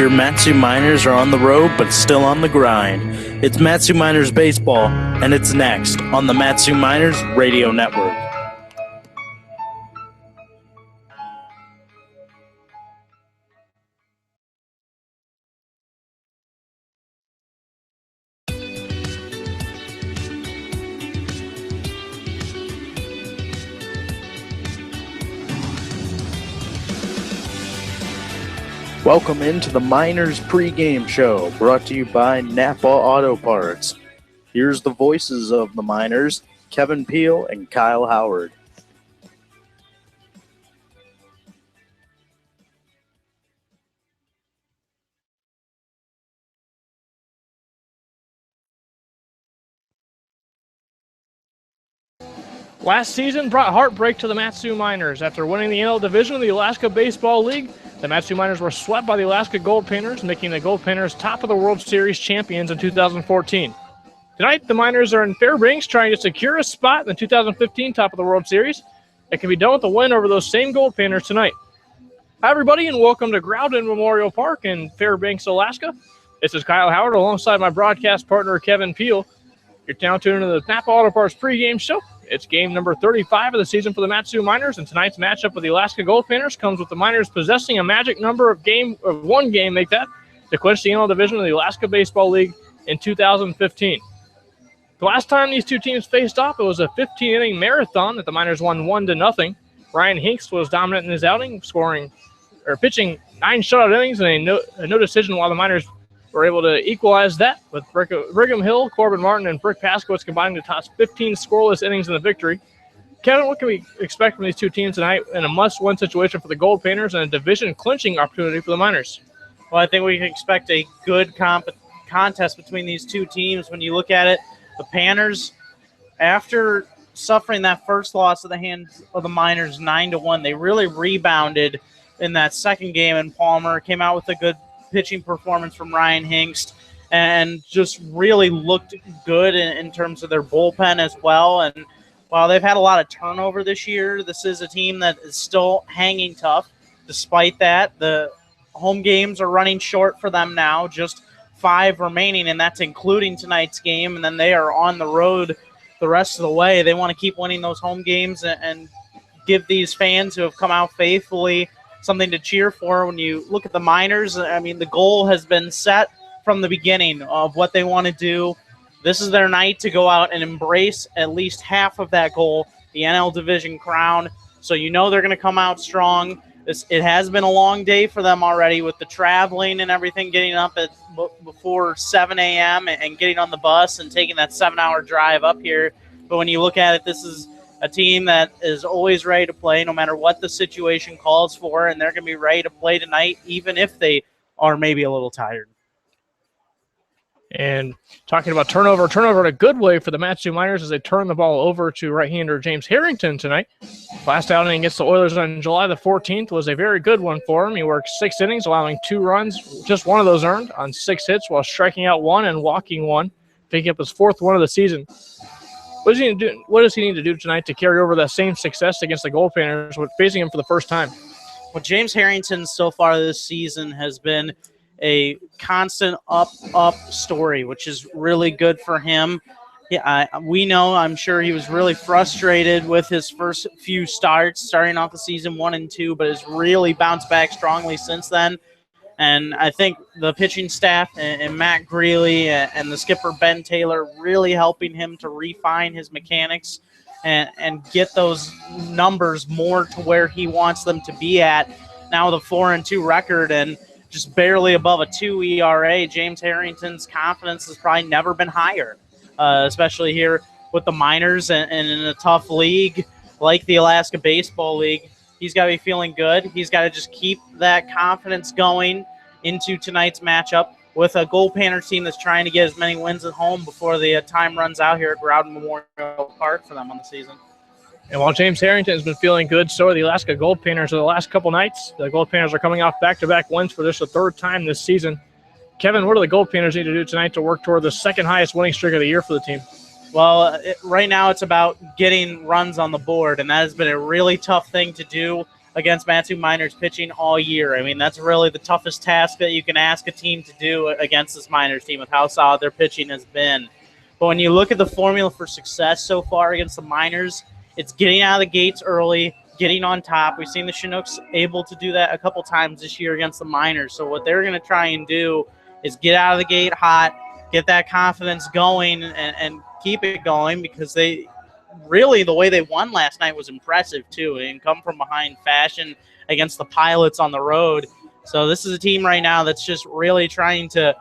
Your Matsu Miners are on the road, but still on the grind. It's Matsu Miners Baseball, and it's next on the Matsu Miners Radio Network. Welcome into the Miners Pregame Show, brought to you by Napa Auto Parts. Here's the voices of the Miners, Kevin Peel and Kyle Howard. Last season brought heartbreak to the Matsu Miners. After winning the NL Division of the Alaska Baseball League, the Matsu Miners were swept by the Alaska Goldpanners, making the Goldpanners top of the World Series champions in 2014. Tonight, the Miners are in Fairbanks trying to secure a spot in the 2015 top of the World Series. It can be done with a win over those same Goldpanners tonight. Hi, everybody, and welcome to Groudon Memorial Park in Fairbanks, Alaska. This is Kyle Howard alongside my broadcast partner, Kevin Peel. You're now tuned into the Napa Auto Parts pregame show. It's game number 35 of the season for the Matsu Miners, and tonight's matchup with the Alaska Goldpanners comes with the Miners possessing a magic number of one game, to clinch the NL Division of the Alaska Baseball League in 2015. The last time these two teams faced off, it was a 15-inning marathon that the Miners won 1-0. Ryan Hinks was dominant in his outing, pitching 9 shutout innings and a no decision, while the Miners were able to equalize that with Brigham Hill, Corbin Martin, and Brick Paskowitz combining to toss 15 scoreless innings in the victory. Kevin, what can we expect from these two teams tonight in a must-win situation for the Goldpanners and a division-clinching opportunity for the Miners? Well, I think we can expect a good contest between these two teams. When you look at it, the Panners, after suffering that first loss at the hands of the Miners 9-1, they really rebounded in that second game in Palmer, came out with a good pitching performance from Ryan Hingst, and just really looked good in terms of their bullpen as well. And while they've had a lot of turnover this year, this is a team that is still hanging tough. Despite that, the home games are running short for them now, just 5 remaining, and that's including tonight's game. And then they are on the road the rest of the way. They want to keep winning those home games and give these fans who have come out faithfully something to cheer for. When you look at the Miners, I mean, the goal has been set from the beginning of what they want to do. This is their night to go out and embrace at least half of that goal, the NL Division crown. So you know they're going to come out strong. It has been a long day for them already with the traveling and everything, getting up at before 7 a.m. and getting on the bus and taking that 7-hour drive up here. But when you look at it, this is a team that is always ready to play no matter what the situation calls for, and they're going to be ready to play tonight even if they are maybe a little tired. And talking about turnover in a good way for the Matsu Miners as they turn the ball over to right-hander James Harrington tonight. Last outing against the Oilers on July the 14th was a very good one for him. He worked 6 innings, allowing 2 runs, just one of those earned on 6 hits while striking out 1 and walking 1, picking up his 4th one of the season. What does he need to do tonight to carry over that same success against the Goldpanners with facing him for the first time? Well, James Harrington so far this season has been a constant up story, which is really good for him. Yeah, we know, I'm sure he was really frustrated with his first few starts, starting off the season 1 and 2, but has really bounced back strongly since then. And I think the pitching staff and Matt Greeley and the skipper Ben Taylor really helping him to refine his mechanics and get those numbers more to where he wants them to be at. Now with a 4-2 record and just barely above a 2 ERA, James Harrington's confidence has probably never been higher, especially here with the Miners and in a tough league like the Alaska Baseball League. He's got to be feeling good. He's got to just keep that confidence going into tonight's matchup with a Goldpanner team that's trying to get as many wins at home before the time runs out here at Groudon Memorial Park for them on the season. And while James Harrington has been feeling good, so are the Alaska Goldpanners the last couple nights. The Goldpanners are coming off back-to-back wins for just the 3rd time this season. Kevin, what do the Goldpanners need to do tonight to work toward the 2nd highest winning streak of the year for the team? Well, right now it's about getting runs on the board, and that has been a really tough thing to do against Matsu Miners pitching all year. I mean, that's really the toughest task that you can ask a team to do against this Miners team with how solid their pitching has been. But when you look at the formula for success so far against the Miners, it's getting out of the gates early, getting on top. We've seen the Chinooks able to do that a couple times this year against the Miners. So what they're going to try and do is get out of the gate hot, get that confidence going, and keep it going, because they really, the way they won last night was impressive too, and come from behind fashion against the Pilots on the road. So this is a team right now that's just really trying to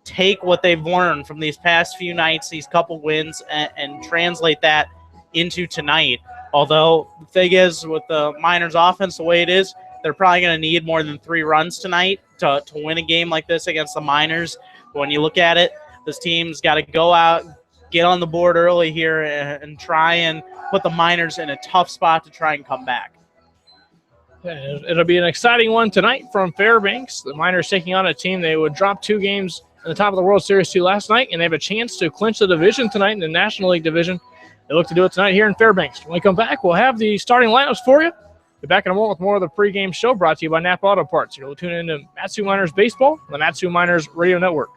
take what they've learned from these past few nights, these couple wins, and translate that into tonight. Although the thing is, with the Miners offense the way it is, they're probably going to need more than 3 runs tonight to win a game like this against the Miners. But when you look at it, this team's got to go out, get on the board early here, and try and put the Miners in a tough spot to try and come back. It'll be an exciting one tonight from Fairbanks. The Miners taking on a team they would drop 2 games in the top of the World Series to last night, and they have a chance to clinch the division tonight in the National League division. They look to do it tonight here in Fairbanks. When we come back, we'll have the starting lineups for you. Be back in a moment with more of the pregame show brought to you by Napa Auto Parts. You'll tune in to Matsu Miners Baseball on the Matsu Miners Radio Network.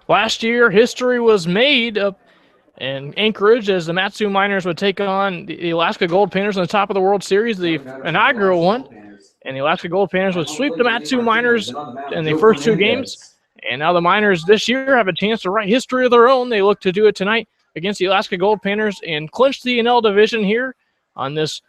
Last year, history was made up in Anchorage as the Matsu Miners would take on the Alaska Goldpanners on the top of the World Series, the inaugural one. And the Alaska Goldpanners would sweep the Matsu Miners in the first two games. And now the Miners this year have a chance to write history of their own. They look to do it tonight against the Alaska Goldpanners and clinch the NL division here on this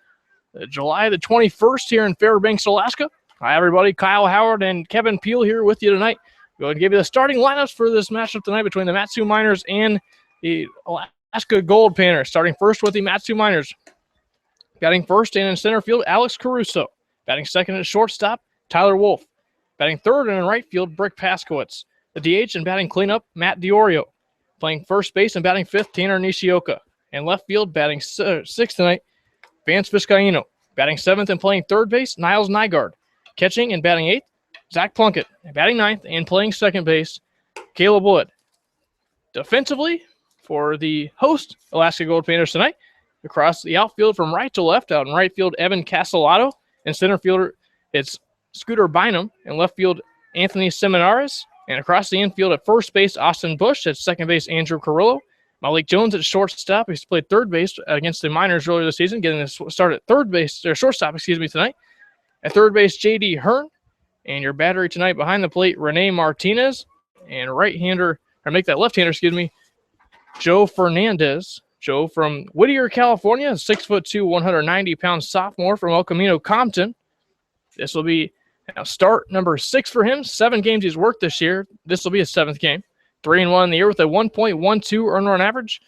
July the 21st here in Fairbanks, Alaska. Hi, everybody. Kyle Howard and Kevin Peel here with you tonight. Go ahead and give you the starting lineups for this matchup tonight between the Matsu Miners and the Alaska Goldpanners. Starting first with the Matsu Miners. Batting first and in center field, Alex Caruso. Batting second at shortstop, Tyler Wolf. Batting third and in right field, Brick Paskowitz. The DH and batting cleanup, Matt Diorio. Playing first base and batting fifth, Tanner Nishioka. And left field, batting sixth tonight, Vance Vizcaino. Batting seventh and playing third base, Niles Nygaard. Catching and batting eighth, Zach Plunkett. And batting ninth and playing second base, Caleb Wood. Defensively, for the host, Alaska Goldpanners tonight, across the outfield from right to left, out in right field, Evan Castellato. And center fielder, it's Scooter Bynum. And left field, Anthony Seminares. And across the infield at first base, Austin Bush. At second base, Andrew Carrillo. Malik Jones at shortstop. He's played third base against the Miners earlier this season, getting a start at shortstop, tonight. At third base, J.D. Hearn. And your battery tonight behind the plate, Rene Martinez. And left-hander, Joe Fernandez. Joe from Whittier, California, 6'2", 190-pound sophomore from El Camino, Compton. This will be start number 6 for him. 7 games he's worked this year. This will be his 7th game. 3-1 in the year with a 1.12 earned run average.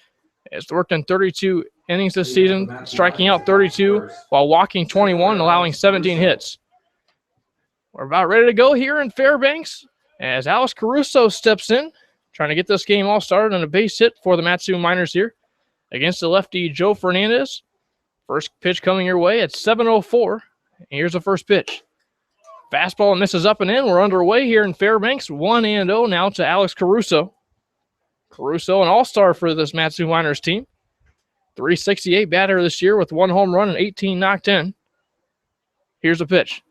He's worked in 32 innings this season, striking out 32 while walking 21, allowing 17 hits. We're about ready to go here in Fairbanks as Alex Caruso steps in, trying to get this game all started on a base hit for the Matsu Miners here against the lefty Joe Fernandez. First pitch coming your way at 7:04. Here's the first pitch. Fastball misses up and in. We're underway here in Fairbanks. 1-0 now to Alex Caruso. Caruso, an all-star for this Matsu Miners team. 368 batter this year with 1 home run and 18 knocked in. Here's a pitch.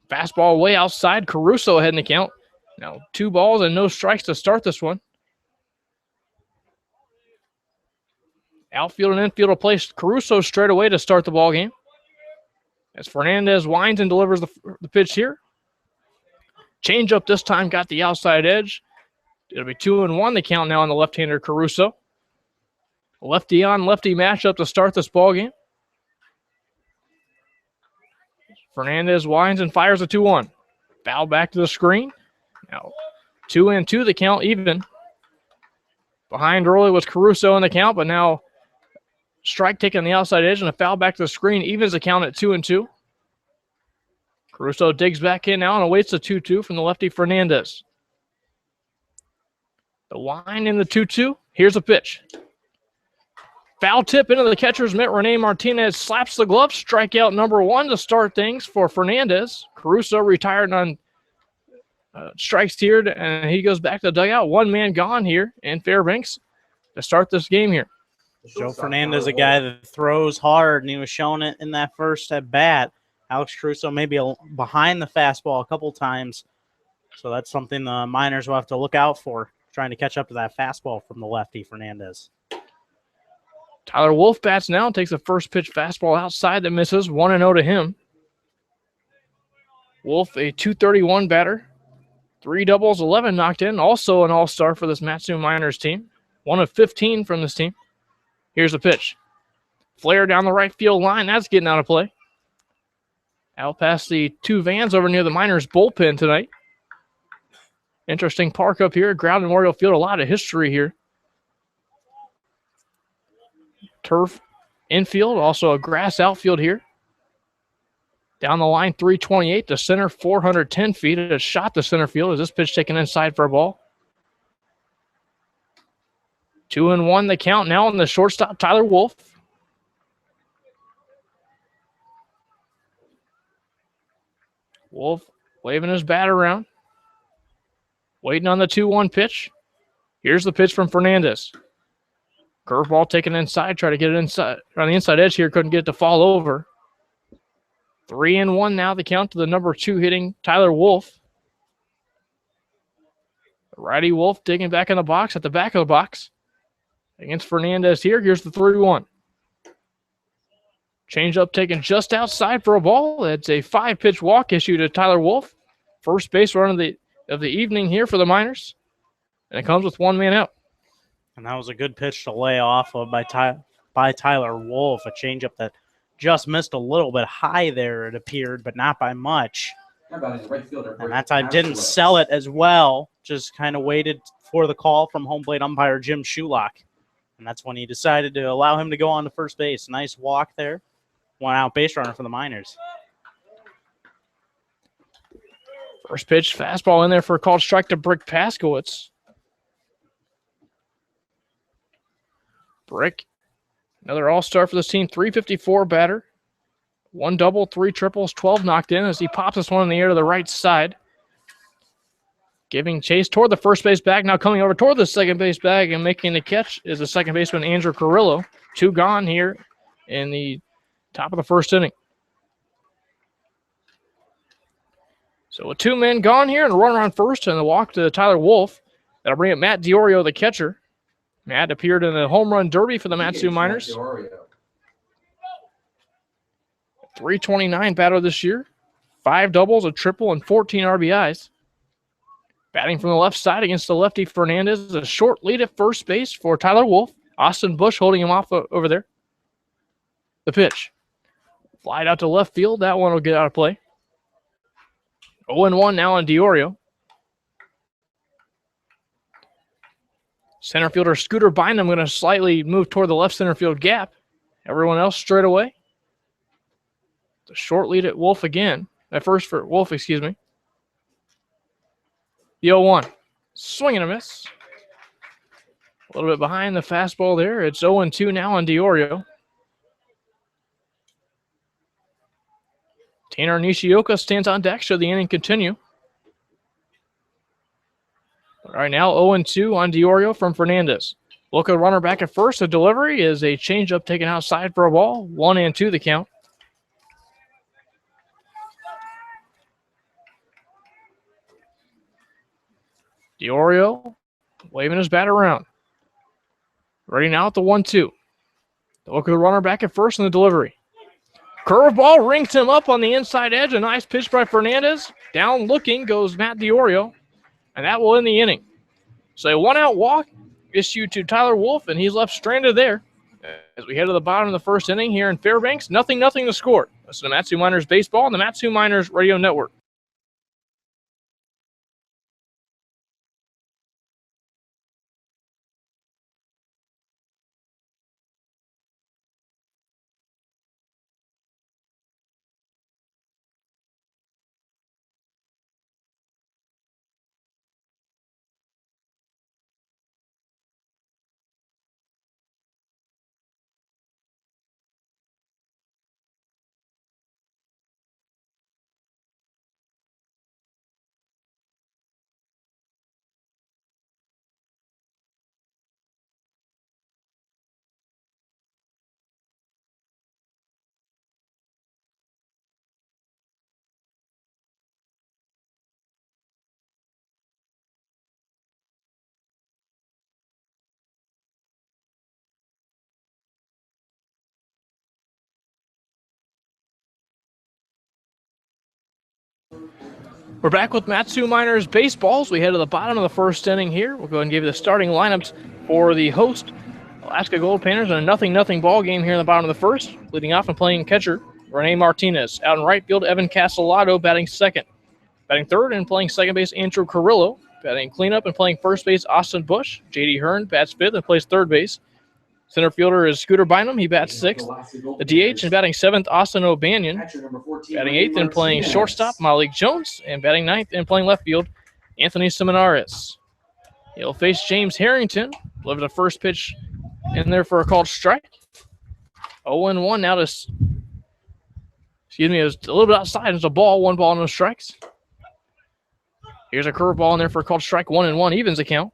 Fastball way outside. Caruso ahead in the count. Now 2 balls and no strikes to start this one. Outfield and infield will place Caruso straight away to start the ball game. As Fernandez winds and delivers the pitch here. Change up this time, got the outside edge. It'll be 2-1 the count now on the left-hander Caruso. Lefty on lefty matchup to start this ball game. Fernandez winds and fires a 2-1. Foul back to the screen. Now 2-2 the count even. Behind early was Caruso in the count, but now strike taking the outside edge and a foul back to the screen evens the count at 2-2. Caruso digs back in now and awaits the 2-2 from the lefty Fernandez. The wind in the 2-2. Here's a pitch. Foul tip into the catcher's mitt. Rene Martinez slaps the glove. Strikeout number 1 to start things for Fernandez. Caruso retired on strikes tiered, and he goes back to the dugout. 1 man gone here in Fairbanks to start this game here. Joe Fernandez, a guy that throws hard, and he was showing it in that first at bat. Alex Caruso maybe behind the fastball a couple times. So that's something the Miners will have to look out for, trying to catch up to that fastball from the lefty Fernandez. Tyler Wolf bats now, takes the first pitch fastball outside that misses. 1-0 to him. Wolf, a .231 batter. 3 doubles, 11 knocked in. Also an all-star for this Matsu Miners team. 1 of 15 from this team. Here's the pitch. Flare down the right field line. That's getting out of play. Out past the 2 vans over near the Miners bullpen tonight. Interesting park up here. Ground Memorial Field. A lot of history here. Turf infield. Also a grass outfield here. Down the line, 328 to center, 410 feet. It has shot to center field. Is this pitch taken inside for a ball? 2-1 the count now on the shortstop, Tyler Wolf. Wolf waving his bat around. Waiting on the 2-1 pitch. Here's the pitch from Fernandez. Curveball taken inside. Try to get it inside on the inside edge here. Couldn't get it to fall over. 3-1 now the count to the number 2 hitting Tyler Wolf. Righty Wolf digging back in the box at the back of the box. Against Fernandez here. Here's the 3-1. Change up taken just outside for a ball. It's a 5-pitch walk issue to Tyler Wolf. First base run of the evening here for the Miners. And it comes with 1 man out. And that was a good pitch to lay off of by Tyler Wolf. A changeup that just missed a little bit high there, it appeared, but not by much. And that time didn't sell it as well. Just kind of waited for the call from home plate umpire Jim Shulock. And that's when he decided to allow him to go on to first base. Nice walk there. 1 out base runner for the Miners. First pitch, fastball in there for a called strike to Brick Paskowitz. Brick, another all-star for this team, 354 batter. 1 double, 3 triples, 12 knocked in as he pops this one in the air to the right side. Giving chase toward the first base bag, now coming over toward the second base bag and making the catch is the second baseman Andrew Carrillo. 2 gone here in the top of the first inning. So with 2 men gone here and a runner on first and a walk to Tyler Wolf. That'll bring up Matt DiOrio, the catcher. Matt appeared in the home run derby for the Matsu Miners. 329 batter this year. 5 doubles, a triple, and 14 RBIs. Batting from the left side against the lefty Fernandez. A short lead at first base for Tyler Wolf. Austin Bush holding him off over there. The pitch. Flied out to left field. That one will get out of play. 0-1 now on DiOrio. Center fielder Scooter Bynum going to slightly move toward the left center field gap. Everyone else straight away. The short lead at Wolf again. At first for Wolf, excuse me. The 0-1. Swing and a miss. A little bit behind the fastball there. It's 0-2 now on DiOrio. Tanner Nishioka stands on deck should the inning continue. All right, now 0-2 on DiOrio from Fernandez. Look at runner back at first. The delivery is a changeup taken outside for a ball. 1-2 the count. DiOrio waving his bat around. Ready now at the 1-2. Look at the runner back at first in the delivery. Curveball rings him up on the inside edge. A nice pitch by Fernandez. Down looking goes Matt DiOrio. And that will end the inning. So a 1-out walk issued to Tyler Wolf, and he's left stranded there. As we head to the bottom of the first inning here in Fairbanks, 0-0 to score. This is the Matsu Miners Baseball and the Matsu Miners Radio Network. We're back with Matsu Miners Baseballs. We head to the bottom of the first inning here. We'll go ahead and give you the starting lineups for the host, Alaska Goldpanners, in a 0-0 ball game here in the bottom of the first. Leading off and playing catcher, Rene Martinez. Out in right field, Evan Castellato batting second. Batting third and playing second base, Andrew Carrillo. Batting cleanup and playing first base, Austin Bush. J.D. Hearn bats fifth and plays third base. Center fielder is Scooter Bynum. He bats sixth. The DH and batting seventh, Austin O'Banion. Batting eighth and playing shortstop, Malik Jones. And batting ninth and playing left field, Anthony Seminaris. He'll face James Harrington. Delivered the first pitch in there for a called strike. 0-1 now to, excuse me, it was a little bit outside. It's a ball, 1 ball, no strikes. Here's a curveball in there for a called strike. 1-1 evens the count.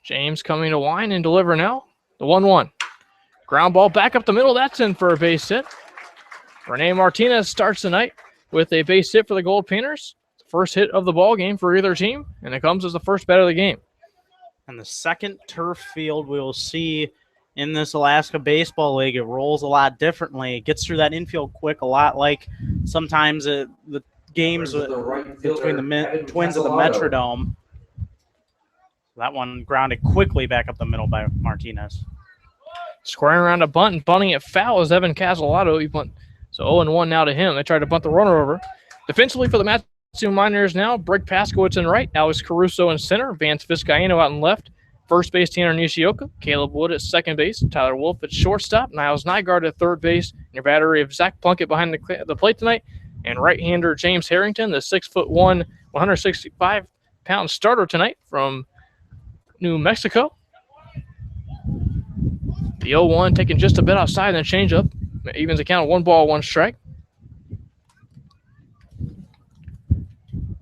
James coming to wind and deliver now. The 1-1. Ground ball back up the middle. That's in for a base hit. Rene Martinez starts the night with a base hit for the Goldpanners. First hit of the ball game for either team, and it comes as the first bat of the game. And the second turf field we will see in this Alaska Baseball League, it rolls a lot differently. It gets through that infield quick, a lot like sometimes the games between the Twins of the Metrodome. That one grounded quickly back up the middle by Martinez. Squaring around a bunt and bunting it foul is Evan Casalato. He bunt. So 0-1 now to him. They tried to bunt the runner over. Defensively for the Matsu Miners now, Brick Paskowitz in right, Alex Caruso in center, Vance Vizcaino out in left. First base, Tanner Nishioka, Caleb Wood at second base, Tyler Wolf at shortstop, Niles Nygaard at third base, and your battery of Zach Plunkett behind the plate tonight, and right-hander James Harrington, the 6'1", 165-pound starter tonight from New Mexico. The 0-1 taking just a bit outside and then changeup. Evens the count of 1 ball, 1 strike.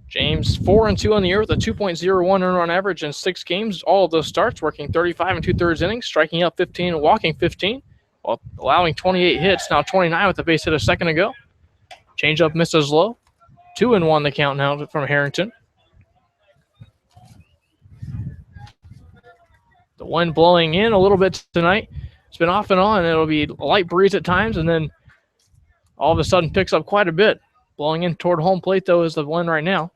James 4-2 on the year with a 2.01 earned run average in 6 games. All of those starts working 35 2/3 innings, striking out 15 and walking 15, while allowing 28 hits, now 29 with the base hit a second ago. Changeup misses low. 2-1 the count now from Harrington. The wind blowing in a little bit tonight. It's been off and on. It'll be a light breeze at times, and then all of a sudden picks up quite a bit. Blowing in toward home plate, though, is the wind right now.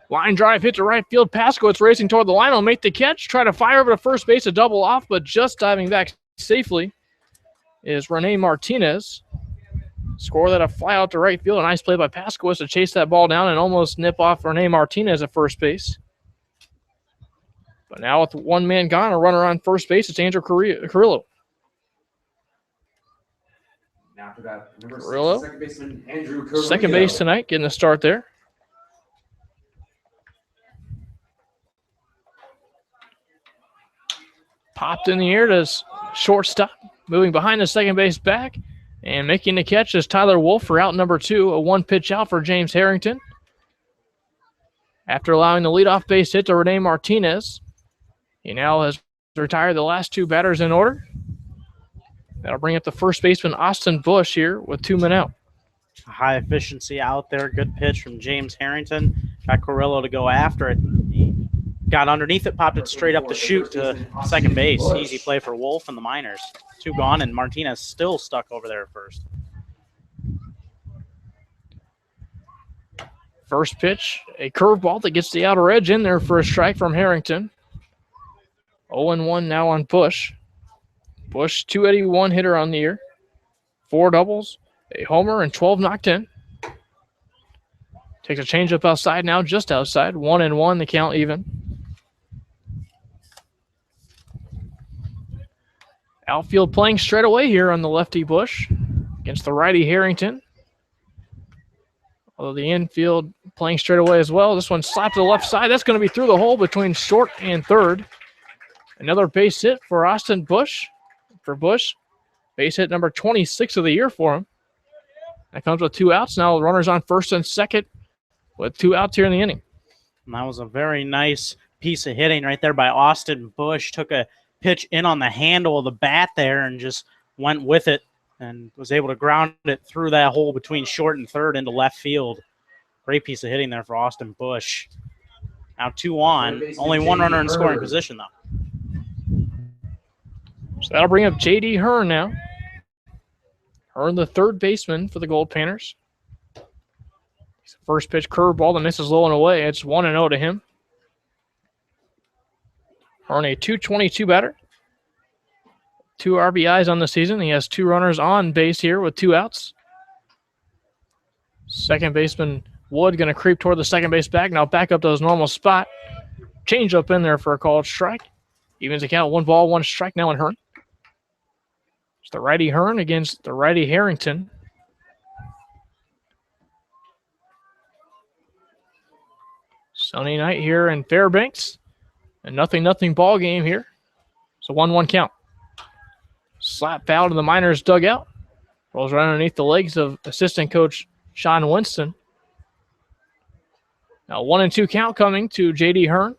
Line drive hit to right field. Paskowitz racing toward the line. Will make the catch. Try to fire over to first base, a double off, but just diving back safely is Rene Martinez. Score that a fly out to right field. A nice play by Paskowitz to chase that ball down and almost nip off Rene Martinez at first base. But now with one man gone, a runner on first base, it's Andrew Carrillo. Now for that, number Carrillo. 6, second baseman Andrew Carrillo. Second base tonight, getting the start there. Popped in the air to shortstop, moving behind the second base back, and making the catch is Tyler Wolf for out number 2, a 1-pitch out for James Harrington. After allowing the leadoff base hit to Rene Martinez, he now has retired the last 2 batters in order. That'll bring up the first baseman Austin Bush here with 2 men out. High efficiency out there. Good pitch from James Harrington. Got Carrillo to go after it. He got underneath it, popped it straight up the chute to second base. Easy play for Wolf and the Miners. 2 gone, and Martinez still stuck over there at first. First pitch, a curveball that gets the outer edge in there for a strike from Harrington. 0-1 now on Bush. Bush, 281 hitter on the year. 4 doubles, a homer, and 12 knocked in. Takes a changeup outside now, just outside. 1-1, the count even. Outfield playing straight away here on the lefty Bush against the righty Harrington. Although the infield playing straight away as well. This one slapped to the left side. That's going to be through the hole between short and third. Another base hit for Austin Bush. For Bush, base hit number 26 of the year for him. That comes with 2 outs. Now runners on first and second with 2 outs here in the inning. And that was a very nice piece of hitting right there by Austin Bush. Took a pitch in on the handle of the bat there and just went with it and was able to ground it through that hole between short and third into left field. Great piece of hitting there for Austin Bush. Now 2 on. Only 1 runner in scoring position, though. So that'll bring up J.D. Hearn now. Hearn, the third baseman for the Goldpanners. First pitch curveball that misses low and away. It's 1-0 to him. Hearn, a .222 batter. 2 RBIs on the season. He has 2 runners on base here with 2 outs. Second baseman Wood going to creep toward the second base bag. Now back up to his normal spot. Change up in there for a called strike. Evens the count, 1 ball, 1 strike now in Hearn. It's the righty Hearn against the righty Harrington. Sunny night here in Fairbanks. A 0-0 ball game here. It's a 1-1 count. Slap foul to the Miners dugout. Rolls right underneath the legs of assistant coach Sean Winston. Now 1-2 count coming to J.D. Hearn.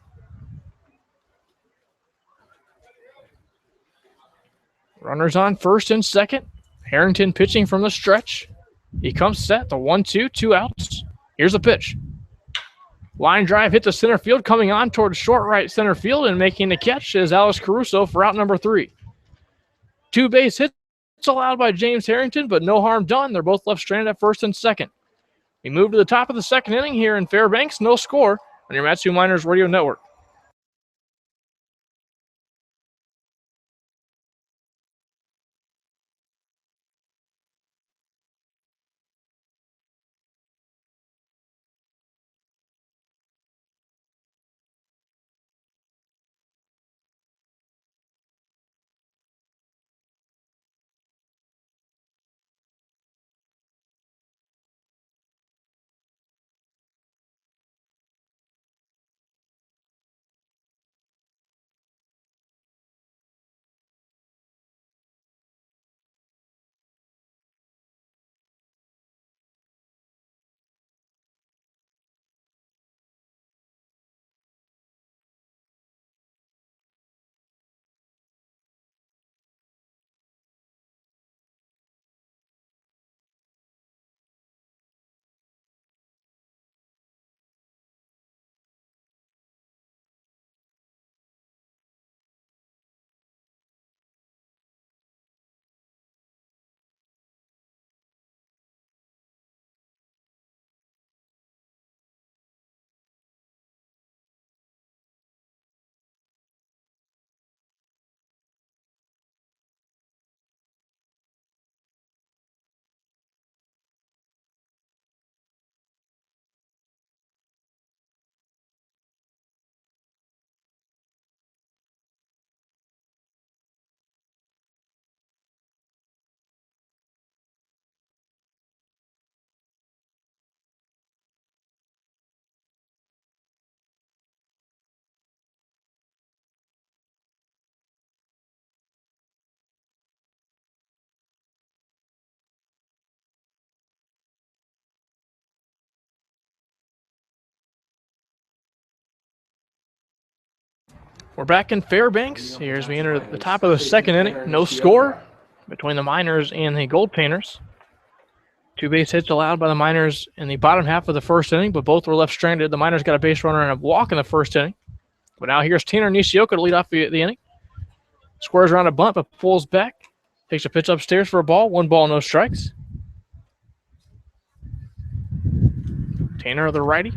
Runners on first and second. Harrington pitching from the stretch. He comes set, the 1-2, 2 outs. Here's a pitch. Line drive hit the center field, coming on towards short right center field, and making the catch is Alex Caruso for out number 3. 2 base hits allowed by James Harrington, but no harm done. They're both left stranded at first and second. We move to the top of the second inning here in Fairbanks. No score on your Matsu Miners Radio Network. We're back in Fairbanks here as we enter the top of the second inning. No score between the Miners and the Goldpanners. 2 base hits allowed by the Miners in the bottom half of the first inning, but both were left stranded. The Miners got a base runner and a walk in the first inning. But now here's Tanner Nishioka to lead off the inning. Squares around a bunt, but pulls back. Takes a pitch upstairs for a ball. 1 ball, no strikes. Tanner, the righty,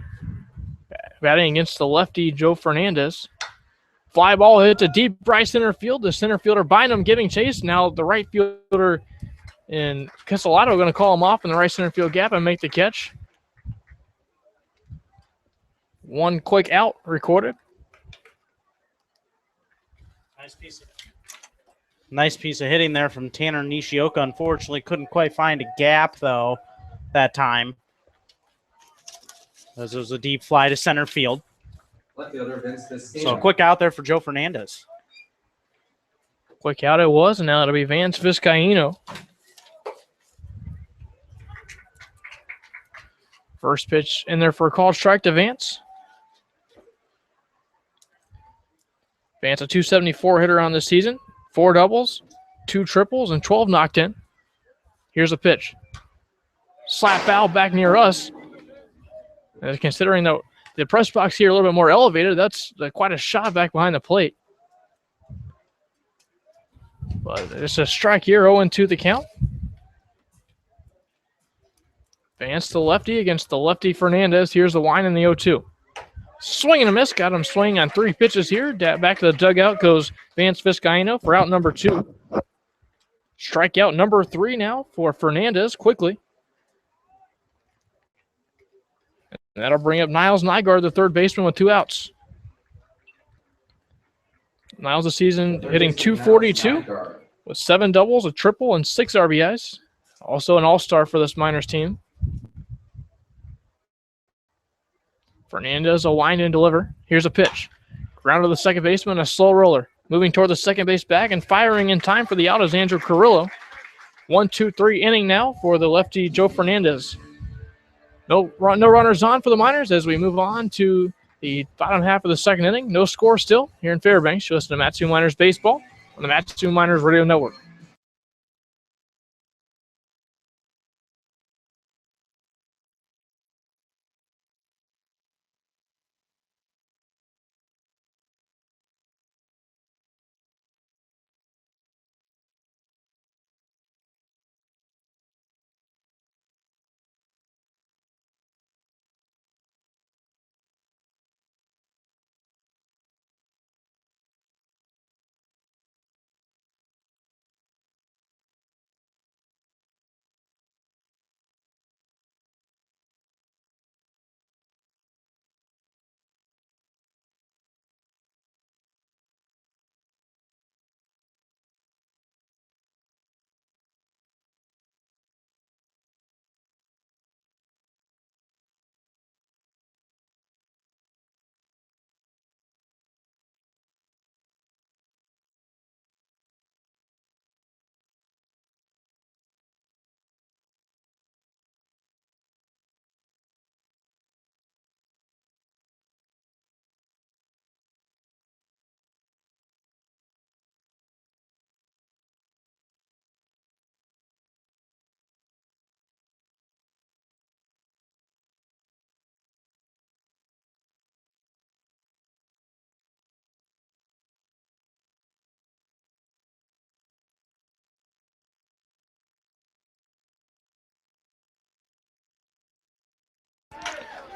batting against the lefty, Joe Fernandez. Fly ball hit to deep right center field. The center fielder Bynum giving chase. Now the right fielder in Castellato going to call him off in the right center field gap and make the catch. 1 quick out recorded. Nice piece of hitting there from Tanner Nishioka. Unfortunately, couldn't quite find a gap, though, that time. As it was a deep fly to center field. So a quick out there for Joe Fernandez. Quick out it was, and now it'll be Vance Vizcaino. First pitch in there for a called strike to Vance. Vance, a .274 hitter on this season. 4 doubles, 2 triples, and 12 knocked in. Here's a pitch. Slap foul back near us. And considering the press box here a little bit more elevated, that's quite a shot back behind the plate. But it's a strike here, 0-2 the count. Vance the lefty against the lefty Fernandez. Here's the line in the 0-2. Swing and a miss. Got him swinging on 3 pitches here. Back to the dugout goes Vance Vizcaino for out number 2. Strikeout number 3 now for Fernandez quickly. And that'll bring up Niles Nygaard, the third baseman, with 2 outs. Niles this season hitting .242 with 7 doubles, a triple, and 6 RBIs. Also an all-star for this Miners team. Fernandez will wind and deliver. Here's a pitch. Ground to the second baseman, a slow roller. Moving toward the second base bag and firing in time for the out is Andrew Carrillo. 1-2-3 inning now for the lefty Joe Fernandez. No runners on for the Miners as we move on to the bottom half of the second inning. No score still here in Fairbanks. You listen to Matsu Miners Baseball on the Matsu Miners Radio Network.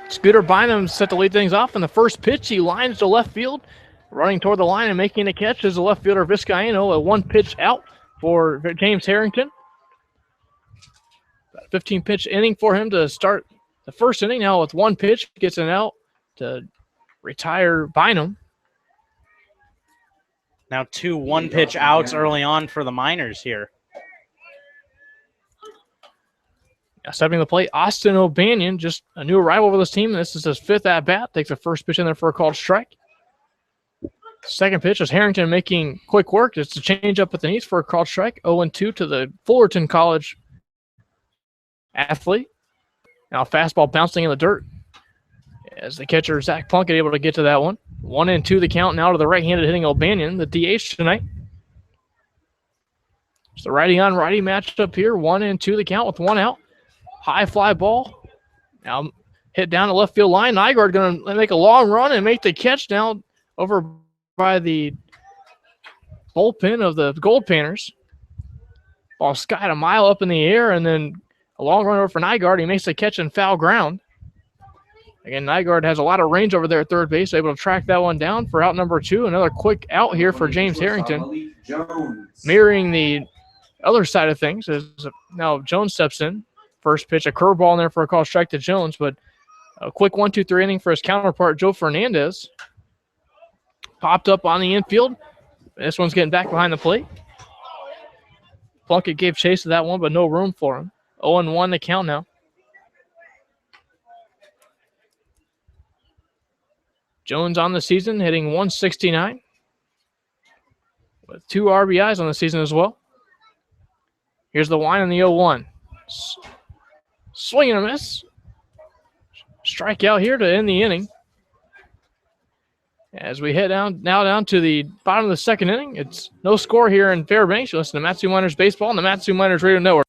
Scooter Bynum set to lead things off. In the first pitch, he lines to left field. Running toward the line and making a catch is the left fielder Vizcaino. A 1-pitch out for James Harrington. 15-pitch inning for him to start the first inning. Now with 1 pitch, gets an out to retire Bynum. Now 2 1-pitch outs early on for the Miners here. Now stepping to the plate, Austin O'Banion, just a new arrival for this team. This is his 5th at-bat. Takes the first pitch in there for a called strike. Second pitch is Harrington making quick work. It's a change-up at the knees for a called strike. 0-2 to the Fullerton College athlete. Now fastball bouncing in the dirt as the catcher, Zach Plunkett, able to get to that one. 1-2 the count now to the right-handed hitting O'Banion, the DH tonight. It's the righty-on-righty matchup here. 1-2 the count with 1 out. High fly ball. Now hit down the left field line. Nygaard going to make a long run and make the catch now over by the bullpen of the Goldpanners. Ball skied a mile up in the air, and then a long run over for Nygaard. He makes the catch in foul ground. Again, Nygaard has a lot of range over there at third base, able to track that one down for out number 2. Another quick out here for James Harrington. Mirroring the other side of things is now Jones steps in. First pitch, a curveball in there for a call strike to Jones, but a quick 1-2-3 inning for his counterpart, Joe Fernandez. Popped up on the infield. This one's getting back behind the plate. Plunkett gave chase to that one, but no room for him. 0-1 the count now. Jones on the season, hitting 169. With 2 RBIs on the season as well. Here's the line in the 0-1. Swing and a miss. Strikeout here to end the inning. As we head down to the bottom of the second inning, it's no score here in Fairbanks. You listen to Matsu Miners Baseball on the Matsu Miners Radio Network.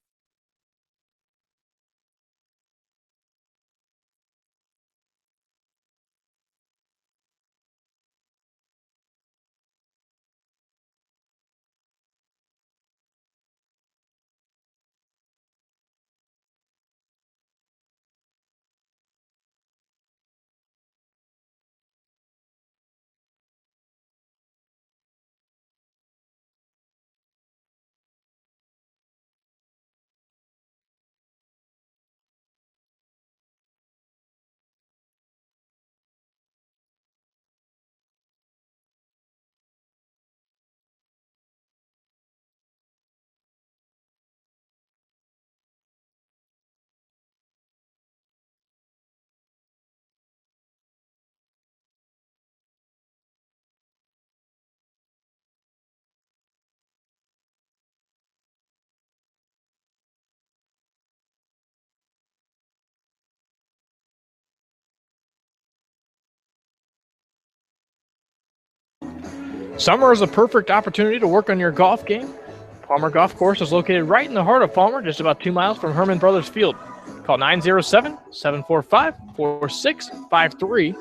Summer is a perfect opportunity to work on your golf game. Palmer Golf Course is located right in the heart of Palmer, just about 2 miles from Herman Brothers Field. Call 907-745-4653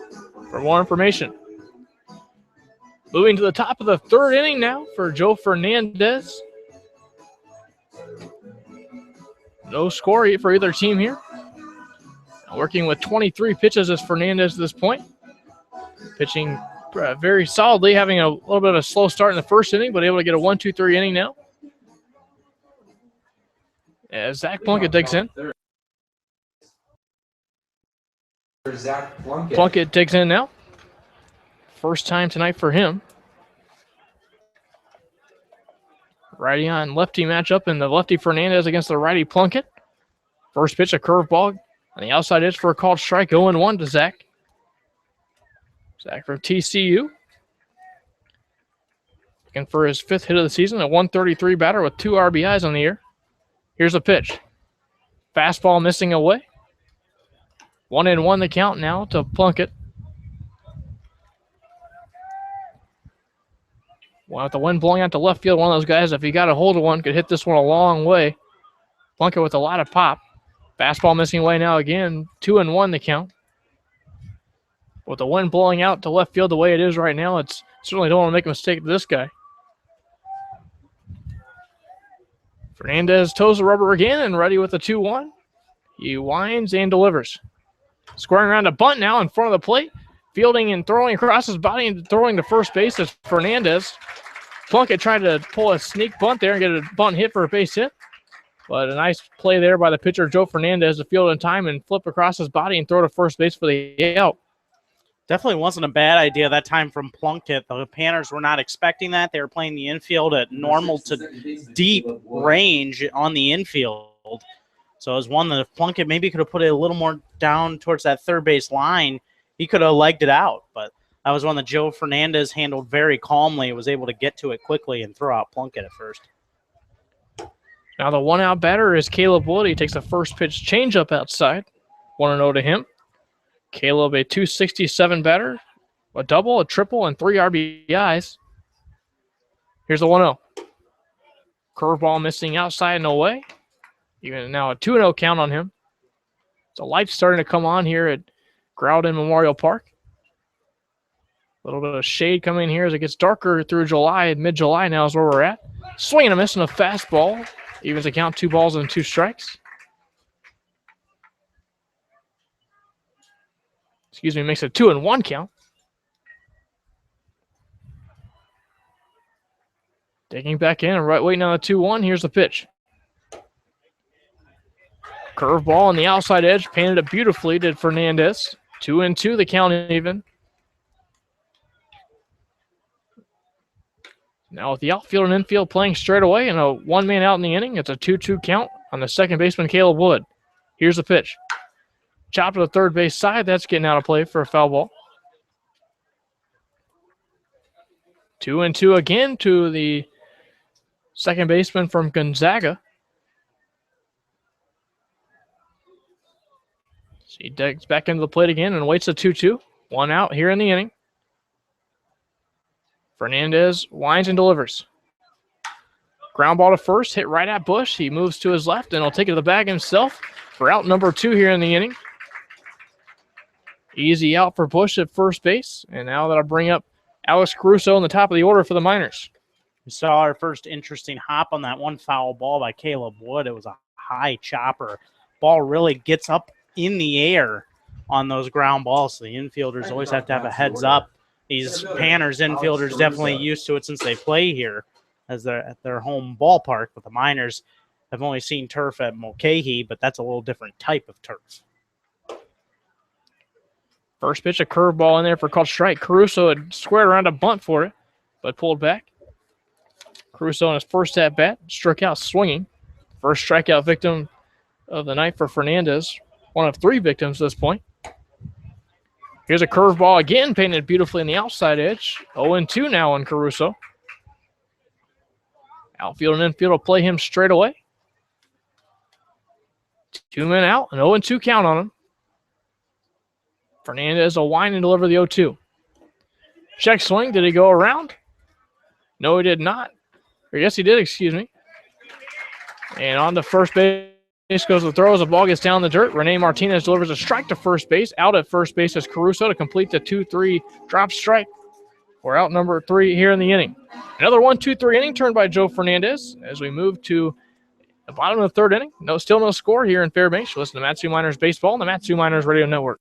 for more information. Moving to the top of the third inning now for Joe Fernandez. No score for either team here. Working with 23 pitches as Fernandez at this point. Pitching very solidly, having a little bit of a slow start in the first inning, but able to get a 1-2-3 inning now. As Zach Plunkett digs in. Plunkett digs in now. First time tonight for him. Righty on lefty matchup, and the lefty Fernandez against the righty Plunkett. First pitch, a curveball on the outside edge for a called strike. 0-1 to Zach. Zach from TCU. Looking for his 5th hit of the season, a 133 batter with 2 RBIs on the year. Here's a pitch. Fastball missing away. 1-1 the count now to Plunkett. Well, with the wind blowing out to left field, one of those guys, if he got a hold of one, could hit this one a long way. Plunkett with a lot of pop. Fastball missing away now again. 2-1 the count. With the wind blowing out to left field the way it is right now, it's certainly don't want to make a mistake to this guy. Fernandez toes the rubber again and ready with the 2-1. He winds and delivers. Squaring around a bunt now in front of the plate. Fielding and throwing across his body and throwing to first base is Fernandez. Plunkett tried to pull a sneak bunt there and get a bunt hit for a base hit. But a nice play there by the pitcher, Joe Fernandez, to field in time and flip across his body and throw to first base for the out. Definitely wasn't a bad idea that time from Plunkett. The Panners were not expecting that. They were playing the infield at normal to deep range on the infield. So it was one that if Plunkett maybe could have put it a little more down towards that third base line, he could have legged it out. But that was one that Joe Fernandez handled very calmly, was able to get to it quickly and throw out Plunkett at first. Now the one-out batter is Caleb Wood. He takes a first pitch changeup outside. 1-0 to him. Caleb, a 267 batter, a double, a triple, and 3 RBIs. Here's the 1-0. Curveball missing outside and away. Even now a 2-0 count on him. The light's starting to come on here at Groudon Memorial Park. A little bit of shade coming here as it gets darker through July. Mid-July now is where we're at. Swing and a miss on a fastball. Evens the count, 2 balls and 2 strikes. Excuse me, makes it 2-1 count. Digging back in and waiting on the 2-1. Here's the pitch. Curveball on the outside edge. Painted it beautifully, did Fernandez. 2-2, the count even. Now with the outfield and infield playing straight away and a 1-man out in the inning, it's a 2-2 count on the second baseman, Caleb Wood. Here's the pitch. Chopped to the third base side. That's getting out of play for a foul ball. 2-2 again to the second baseman from Gonzaga. So he digs back into the plate again and waits a 2-2. 1 out here in the inning. Fernandez winds and delivers. Ground ball to first, hit right at Bush. He moves to his left and he'll take it to the bag himself for out number 2 here in the inning. Easy out for Bush at first base. And now that'll bring up Alex Caruso in the top of the order for the Miners. We saw our first interesting hop on that one foul ball by Caleb Wood. It was a high chopper. Ball really gets up in the air on those ground balls. So the infielders always have to have a heads up. These Panners infielders definitely used to it since they play here as they're at their home ballpark. But the Miners have only seen turf at Mulcahy, but that's a little different type of turf. First pitch, a curveball in there for called strike. Caruso had squared around a bunt for it, but pulled back. Caruso on his first at-bat, struck out swinging. First strikeout victim of the night for Fernandez. One of 3 victims at this point. Here's a curveball again, painted beautifully on the outside edge. 0-2 now on Caruso. Outfield and infield will play him straight away. 2 men out, an 0-2 count on him. Fernandez will wind and deliver the 0-2. Check swing. Did he go around? No, he did not. Or yes, he did, excuse me. And on to first base goes the throw as the ball gets down the dirt. Rene Martinez delivers a strike to first base. Out at first base is Caruso to complete the 2-3 drop strike. We're out number 3 here in the inning. Another 1-2-3 inning turned by Joe Fernandez as we move to the bottom of the 3rd inning. Still no score here in Fairbanks. You listen to Matsu Miners Baseball on the Matsu Miners Radio Network.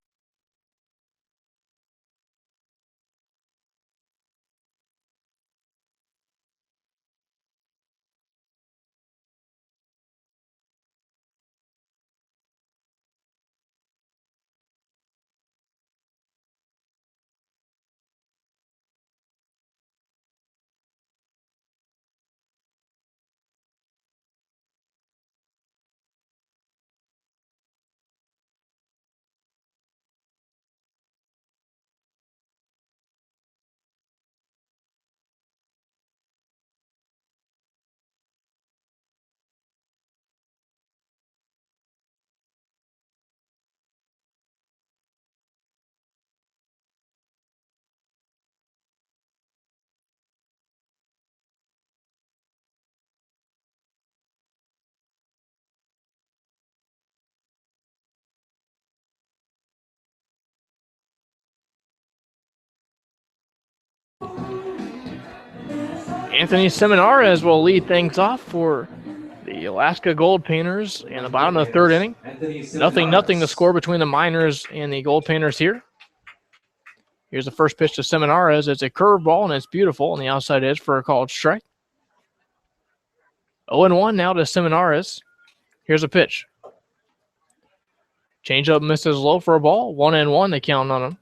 Anthony Seminares will lead things off for The Alaska Goldpanners in the bottom of the third inning. Nothing the score between the Miners and the Goldpanners here. Here's the first pitch to Seminares. It's a curveball, and it's beautiful on the outside edge for a called strike. 0-1 now to Seminares. Here's a pitch. Changeup misses low for a ball. 1-1, they count on him.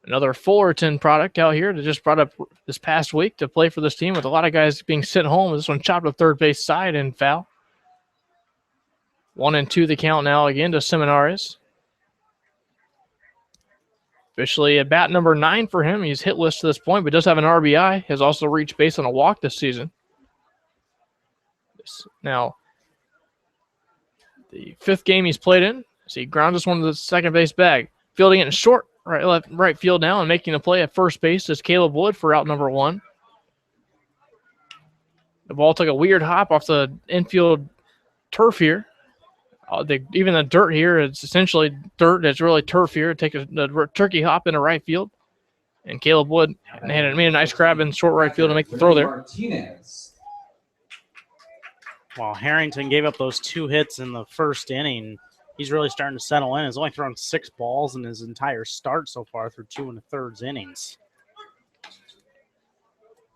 Another Fullerton product out here that just brought up this past week to play for this team with a lot of guys being sent home. This one chopped up third base side and foul. 1-2 the count now again to Seminares. Officially at bat number 9 for him. He's hitless to this point, but does have an RBI. Has also reached base on a walk this season. Now, the 5th game he's played in. So he grounds this one to the second base bag. Fielding it in short, right field now, and making the play at first base is Caleb Wood for out number 1. The ball took a weird hop off the infield turf here. Even the dirt here, it's essentially dirt. It's really turf here. Take a turkey hop into right field. And Caleb Wood made a nice grab in short right field to make the throw there. While Harrington gave up those 2 hits in the first inning, he's really starting to settle in. He's only thrown 6 balls in his entire start so far through 2 1/3 innings.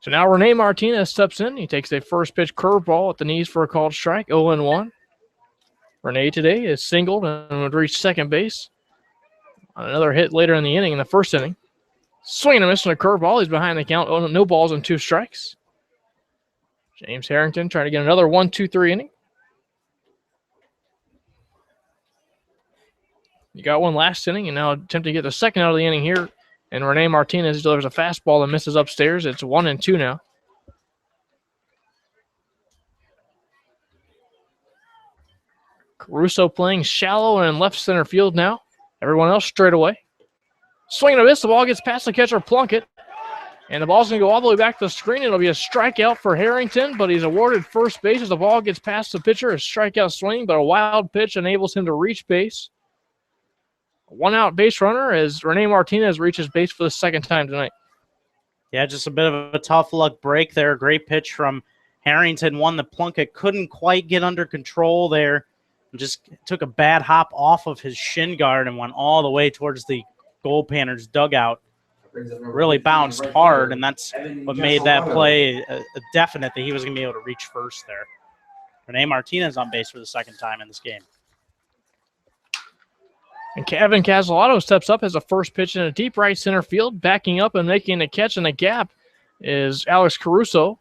So now Rene Martinez steps in. He takes a first pitch curveball at the knees for a called strike, 0-1. Rene today is singled and would reach second base. On another hit later in the inning, in the first inning. Swing and a miss on a curveball. He's behind the count. Oh, no balls and 2 strikes. James Harrington trying to get another 1-2-3 inning. You got one last inning, and now attempt to get the second out of the inning here. And Rene Martinez delivers a fastball that misses upstairs. It's 1-2 now. Caruso playing shallow and in left center field now. Everyone else straight away. Swing and a miss. The ball gets past the catcher Plunkett. And the ball's going to go all the way back to the screen. It'll be a strikeout for Harrington, but he's awarded first base as the ball gets past the pitcher. A strikeout swing, but a wild pitch enables him to reach base. One out base runner as Rene Martinez reaches base for the second time tonight. Yeah, just a bit of a tough luck break there. Great pitch from Harrington. One that Plunkett couldn't quite get under control there. And just took a bad hop off of his shin guard and went all the way towards the Goldpanners dugout. Really bounced hard, and that's what made that play a definite that he was going to be able to reach first there. Rene Martinez on base for the second time in this game. And Kevin Castellato steps up as a first pitch in a deep right center field. Backing up and making a catch in the gap is Alex Caruso.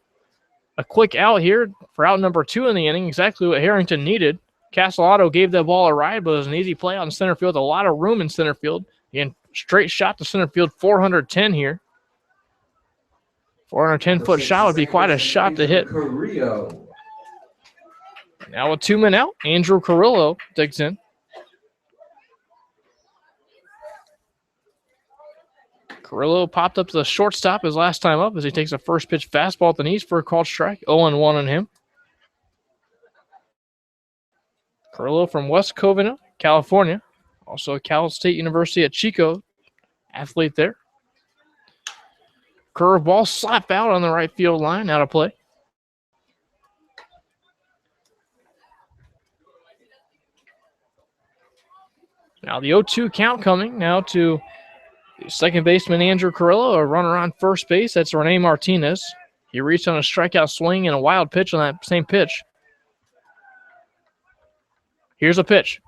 A quick out here for out number 2 in the inning, exactly what Harrington needed. Castellato gave that ball a ride, but it was an easy play out in center field. A lot of room in center field. Again, straight shot to center field, 410 here. 410-foot shot would be quite a shot to hit. Now with 2 men out, Andrew Carrillo digs in. Carrillo popped up to the shortstop his last time up as he takes a first pitch fastball at the knees for a called strike. 0-1 on him. Carrillo from West Covina, California. Also a Cal State University at Chico athlete there. Curveball slap out on the right field line, out of play. Now the 0-2 count coming now to second baseman Andrew Carrillo, a runner on first base. That's Rene Martinez. He reached on a strikeout swing and a wild pitch on that same pitch. Here's a pitch.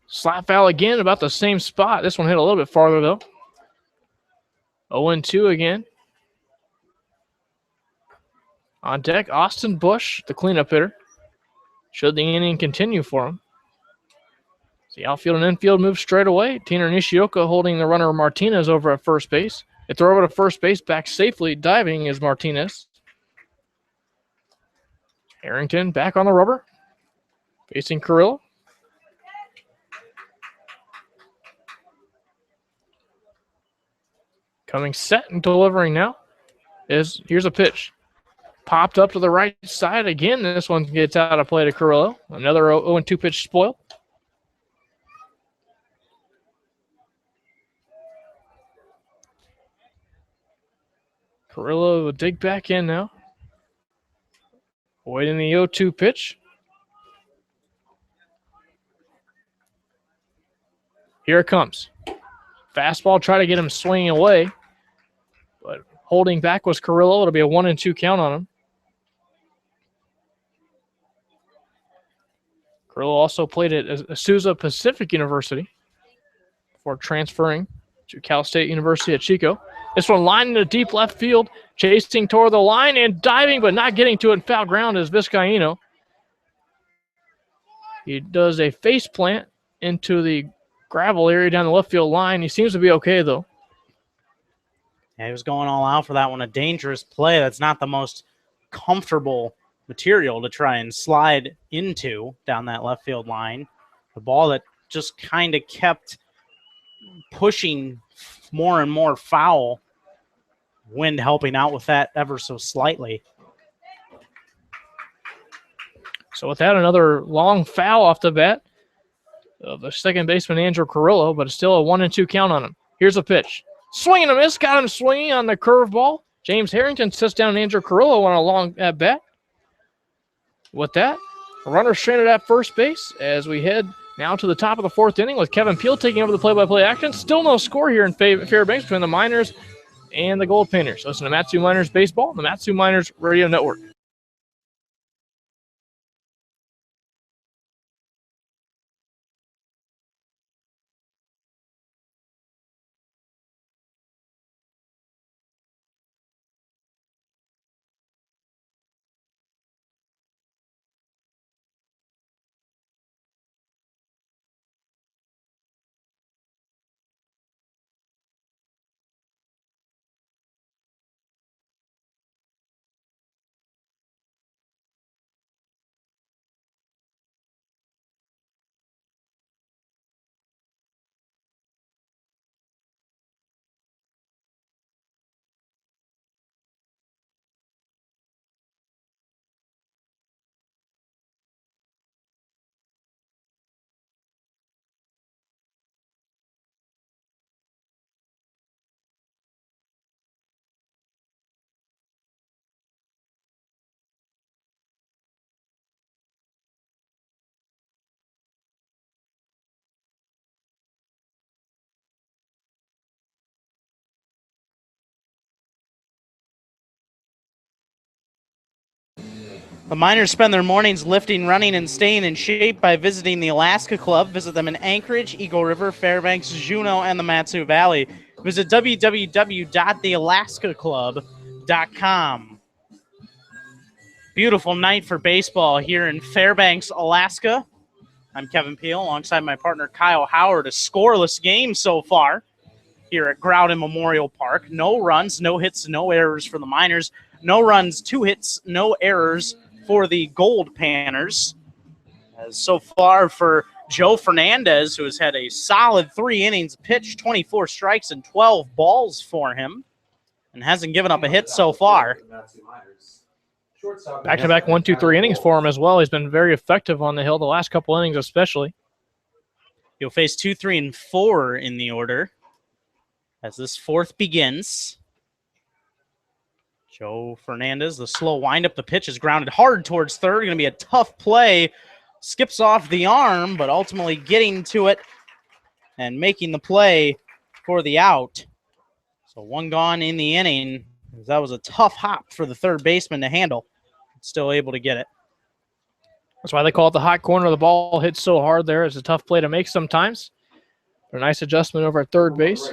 Slap foul again, about the same spot. This one hit a little bit farther, though. 0-2 again. On deck, Austin Bush, the cleanup hitter. Should the inning continue for him. The outfield and infield move straight away. Tanner Nishioka holding the runner Martinez over at first base. They throw over to first base, back safely. Diving is Martinez. Harrington back on the rubber. Facing Carrillo. Coming set and delivering now. Here's a pitch. Popped up to the right side again. This one gets out of play to Carrillo. Another 0-2 pitch spoiled. Carrillo will dig back in now. Waiting the 0-2 pitch. Here it comes. Fastball, try to get him swinging away. But holding back was Carrillo. It'll be a 1-2 count on him. Carrillo also played at Azusa Pacific University before transferring to Cal State University at Chico. This one lined into deep left field, chasing toward the line and diving, but not getting to it in foul ground is Vizcaíno. He does a face plant into the gravel area down the left field line. He seems to be okay, though. Yeah, he was going all out for that one. A dangerous play. That's not the most comfortable material to try and slide into down that left field line. The ball that just kind of kept pushing more and more foul. Wind helping out with that ever so slightly. So with that, another long foul off the bat of the second baseman, Andrew Carrillo, but it's still a 1-2 count on him. Here's a pitch. Swing and a miss. Got him swinging on the curveball. James Harrington sits down Andrew Carrillo on a long at bat. With that, a runner stranded at first base as we head now to the top of the fourth inning with Kevin Peel taking over the play-by-play action. Still no score here in Fairbanks between the Miners and the Goldpanners. Listen to Matsu Miners Baseball, the Matsu Miners Radio Network. The Miners spend their mornings lifting, running, and staying in shape by visiting the Alaska Club. Visit them in Anchorage, Eagle River, Fairbanks, Juneau, and the Matsu Valley. Visit www.thealaskaclub.com. Beautiful night for baseball here in Fairbanks, Alaska. I'm Kevin Peel alongside my partner Kyle Howard. A scoreless game so far here at Groudon Memorial Park. No runs, no hits, no errors for the Miners. No runs, 2 hits, no errors for the Goldpanners. As so far for Joe Fernandez, who has had a solid 3 innings pitched, 24 strikes and 12 balls for him, and hasn't given up a hit so far. Back-to-back 1-2-3 innings for him as well. He's been very effective on the hill the last couple innings especially. He'll face 2, 3, and 4 in the order as this fourth begins. Joe Fernandez, the slow windup. The pitch is grounded hard towards third. Going to be a tough play. Skips off the arm, but ultimately getting to it and making the play for the out. So 1 gone in the inning. That was a tough hop for the third baseman to handle. Still able to get it. That's why they call it the hot corner. The ball hits so hard there. It's a tough play to make sometimes. But a nice adjustment over at third base.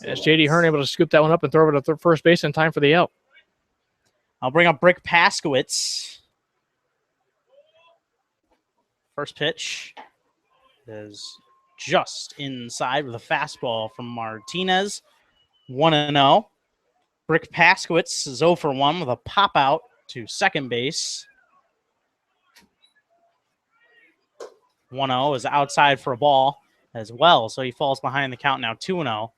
As J.D. Hearn able to scoop that one up and throw it to first base in time for the out. I'll bring up Brick Paskowitz. First pitch is just inside with a fastball from Martinez. 1-0. Brick Paskowitz is 0 for 1 with a pop out to second base. 1-0 is outside for a ball as well, so he falls behind the count now, 2-0.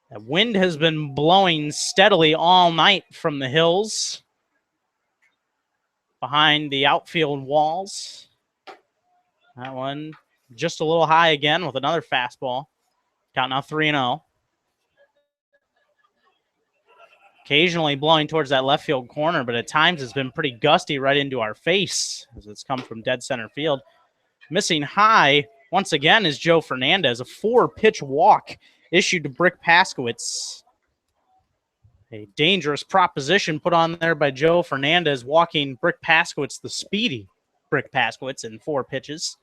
The wind has been blowing steadily all night from the hills behind the outfield walls. That one just a little high again with another fastball. Count now 3-0. Occasionally blowing towards that left field corner, but at times it's been pretty gusty right into our face as it's come from dead center field. Missing high once again is Joe Fernandez, a 4-pitch walk issued to Brick Paskowitz. A dangerous proposition put on there by Joe Fernandez, walking Brick Paskowitz, the speedy Brick Paskowitz, in 4 pitches.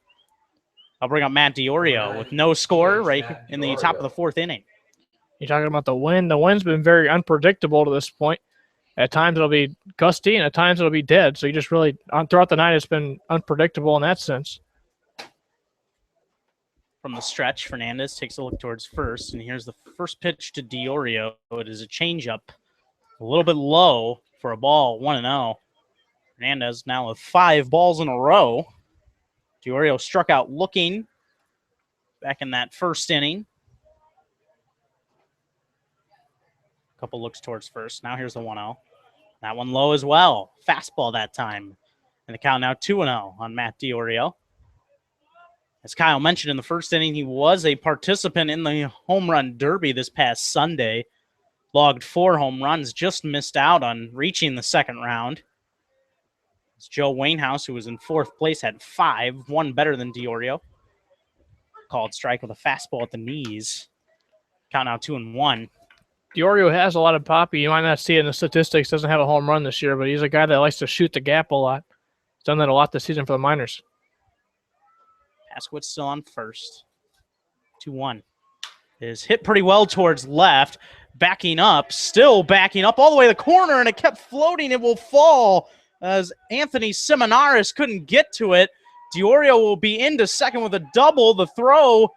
I'll bring up Matt DiOrio with no score right in the top of the 4th inning. You're talking about the wind. The wind's been very unpredictable to this point. At times it'll be gusty, and at times it'll be dead. So you just really, throughout the night, it's been unpredictable in that sense. From the stretch, Fernandez takes a look towards first, and here's the first pitch to DiOrio. It is a changeup, a little bit low for a ball, 1-0. Fernandez now with 5 balls in a row. DiOrio struck out looking back in that first inning. Couple looks towards first. Now here's the 1-0. That one low as well. Fastball that time. And the count now 2-0 on Matt DiOrio. As Kyle mentioned in the first inning, he was a participant in the home run derby this past Sunday. Logged 4 home runs, just missed out on reaching the second round. It's Joe Wainhouse, who was in 4th place, had 5, one better than DiOrio. Called strike with a fastball at the knees. Count now 2-1. DiOrio has a lot of pop. You might not see it in the statistics. Doesn't have a home run this year, but he's a guy that likes to shoot the gap a lot. He's done that a lot this season for the Miners. Paskowitz still on first. 2-1. Is hit pretty well towards left. Backing up, still backing up all the way to the corner, and it kept floating. It will fall as Anthony Seminaris couldn't get to it. DiOrio will be into second with a double. The throw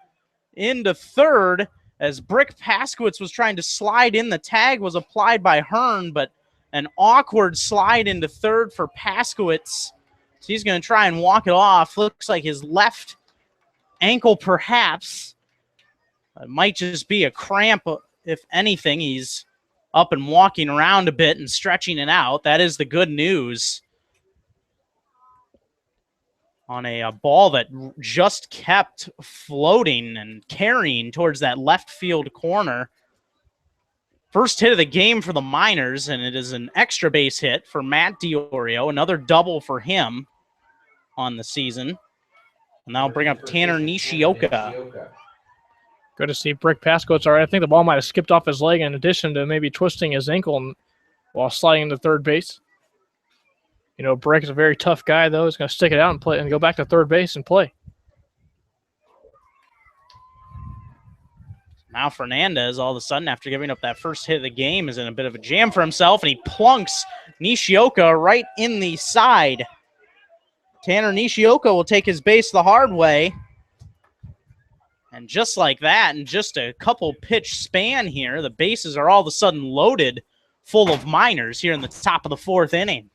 into third as Brick Paskowitz was trying to slide in. The tag was applied by Hearn, but an awkward slide into third for Paskowitz. So he's going to try and walk it off. Looks like his left ankle perhaps. It might just be a cramp, if anything. He's up and walking around a bit and stretching it out. That is the good news. On a ball that just kept floating and carrying towards that left field corner. First hit of the game for the Miners, and it is an extra base hit for Matt DiOrio. Another double for him on the season. And that'll bring up Tanner Nishioka. Good to see Brick Paskowitz. All right, I think the ball might have skipped off his leg in addition to maybe twisting his ankle while sliding to third base. You know, Brick is a very tough guy, though. He's going to stick it out and play and go back to third base and play. Now Fernandez, all of a sudden, after giving up that first hit of the game, is in a bit of a jam for himself, and he plunks Nishioka right in the side. Tanner Nishioka will take his base the hard way. And just like that, in just a couple pitch span here, the bases are all of a sudden loaded full of Miners here in the top of the 4th inning.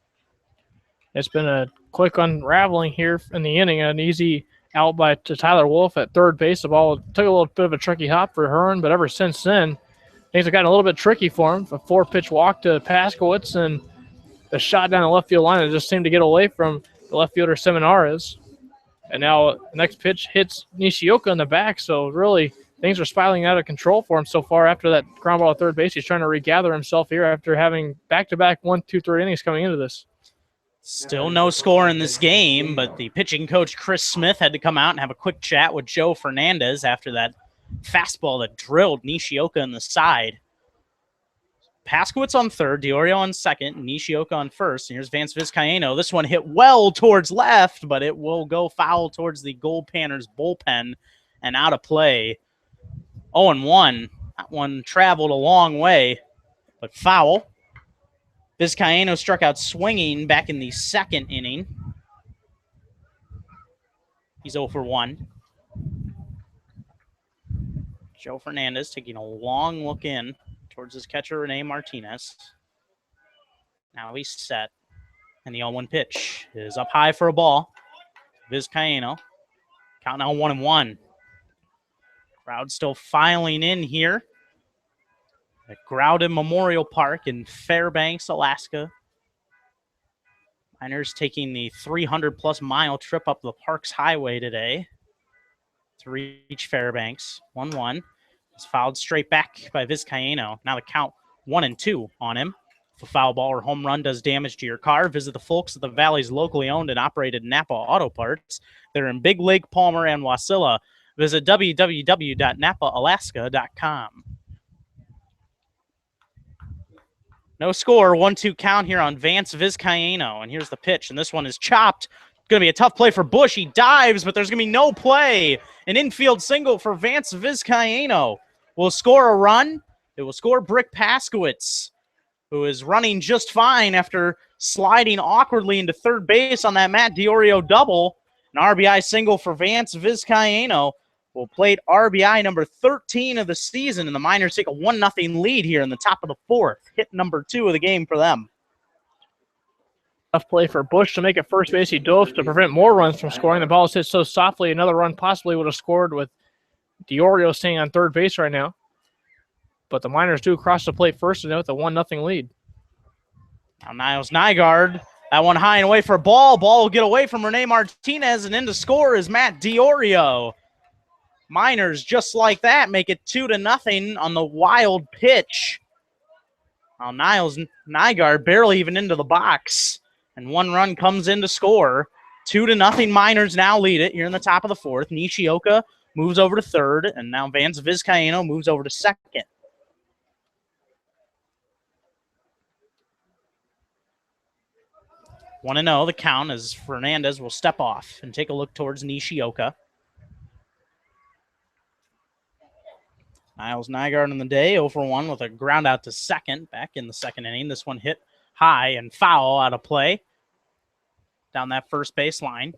It's been a quick unraveling here in the inning. An easy out to Tyler Wolf at third base. The ball took a little bit of a tricky hop for Hearn, but ever since then, things have gotten a little bit tricky for him. A 4-pitch walk to Paskowitz, and the shot down the left field line that just seemed to get away from the left fielder Seminaris. And now the next pitch hits Nishioka in the back, so really things are spiraling out of control for him so far after that ground ball at third base. He's trying to regather himself here after having back-to-back 1, 2, 3 innings coming into this. Still no score in this game, but the pitching coach, Chris Smith, had to come out and have a quick chat with Joe Fernandez after that fastball that drilled Nishioka in the side. Paskowitz on third, DiOrio on second, Nishioka on first. And here's Vance Vizcaino. This one hit well towards left, but it will go foul towards the Goldpanners bullpen and out of play. 0-1. That one traveled a long way, but foul. Vizcaino struck out swinging back in the second inning. He's 0 for 1. Joe Fernandez taking a long look in towards his catcher, Rene Martinez. Now he's set. And the 0-1 pitch is up high for a ball. Vizcaino. Count now 1-1. Crowd still filing in here at Groudon Memorial Park in Fairbanks, Alaska. Miners taking the 300-plus mile trip up the park's highway today to reach Fairbanks. 1-1. It's fouled straight back by Vizcaino. Now the count 1-2 on him. If a foul ball or home run does damage to your car, visit the folks at the Valley's locally owned and operated Napa Auto Parts. They're in Big Lake, Palmer, and Wasilla. Visit www.napaalaska.com. No score, 1-2 count here on Vance Vizcaino. And here's the pitch, and this one is chopped. It's going to be a tough play for Bush. He dives, but there's going to be no play. An infield single for Vance Vizcaino. Will score a run. It will score Brick Paskowitz, who is running just fine after sliding awkwardly into third base on that Matt DiOrio double. An RBI single for Vance Vizcaino will plate RBI number 13 of the season, and the Miners take a 1-0 lead here in the top of the fourth. Hit number 2 of the game for them. Tough play for Bush to make it first base. He dove to prevent more runs from scoring. The ball was hit so softly, another run possibly would have scored with DiOrio staying on third base right now. But the Miners do cross the plate first and with a 1-0 lead. Now Niles Nygaard, that one high and away for a ball. Ball will get away from Rene Martinez, and in to score is Matt DiOrio. Miners, just like that, make it 2-0 on the wild pitch. Now Niles Nygaard barely even into the box, and one run comes in to score. 2-0 Miners now lead it here in the top of the fourth. Nishioka moves over to third, and now Vance Vizcaino moves over to second. 1-0 the count as Fernandez will step off and take a look towards Nishioka. Niles Nygaard on the day, 0 for 1 with a ground out to second back in the second inning. This one hit high and foul out of play down that first base line.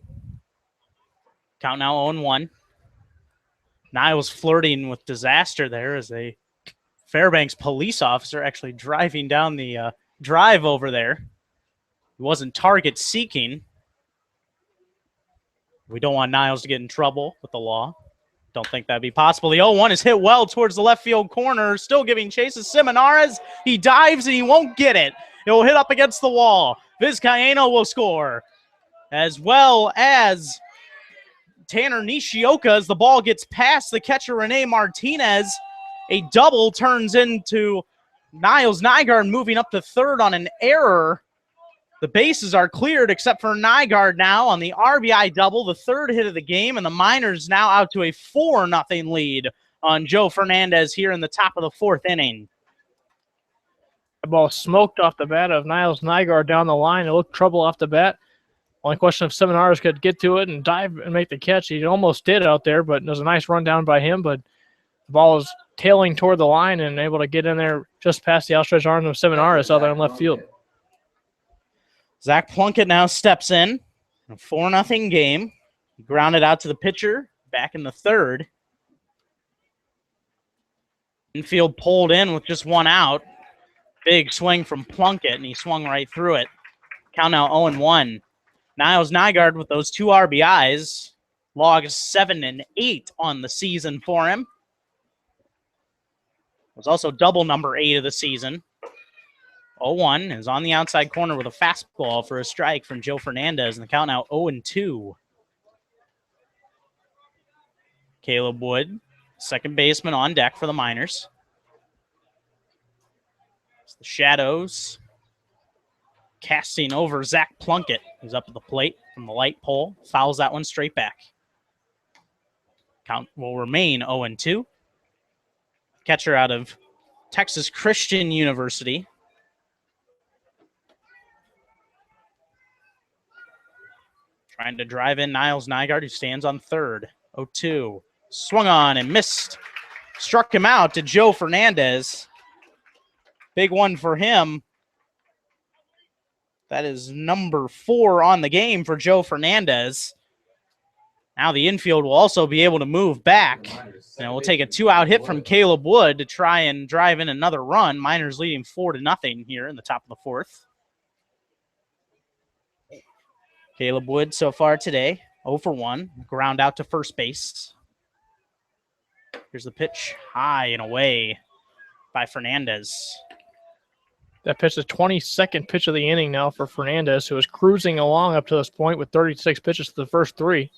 Count now 0-1. Niles flirting with disaster there as a Fairbanks police officer actually driving down the drive over there. He wasn't target seeking. We don't want Niles to get in trouble with the law. Don't think that'd be possible. The 0-1 is hit well towards the left field corner. Still giving chase to Seminares. He dives and he won't get it. It will hit up against the wall. Vizcaino will score, as well as Tanner Nishioka as the ball gets past the catcher Rene Martinez. A double turns into Niles Nygaard moving up to third on an error. The bases are cleared except for Nygaard now on the RBI double, the third hit of the game, and the Miners now out to a 4-0 lead on Joe Fernandez here in the top of the fourth inning. The ball smoked off the bat of Niles Nygaard down the line. It looked trouble off the bat. Only question if Seminares could get to it and dive and make the catch. He almost did out there, but it was a nice run down by him, but the ball was tailing toward the line and able to get in there just past the outstretched arms of Seminares out there in left field. Zach Plunkett now steps in. A 4-0 game. He grounded out to the pitcher back in the third. Infield pulled in with just one out. Big swing from Plunkett, and he swung right through it. Count now 0-1. Niles Nygaard with those 2 RBIs. Logs 7 and 8 on the season for him. Was also double number 8 of the season. 0-1 is on the outside corner with a fastball for a strike from Joe Fernandez, and the count now 0-2. Caleb Wood, second baseman on deck for the Miners. It's the Shadows casting over Zach Plunkett, who's up at the plate from the light pole. Fouls that one straight back. Count will remain 0-2. Catcher out of Texas Christian University. Trying to drive in Niles Nygaard, who stands on third. 0-2. Swung on and missed. Struck him out to Joe Fernandez. Big one for him. That is number 4 on the game for Joe Fernandez. Now the infield will also be able to move back. And we'll take a 2-out hit from Caleb Wood to try and drive in another run. Miners leading 4-0 here in the top of the fourth. Caleb Wood so far today, 0 for 1. Ground out to first base. Here's the pitch, high and away by Fernandez. That pitch is the 22nd pitch of the inning now for Fernandez, who is cruising along up to this point with 36 pitches to the first 3.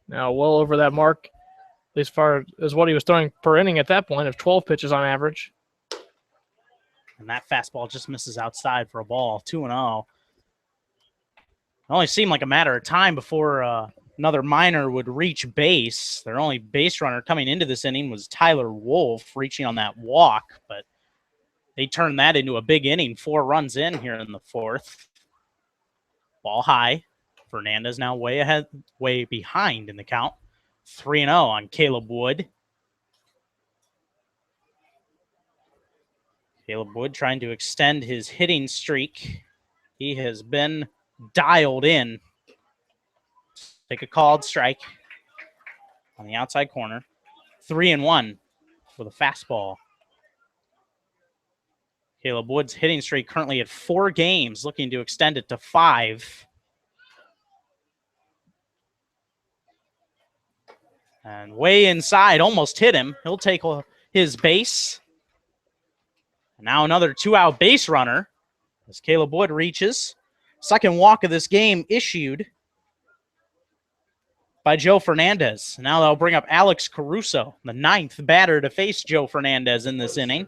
Now well over that mark, at least far as what he was throwing per inning at that point of 12 pitches on average. And that fastball just misses outside for a ball, 2-0. It only seemed like a matter of time before another minor would reach base. Their only base runner coming into this inning was Tyler Wolf, reaching on that walk, but they turned that into a big inning. 4 runs in here in the 4th. Ball high. Fernandez now way behind in the count. 3-0 on Caleb Wood. Caleb Wood trying to extend his hitting streak. He has been dialed in. Take a called strike on the outside corner. 3-1 with a fastball. Caleb Wood's hitting streak currently at 4 games, looking to extend it to 5. And way inside, almost hit him. He'll take his base. And now another 2-out base runner as Caleb Wood reaches. Second walk of this game issued by Joe Fernandez. Now they'll bring up Alex Caruso, the 9th batter to face Joe Fernandez in this inning.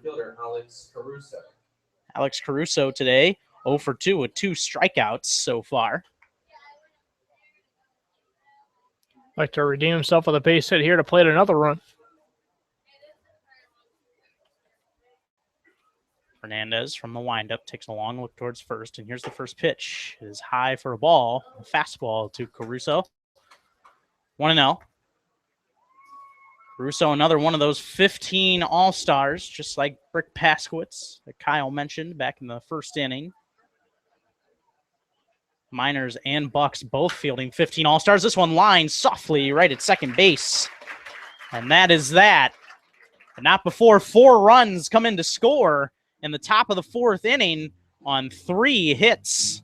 Alex Caruso today, 0 for 2 with 2 strikeouts so far. Like to redeem himself with a base hit here to play another run. Fernandez from the windup takes a long look towards first, and here's the first pitch. It is high for a ball, a fastball to Caruso. 1-0. Caruso, another one of those 15 All-Stars, just like Rick Paskowitz that Kyle mentioned back in the first inning. Miners and Bucks both fielding 15 All-Stars. This one lines softly right at second base. And that is that. But not before 4 runs come in to score in the top of the 4th inning on 3 hits.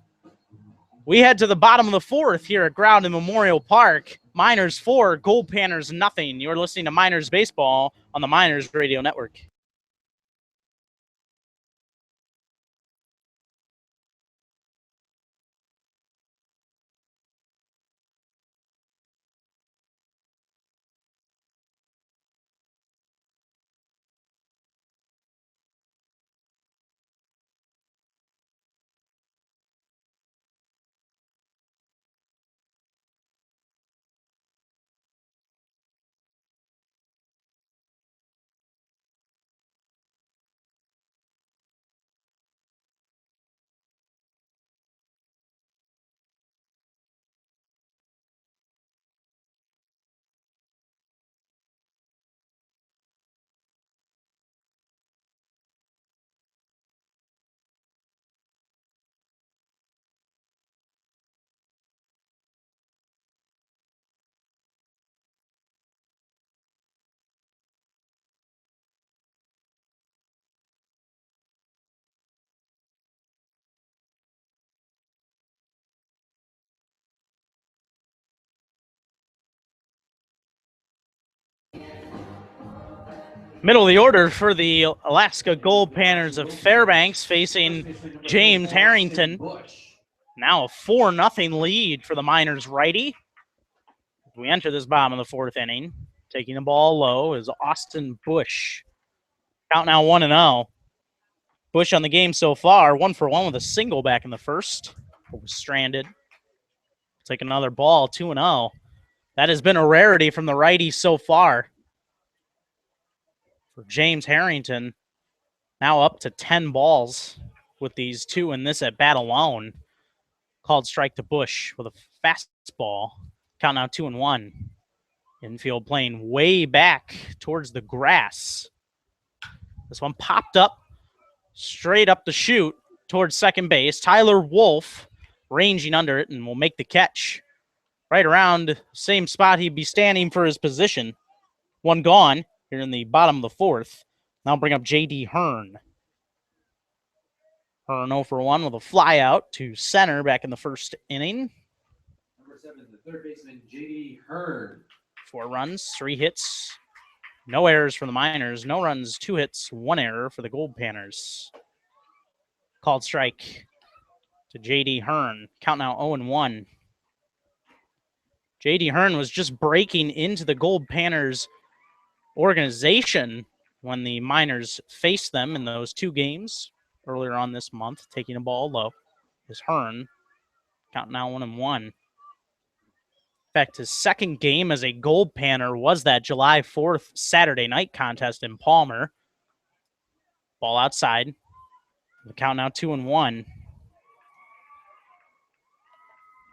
We head to the bottom of the 4th here at Ground and Memorial Park. Miners 4, Goldpanners nothing. You're listening to Miners Baseball on the Miners Radio Network. Middle of the order for the Alaska Goldpanners of Fairbanks facing James Harrington. Now a 4-0 lead for the Miners righty. As we enter this bottom of the 4th inning, taking the ball low is Austin Bush. Count now 1-0. Bush on the game so far, 1 for 1 with a single back in the 1st. Was stranded. Take another ball, 2-0. That has been a rarity from the righty so far. For James Harrington, now up to 10 balls with these 2 in this at bat alone. Called strike to Bush with a fastball. Count now 2-1. Infield playing way back towards the grass. This one popped up straight up the chute towards second base. Tyler Wolf ranging under it and will make the catch. Right around the same spot he'd be standing for his position. One gone here in the bottom of the 4th. Now bring up J.D. Hearn. Hearn 0 for 1 with a fly out to center back in the 1st inning. Number 7, the third baseman, J.D. Hearn. 4 runs, 3 hits. No errors for the Miners. No runs, 2 hits, 1 error for the Goldpanners. Called strike to J.D. Hearn. Count now 0-1. J.D. Hearn was just breaking into the Goldpanners organization when the Miners faced them in those 2 games earlier on this month, taking a ball low, is Hearn. Count now 1-1. In fact, his second game as a Goldpanner was that July 4th Saturday night contest in Palmer. Ball outside. The count now 2-1.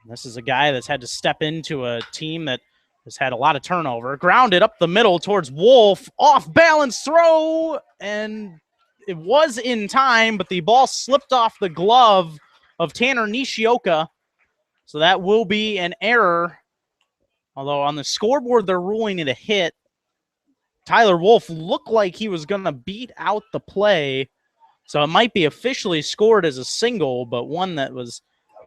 This is a guy that's had to step into a team that has had a lot of turnover. Grounded up the middle towards Wolf. Off balance throw. And it was in time, but the ball slipped off the glove of Tanner Nishioka. So that will be an error. Although on the scoreboard, they're ruling it a hit. Tyler Wolf looked like he was going to beat out the play. So it might be officially scored as a single, but one that was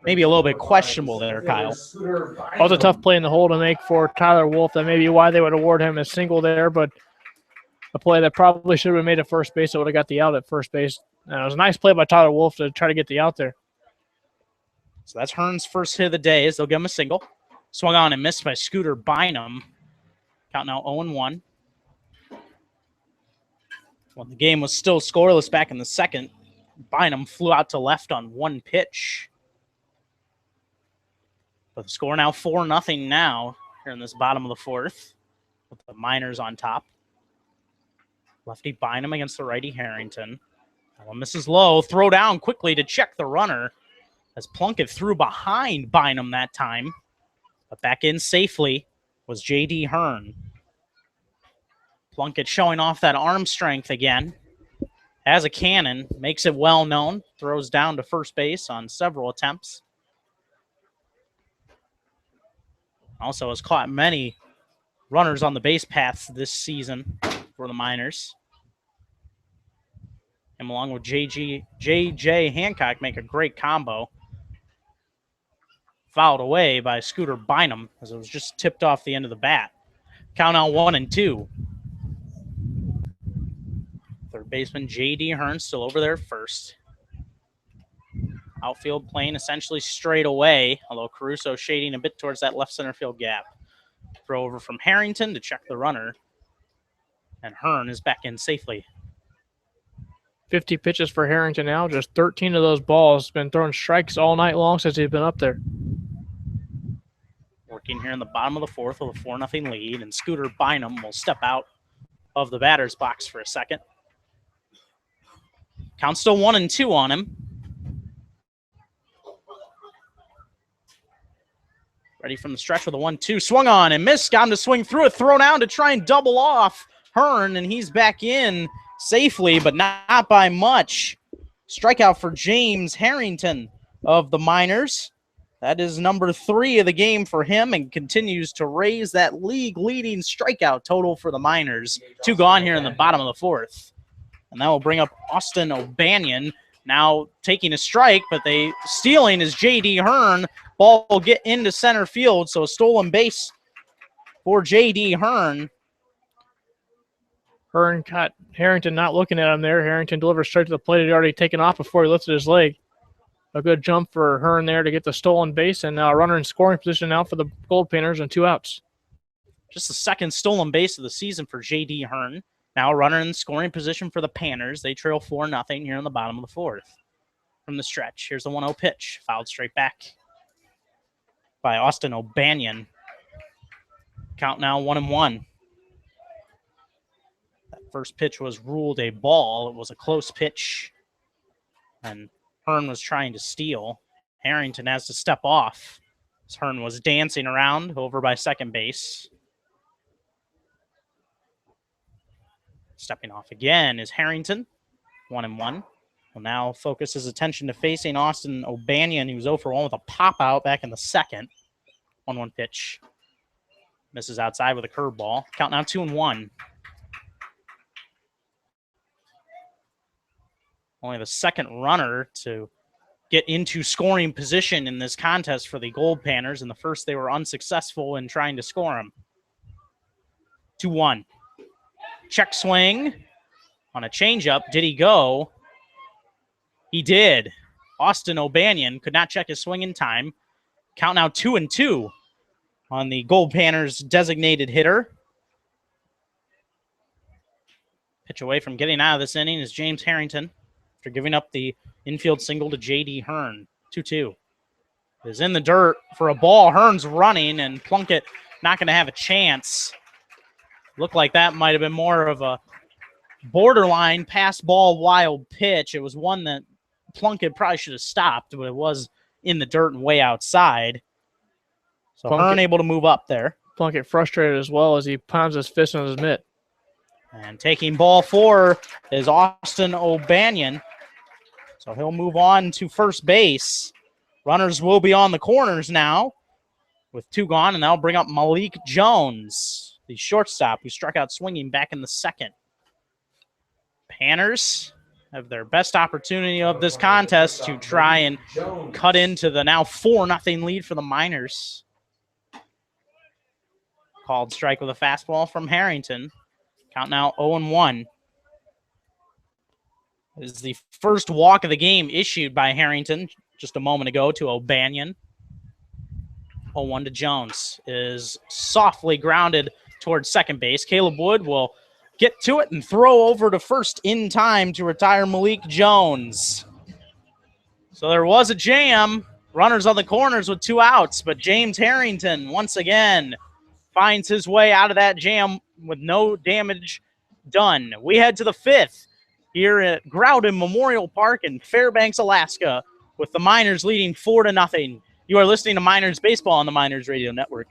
maybe a little bit questionable there, Kyle. That was a tough play in the hole to make for Tyler Wolf. That may be why they would award him a single there, but a play that probably should have been made at first base. It would have got the out at first base. And it was a nice play by Tyler Wolf to try to get the out there. So that's Hearn's first hit of the day as they'll give him a single. Swung on and missed by Scooter Bynum. Count now 0-1. When the game was still scoreless back in the second, Bynum flew out to left on one pitch. But the score now 4-0 now here in this bottom of the fourth with the Miners on top. Lefty Bynum against the righty Harrington. That one misses low. Throw down quickly to check the runner as Plunkett threw behind Bynum that time. But back in safely was J.D. Hearn. Plunkett showing off that arm strength again. Has a cannon, makes it well known. Throws down to first base on several attempts. Also has caught many runners on the base paths this season for the Miners. Him along with J.J. Hancock make a great combo. Fouled away by Scooter Bynum as it was just tipped off the end of the bat. Count out 1-2. Third baseman J.D. Hearn still over there first. Outfield playing essentially straight away, although Caruso shading a bit towards that left center field gap. Throw over from Harrington to check the runner. And Hearn is back in safely. 50 pitches for Harrington now. Just 13 of those balls. Been throwing strikes all night long since he's been up there. Working here in the bottom of the fourth with a 4-0 lead. And Scooter Bynum will step out of the batter's box for a second. Count still 1-2 on him. Ready from the stretch with a 1-2. Swung on and missed. Got him to swing through it. Throw down to try and double off Hearn. And he's back in safely, but not by much. Strikeout for James Harrington of the Miners. That is number 3 of the game for him and continues to raise that league-leading strikeout total for the Miners. 2 gone here in the bottom of the fourth. And that will bring up Austin O'Banion. Now taking a strike, but they stealing is J.D. Hearn. Ball will get into center field, so a stolen base for J.D. Hearn. Hearn caught Harrington not looking at him there. Harrington delivers straight to the plate. He'd already taken off before he lifted his leg. A good jump for Hearn there to get the stolen base, and now a runner in scoring position now for the Goldpanners and 2 outs. Just the second stolen base of the season for J.D. Hearn. Now a runner in scoring position for the Panners. They trail 4-0 here in the bottom of the fourth. From the stretch, here's the 1-0 pitch. Fouled straight back by Austin O'Banion. Count now 1-1. That first pitch was ruled a ball. It was a close pitch. And Hearn was trying to steal. Harrington has to step off. As Hearn was dancing around over by second base. Stepping off again is Harrington. 1-1. Will now focus his attention to facing Austin O'Banion, who's 0 for 1 with a pop-out back in the second. 1-1 pitch. Misses outside with a curveball. Count now 2-1. Only the second runner to get into scoring position in this contest for the Goldpanners. In the first, they were unsuccessful in trying to score him. 2-1. Check swing on a changeup. Did he go? He did. Austin O'Banion could not check his swing in time. Count now 2-2 on the Goldpanners designated hitter. Pitch away from getting out of this inning is James Harrington. after giving up the infield single to J.D. Hearn. 2-2. Is in the dirt for a ball. Hearn's running, and Plunkett not going to have a chance. Looked like that might have been more of a borderline pass ball wild pitch. It was one that Plunkett probably should have stopped, but it was in the dirt and way outside. So Hearn able to move up there. Plunkett frustrated as well as he pounds his fist on his mitt. And taking ball 4 is Austin O'Banion. So he'll move on to first base. Runners will be on the corners now with 2 gone, and that'll bring up Malik Jones, the shortstop who struck out swinging back in the second. Panners have their best opportunity of this contest to try and cut into the now 4-0 lead for the Miners. Called strike with a fastball from Harrington. Count now 0-1. This is the first walk of the game issued by Harrington just a moment ago to O'Banion. 0-1 to Jones is softly grounded towards second base. Caleb Wood will get to it and throw over to first in time to retire Malik Jones. So there was a jam. Runners on the corners with 2 outs, but James Harrington once again finds his way out of that jam with no damage done. We head to the 5th here at Groudon Memorial Park in Fairbanks, Alaska, with the Miners leading 4-0. You are listening to Miners Baseball on the Miners Radio Network.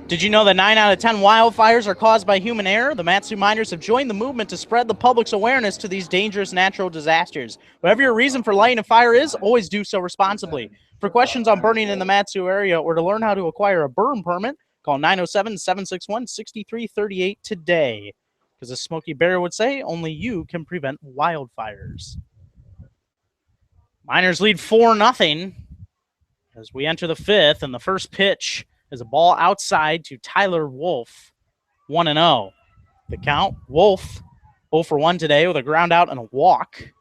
Did you know that 9 out of 10 wildfires are caused by human error? The Matsu Miners have joined the movement to spread the public's awareness to these dangerous natural disasters. Whatever your reason for lighting a fire is, always do so responsibly. For questions on burning in the Matsu area or to learn how to acquire a burn permit, call 907-761-6338 today. Because as Smokey Bear would say, only you can prevent wildfires. Miners lead 4-0 as we enter the 5th, and the first pitch is a ball outside to Tyler Wolf, 1-0. The count, Wolf 0 for 1 today with a ground out and a walk.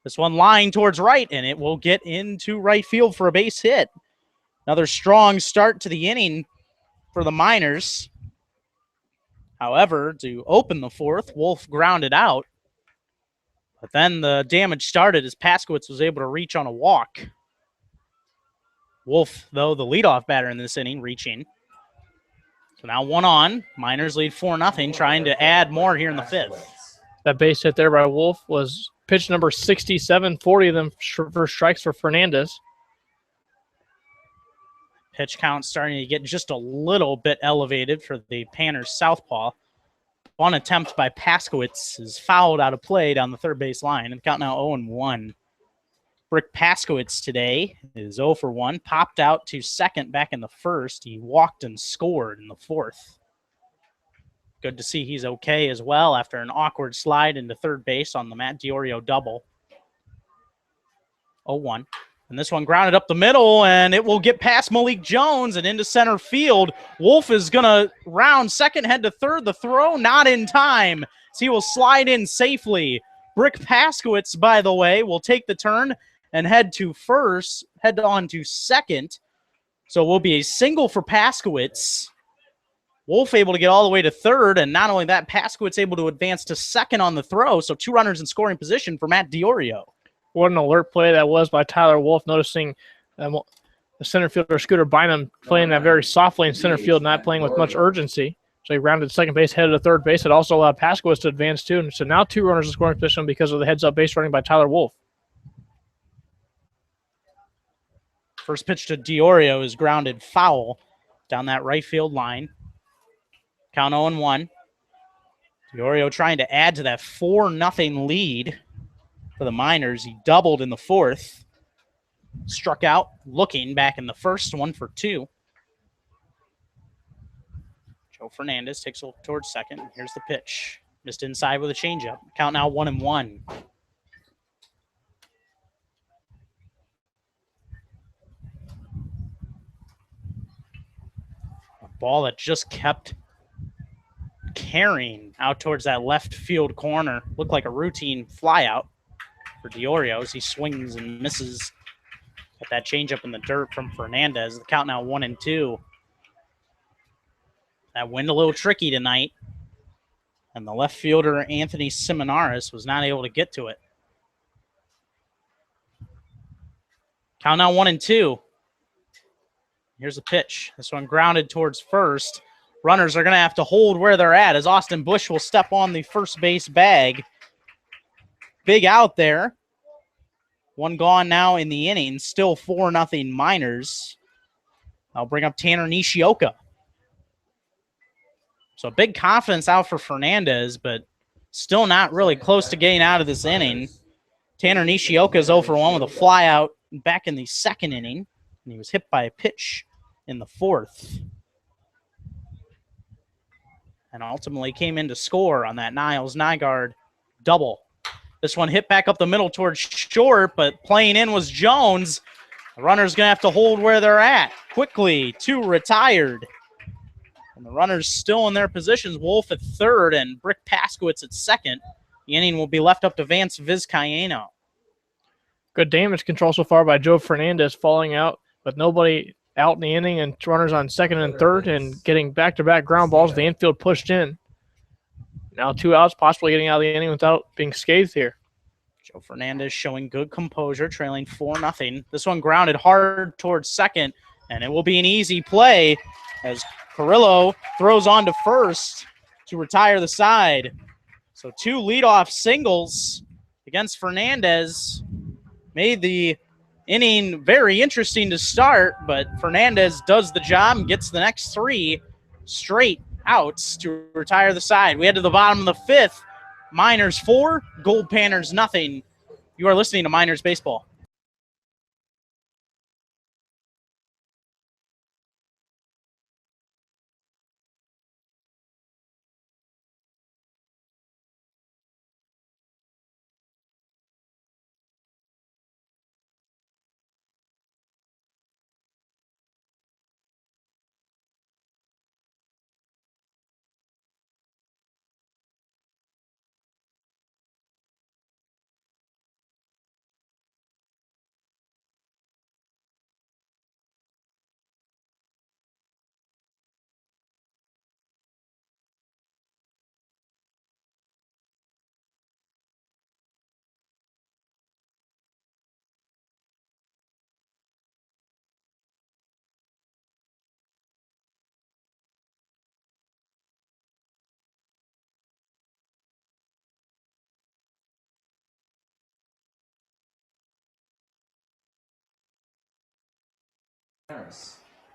This one lying towards right, and it will get into right field for a base hit. Another strong start to the inning for the Miners. However, to open the 4th, Wolf grounded out. But then the damage started as Paskowitz was able to reach on a walk. Wolf, though, the leadoff batter in this inning, reaching. So now 1 on. Miners lead 4-0, trying to add more here in the 5th. That base hit there by Wolf was pitch number 67, 40 of them for strikes for Fernandez. Pitch count starting to get just a little bit elevated for the Panners southpaw. One attempt by Paskowitz is fouled out of play down the third base line, and count now 0-1. Rick Paskowitz today is 0 for 1, popped out to second back in the 1st. He walked and scored in the 4th. Good to see he's okay as well after an awkward slide into third base on the Matt Diorio double. 0-1. And this one grounded up the middle, and it will get past Malik Jones and into center field. Wolf is going to round second, head to third. The throw not in time, so he will slide in safely. Rick Paskowitz, by the way, will take the turn and head on to second. So it will be a single for Paskowitz. Wolf able to get all the way to third, and not only that, Paskowitz able to advance to second on the throw, so 2 runners in scoring position for Matt DiOrio. What an alert play that was by Tyler Wolf, noticing the center fielder Scooter Bynum playing that very softly in center field, not playing with much urgency. So he rounded second base, headed to third base. It also allowed Paskowitz to advance too. And so now 2 runners in scoring position because of the heads-up base running by Tyler Wolf. First pitch to DiOrio is grounded foul down that right field line. Count 0-1. DiOrio trying to add to that 4-0 lead for the Miners. He doubled in the fourth. Struck out looking back in the first, 1 for 2. Joe Fernandez takes a look towards second. Here's the pitch. Missed inside with a changeup. Count now 1-1. A ball that just kept carrying out towards that left field corner. Looked like a routine flyout for DiOrio as he swings and misses at that changeup in the dirt from Fernandez. The count now 1-2. That wind a little tricky tonight, and the left fielder Anthony Seminaris was not able to get to it. Count now 1-2. Here's a pitch. This one grounded towards first. Runners are going to have to hold where they're at as Austin Bush will step on the first base bag. Big out there. 1 gone now in the inning. Still 4-0 Miners. I'll bring up Tanner Nishioka. So big confidence out for Fernandez, but still not really close to getting out of this inning. Tanner Nishioka is 0 for 1 with a fly out back in the second inning, and he was hit by a pitch in the fourth. And ultimately came in to score on that Niles Nygaard double. This one hit back up the middle towards short, but playing in was Jones. The runner's going to have to hold where they're at. Quickly, 2 retired. And the runners still in their positions. Wolf at third and Brick Paskowitz at second. The inning will be left up to Vance Vizcaino. Good damage control so far by Joe Fernandez, falling out with nobody out in the inning and runners on second and third and getting back-to-back ground balls. The infield pushed in. Now 2 outs, possibly getting out of the inning without being scathed here. Joe Fernandez showing good composure, trailing 4-0. This one grounded hard towards second, and it will be an easy play as Carrillo throws on to first to retire the side. So 2 leadoff singles against Fernandez made the inning very interesting to start, but Fernandez does the job and gets the next 3 straight outs to retire the side. We head to the bottom of the 5th. Miners 4, Goldpanners nothing. You are listening to Miners Baseball.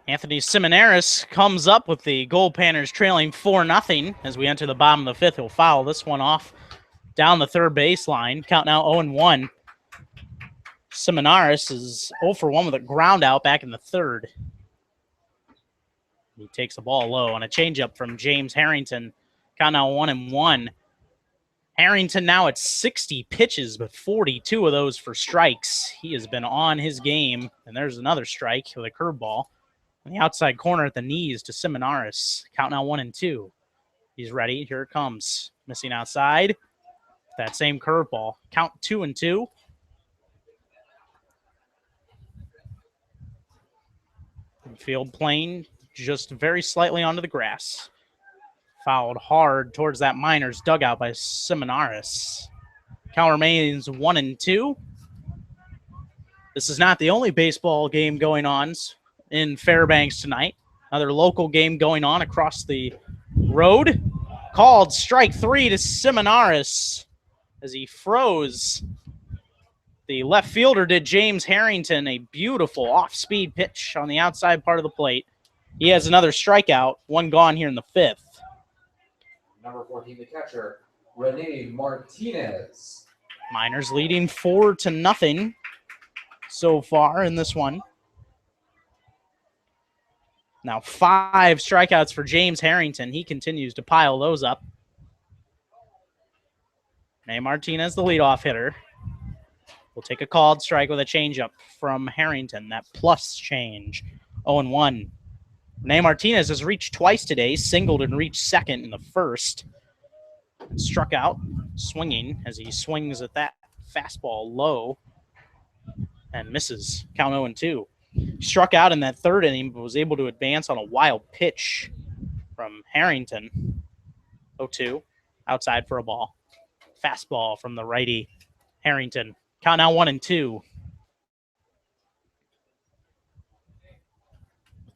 Anthony Seminaris comes up with the Goldpanners trailing 4-0 as we enter the bottom of the 5th. He'll foul this one off down the third baseline. Count now 0-1. Seminaris is 0 for 1 with a ground out back in the third. He takes the ball low on a changeup from James Harrington. Count now 1-1. Harrington now at 60 pitches, but 42 of those for strikes. He has been on his game, and there's another strike with a curveball. On the outside corner at the knees to Seminaris. Count now 1-2. He's ready. Here it comes. Missing outside. That same curveball. Count 2-2. Field plane just very slightly onto the grass. Fouled hard towards that Miners dugout by Seminaris. Count remains 1-2. This is not the only baseball game going on in Fairbanks tonight. Another local game going on across the road. Called strike 3 to Seminaris as he froze. The left fielder did James Harrington, a beautiful off-speed pitch on the outside part of the plate. He has another strikeout, one gone here in the 5th. Number 14, the catcher, Rene Martinez. Miners leading 4-0 so far in this one. Now 5 strikeouts for James Harrington. He continues to pile those up. Rene Martinez, the leadoff hitter. We'll take a called strike with a changeup from Harrington. That plus change. 0-1. Rene Martinez has reached twice today, singled and reached second in the first. And struck out, swinging as he swings at that fastball low and misses. Count 0-2. He struck out in that third inning, but was able to advance on a wild pitch from Harrington. 0-2. Outside for a ball. Fastball from the righty, Harrington. Count now 1-2.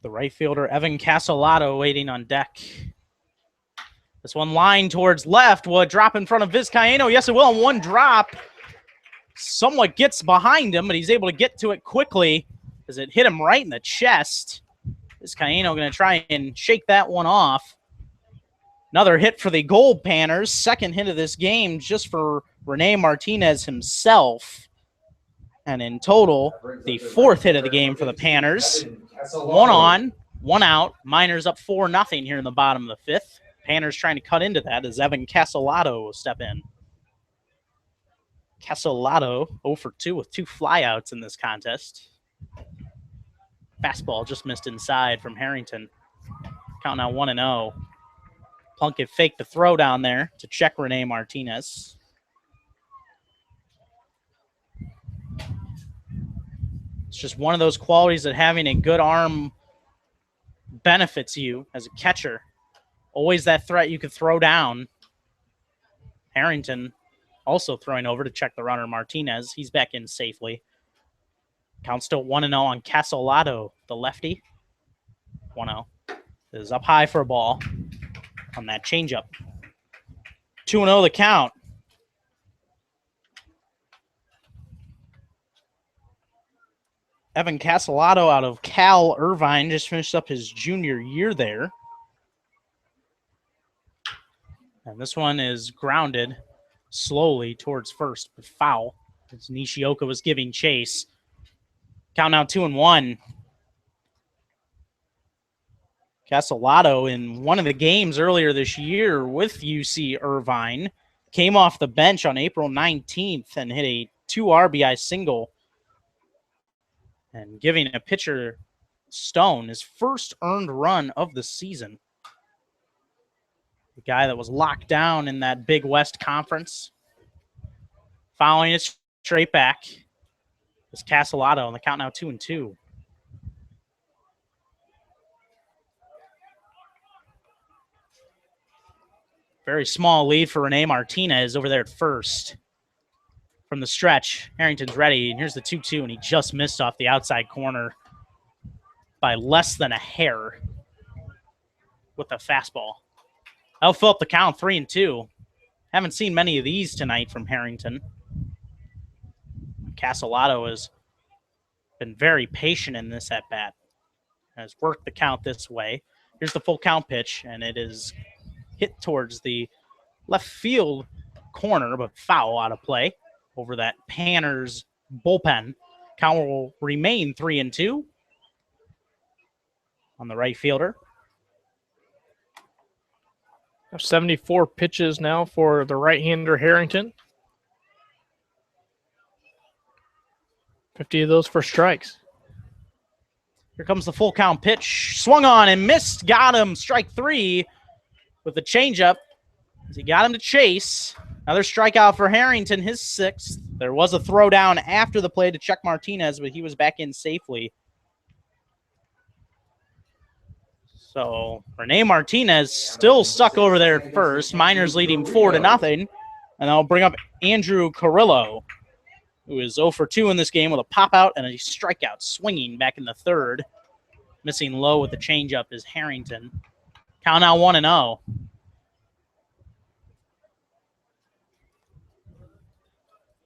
The right fielder, Evan Castellato, waiting on deck. This one line towards left. Will it drop in front of Vizcaíno? Yes, it will. On one drop. Somewhat gets behind him, but he's able to get to it quickly as it hit him right in the chest. Vizcaíno going to try and shake that one off. Another hit for the Goldpanners. Second hit of this game just for Rene Martinez himself. And in total, the 4th hit of the game for the Panners. 1 on, 1 out. Miners up 4-0 here in the bottom of the 5th. Panners trying to cut into that as Evan Castellato will step in. Castellato 0 for 2 with 2 flyouts in this contest. Fastball just missed inside from Harrington. Count now 1-0. Plunkett faked the throw down there to check Rene Martinez. It's just one of those qualities that having a good arm benefits you as a catcher. Always that threat you could throw down. Harrington also throwing over to check the runner, Martinez. He's back in safely. Count still 1-0 on Castellato, the lefty. 1-0. Is up high for a ball on that changeup. 2-0 the count. Evan Castellato out of Cal Irvine just finished up his junior year there. And this one is grounded slowly towards first, but foul. As Nishioka was giving chase. Count now 2-1. Castellato in one of the games earlier this year with UC Irvine came off the bench on April 19th and hit a 2 RBI single. And giving a pitcher, Stone, his first earned run of the season. The guy that was locked down in that Big West Conference. Following it straight back is Castellato, and the count now 2-2. Very small lead for Rene Martinez over there at first. From the stretch, Harrington's ready, and here's the 2-2, and he just missed off the outside corner by less than a hair with the fastball. That'll fill up the count, 3-2. Haven't seen many of these tonight from Harrington. Castellato has been very patient in this at-bat. Has worked the count this way. Here's the full count pitch, and it is hit towards the left field corner, but foul out of play over that Panners bullpen. Count will remain 3-2 on the right fielder. 74 pitches now for the right-hander Harrington. 50 of those for strikes. Here comes the full count pitch. Swung on and missed. Got him. Strike 3 with the changeup. He got him to chase. Another strikeout for Harrington, his 6th. There was a throw down after the play to check Martinez, but he was back in safely. So Rene Martinez still stuck over there at first. Miners leading 4-0. And I'll bring up Andrew Carrillo, who is 0 for 2 in this game with a pop-out and a strikeout, swinging back in the third. Missing low with the changeup is Harrington. Count now 1-0.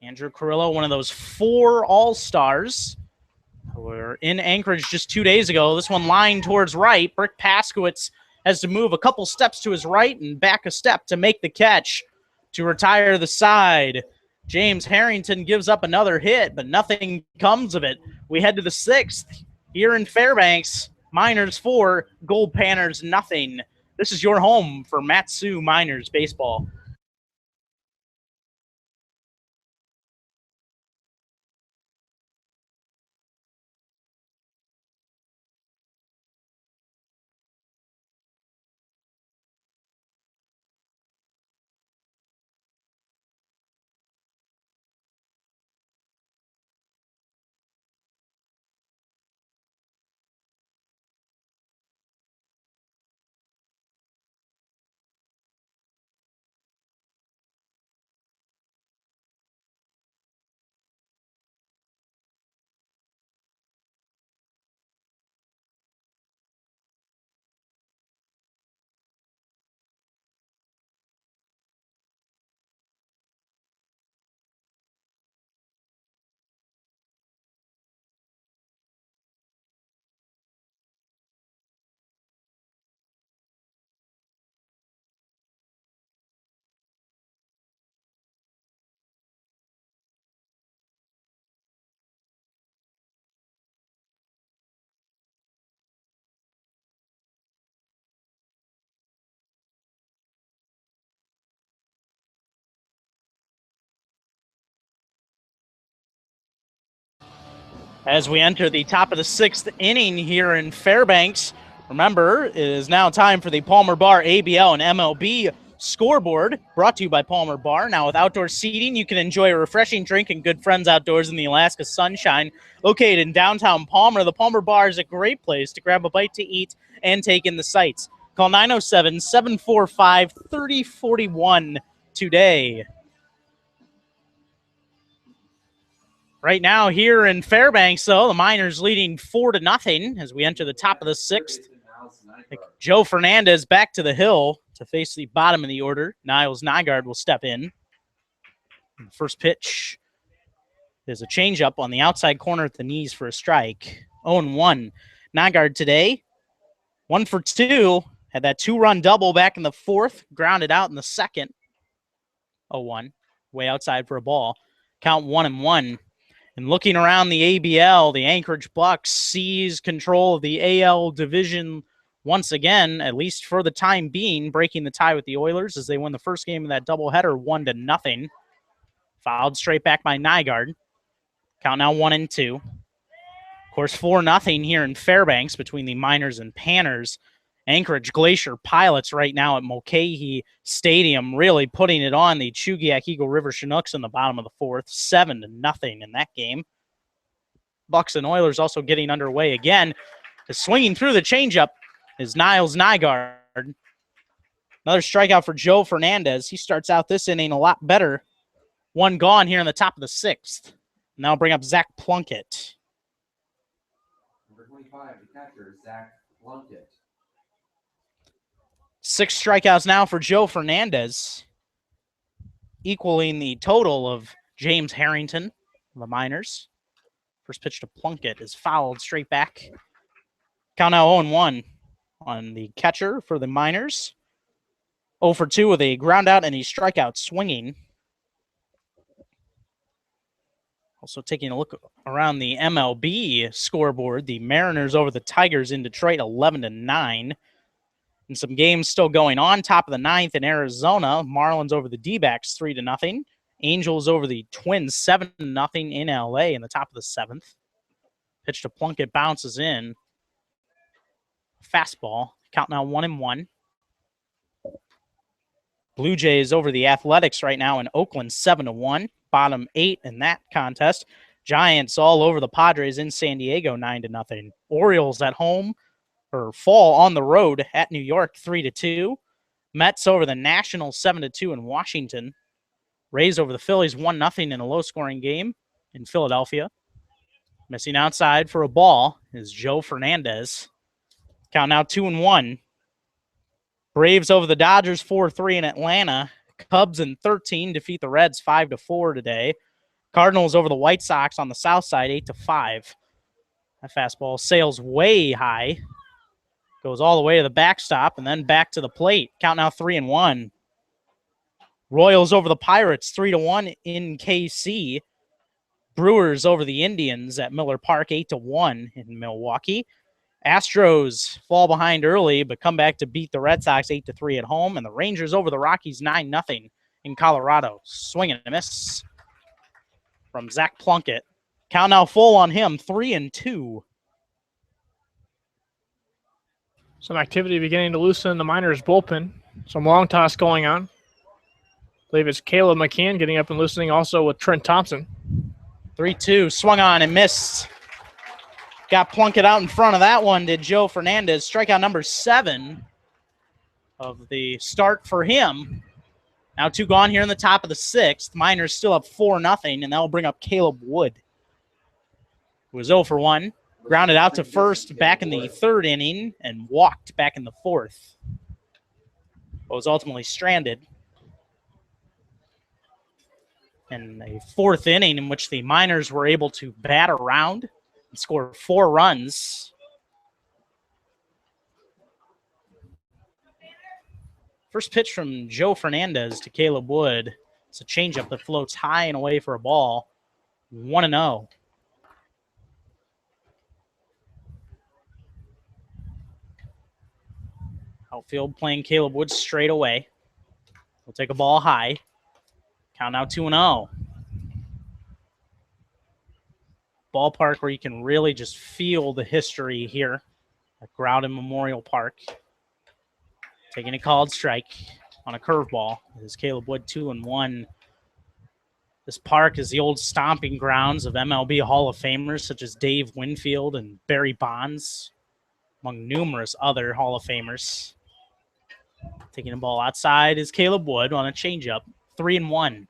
Andrew Carrillo, one of those 4 All-Stars. We're in Anchorage just 2 days ago. This one lined towards right. Brick Paskowitz has to move a couple steps to his right and back a step to make the catch to retire the side. James Harrington gives up another hit, but nothing comes of it. We head to the 6th here in Fairbanks. Miners 4, Goldpanners nothing. This is your home for Mat-Su Miners baseball. As we enter the top of the 6th inning here in Fairbanks, remember, it is now time for the Palmer Bar ABL and MLB scoreboard, brought to you by Palmer Bar. Now with outdoor seating, you can enjoy a refreshing drink and good friends outdoors in the Alaska sunshine. Located in downtown Palmer, the Palmer Bar is a great place to grab a bite to eat and take in the sights. Call 907-745-3041 today. Right now here in Fairbanks, though, the Miners leading 4-0 as we enter the top of the 6th. Joe Fernandez back to the hill to face the bottom of the order. Niles Nygaard will step in. First pitch is a changeup on the outside corner at the knees for a strike. 0-1. Nygaard today, 1 for 2. Had that 2-run double back in the 4th, grounded out in the 2nd. 0-1. Way outside for a ball. Count 1-1. And looking around the ABL, the Anchorage Bucks seize control of the AL division once again, at least for the time being, breaking the tie with the Oilers as they win the first game of that doubleheader 1-0. Fouled straight back by Nygaard. Count now 1-2. Of course, 4-0 here in Fairbanks between the Miners and Panners. Anchorage Glacier Pilots right now at Mulcahy Stadium, really putting it on the Chugiak Eagle River Chinooks in the bottom of the 4th, 7-0 in that game. Bucks and Oilers also getting underway again. Swinging through the changeup is Niles Nygaard. Another strikeout for Joe Fernandez. He starts out this inning a lot better. 1 gone here in the top of the 6th. Now bring up Zach Plunkett. Number 25, the catcher, Zach Plunkett. 6 strikeouts now for Joe Fernandez, equaling the total of James Harrington, the Miners. First pitch to Plunkett is fouled straight back. Count now 0-1 on the catcher for the Miners. 0 for 2 with a ground out and a strikeout swinging. Also taking a look around the MLB scoreboard, the Mariners over the Tigers in Detroit 11-9. And some games still going on. Top of the 9th in Arizona. Marlins over the D-backs 3-0. Angels over the Twins 7-0 in LA in the top of the 7th. Pitch to Plunkett bounces in. Fastball. Count now 1-1. Blue Jays over the Athletics right now in Oakland 7-1. Bottom 8 in that contest. Giants all over the Padres in San Diego 9-0. Orioles at home or fall on the road at New York 3-2. Mets over the Nationals 7-2 in Washington. Rays over the Phillies 1-0 in a low-scoring game in Philadelphia. Missing outside for a ball is Joe Fernandez. Count now 2-1. Braves over the Dodgers 4-3 in Atlanta. Cubs in 13 defeat the Reds 5-4 today. Cardinals over the White Sox on the south side 8-5. That fastball sails way high. Goes all the way to the backstop and then back to the plate. Count now 3-1. Royals over the Pirates 3-1 in KC. Brewers over the Indians at Miller Park 8-1 in Milwaukee. Astros fall behind early but come back to beat the Red Sox 8-3 at home. And the Rangers over the Rockies 9-0 in Colorado. Swing and a miss from Zach Plunkett. Count now full on him, 3-2. Some activity beginning to loosen the Miners bullpen. Some long toss going on. I believe it's Caleb McCann getting up and loosening also with Trent Thompson. 3-2, swung on and missed. Got Plunkett out in front of that one, did Joe Fernandez. Strikeout number 7 of the start for him. Now 2 gone here in the top of the 6th. Miners still up 4-0, and that will bring up Caleb Wood, who was 0 for 1. Grounded out to first back in the 3rd inning and walked back in the 4th. But was ultimately stranded. In a 4th inning in which the Miners were able to bat around and score 4 runs. First pitch from Joe Fernandez to Caleb Wood. It's a changeup that floats high and away for a ball. 1-0. Outfield playing Caleb Wood straight away. We'll take a ball high. Count now 2-0. Ballpark where you can really just feel the history here at Groudon Memorial Park. Taking a called strike on a curveball is Caleb Wood 2-1. This park is the old stomping grounds of MLB Hall of Famers such as Dave Winfield and Barry Bonds, among numerous other Hall of Famers. Taking the ball outside is Caleb Wood on a changeup. 3-1.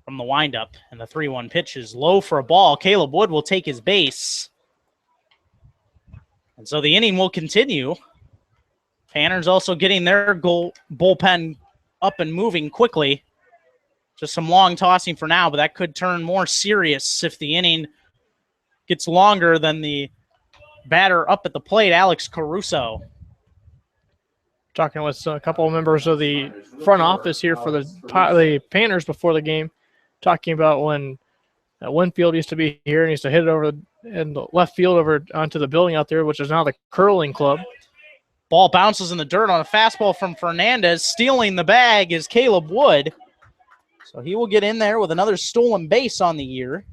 From the windup, and the 3-1 pitch is low for a ball. Caleb Wood will take his base. And so the inning will continue. Panners also getting their bullpen up and moving quickly. Just some long tossing for now, but that could turn more serious if the inning gets longer than the batter up at the plate, Alex Caruso. Talking with a couple of members of the front office here for the Panners before the game, talking about when Winfield used to be here and used to hit it over in the left field over onto the building out there, which is now the curling club. Ball bounces in the dirt on a fastball from Fernandez. Stealing the bag is Caleb Wood. So he will get in there with another stolen base on the year.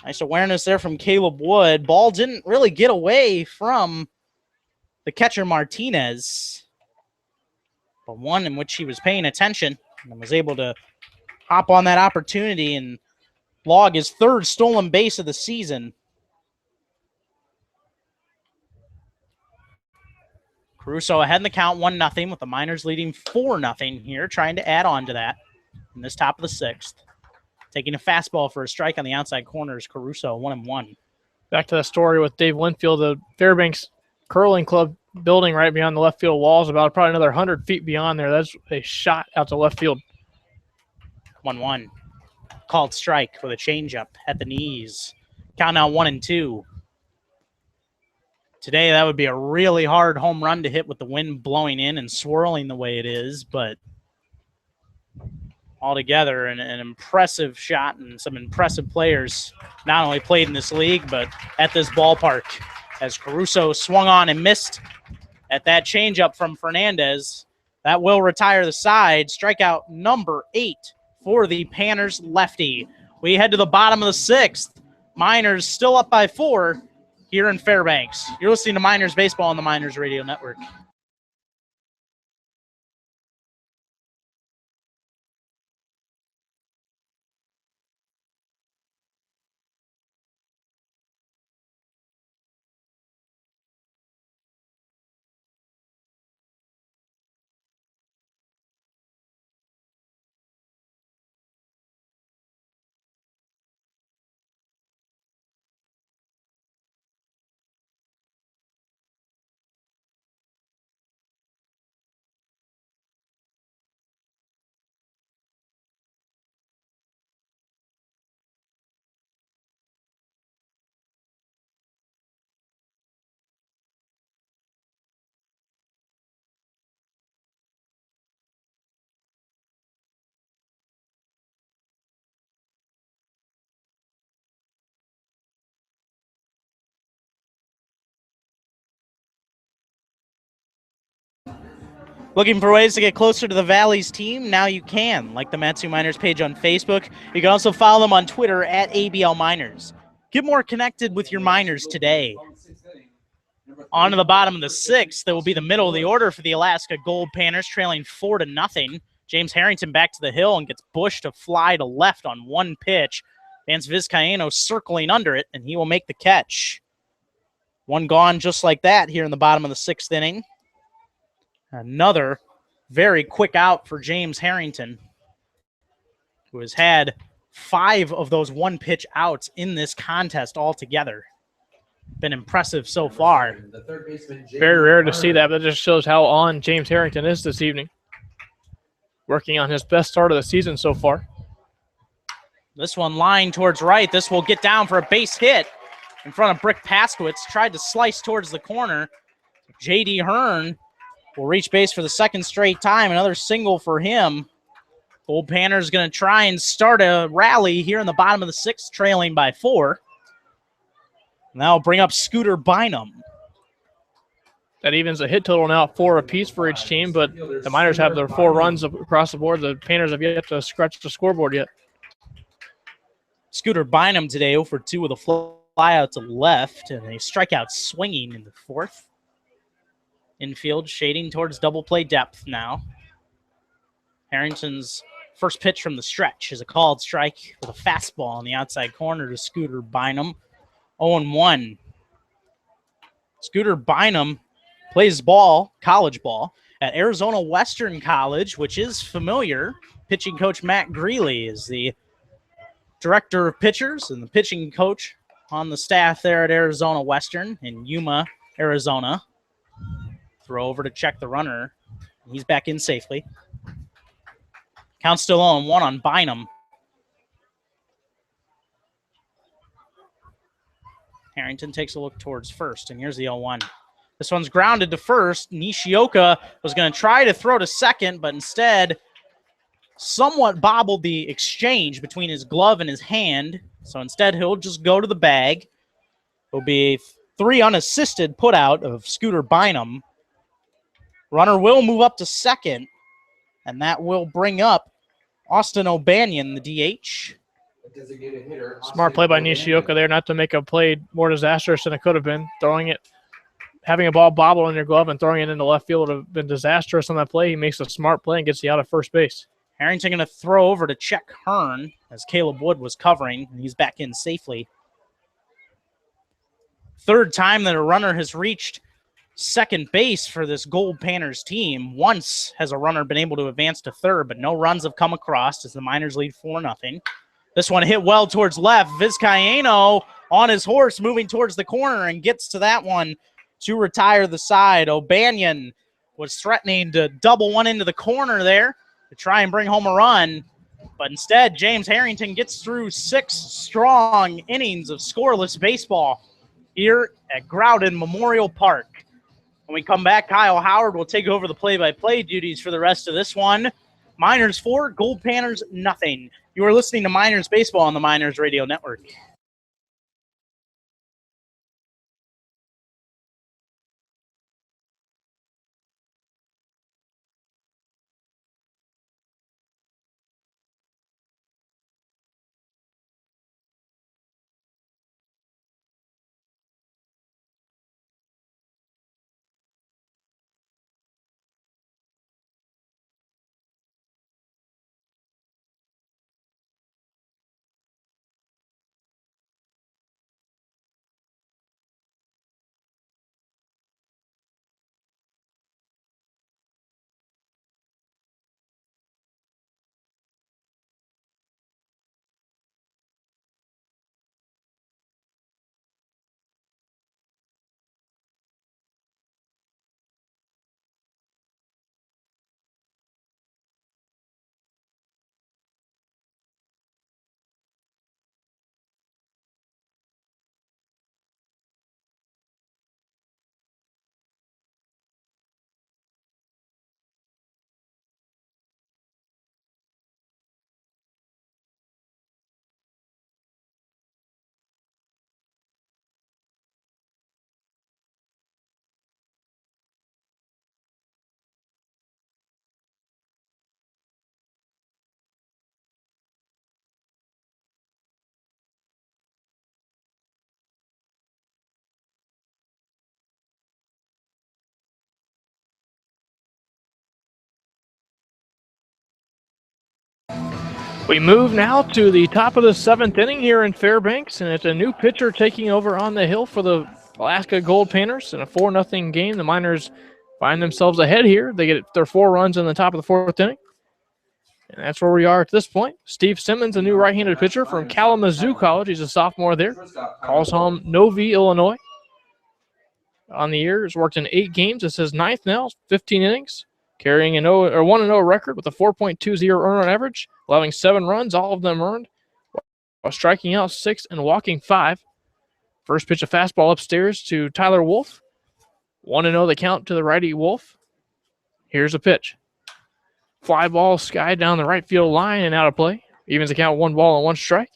Nice awareness there from Caleb Wood. Ball didn't really get away from the catcher Martinez, but one in which he was paying attention and was able to hop on that opportunity and log his 3rd stolen base of the season. Caruso ahead in the count, 1-0, with the Miners leading 4-0 here, trying to add on to that in this top of the 6th. Taking a fastball for a strike on the outside corner is Caruso, 1-1. Back to that story with Dave Winfield, the Fairbanks curling club building right beyond the left field walls, about probably another 100 feet beyond there. That's a shot out to left field. 1-1. Called strike with a changeup at the knees. Count now 1-2. Today, that would be a really hard home run to hit with the wind blowing in and swirling the way it is, but altogether an impressive shot, and some impressive players not only played in this league, but at this ballpark. As Caruso swung on and missed at that changeup from Fernandez, that will retire the side. Strikeout number 8 for the Panners lefty. We head to the bottom of the 6th. Miners still up by 4 here in Fairbanks. You're listening to Miners Baseball on the Miners Radio Network. Looking for ways to get closer to the Valley's team? Now you can. Like the Matsu Miners page on Facebook. You can also follow them on Twitter at ABL Miners. Get more connected with your Miners today. On to the bottom of the sixth, that will be the middle of the order for the Alaska Goldpanners, trailing 4-0. James Harrington back to the hill and gets Bush to fly to left on one pitch. Vance Vizcaino circling under it, and he will make the catch. One gone just like that here in the bottom of the sixth inning. Another very quick out for James Harrington, who has had 5 of those one-pitch outs in this contest altogether. Been impressive so far. Very rare to see that, but it just shows how on James Harrington is this evening. Working on his best start of the season so far. This one lined towards right. This will get down for a base hit in front of Brick Paskowitz. Tried to slice towards the corner. J.D. Hearn will reach base for the second straight time. Another single for him. Goldpanners going to try and start a rally here in the bottom of the sixth, trailing by 4. And that'll bring up Scooter Bynum. That evens a hit total now at 4 apiece for each team, but the Miners have their 4 runs across the board. The Panners have yet to scratch the scoreboard yet. Scooter Bynum today 0 for 2 with a fly out to left and a strikeout swinging in the 4th. Infield shading towards double play depth now. Harrington's first pitch from the stretch is a called strike with a fastball on the outside corner to Scooter Bynum. 0-1. Scooter Bynum plays ball, college ball, at Arizona Western College, which is familiar. Pitching coach Matt Greeley is the director of pitchers and the pitching coach on the staff there at Arizona Western in Yuma, Arizona. Throw over to check the runner. He's back in safely. Count still 0-1 on Bynum. Harrington takes a look towards first, and here's the 0-1. This one's grounded to first. Nishioka was going to try to throw to second, but instead somewhat bobbled the exchange between his glove and his hand. So instead, he'll just go to the bag. It'll be 3 unassisted put out of Scooter Bynum. Runner will move up to second, and that will bring up Austin O'Banion, the DH. Smart play by Nishioka there not to make a play more disastrous than it could have been. Having a ball bobble in your glove and throwing it into left field would have been disastrous on that play. He makes a smart play and gets you out of first base. Harrington going to throw over to check Hearn as Caleb Wood was covering, and he's back in safely. Third time that a runner has reached second base for this Goldpanners team. Once has a runner been able to advance to third, but no runs have come across as the Miners lead 4-0. This one hit well towards left. Vizcaino on his horse moving towards the corner and gets to that one to retire the side. O'Banion was threatening to double one into the corner there to try and bring home a run, but instead James Harrington gets through 6 strong innings of scoreless baseball here at Groudon Memorial Park. When we come back, Kyle Howard will take over the play-by-play duties for the rest of this one. Miners 4, Goldpanners nothing. You are listening to Miners Baseball on the Miners Radio Network. We move now to the top of the 7th inning here in Fairbanks, and it's a new pitcher taking over on the hill for the Alaska Goldpanners in a 4-0 game. The Miners find themselves ahead here. They get their 4 runs in the top of the 4th inning. And that's where we are at this point. Steve Simmons, a new right-handed pitcher from Kalamazoo College. He's a sophomore there. Calls home Novi, Illinois. On the year, has worked in 8 games. It's his 9th now, 15 innings, carrying a 1-0 record with a 4.20 earned run average, allowing 7 runs, all of them earned, while striking out 6 and walking 5. First pitch, a fastball upstairs to Tyler Wolf. 1-0 the count to the righty Wolf. Here's a pitch. Fly ball skied down the right field line and out of play. Evens the count 1 ball and 1 strike.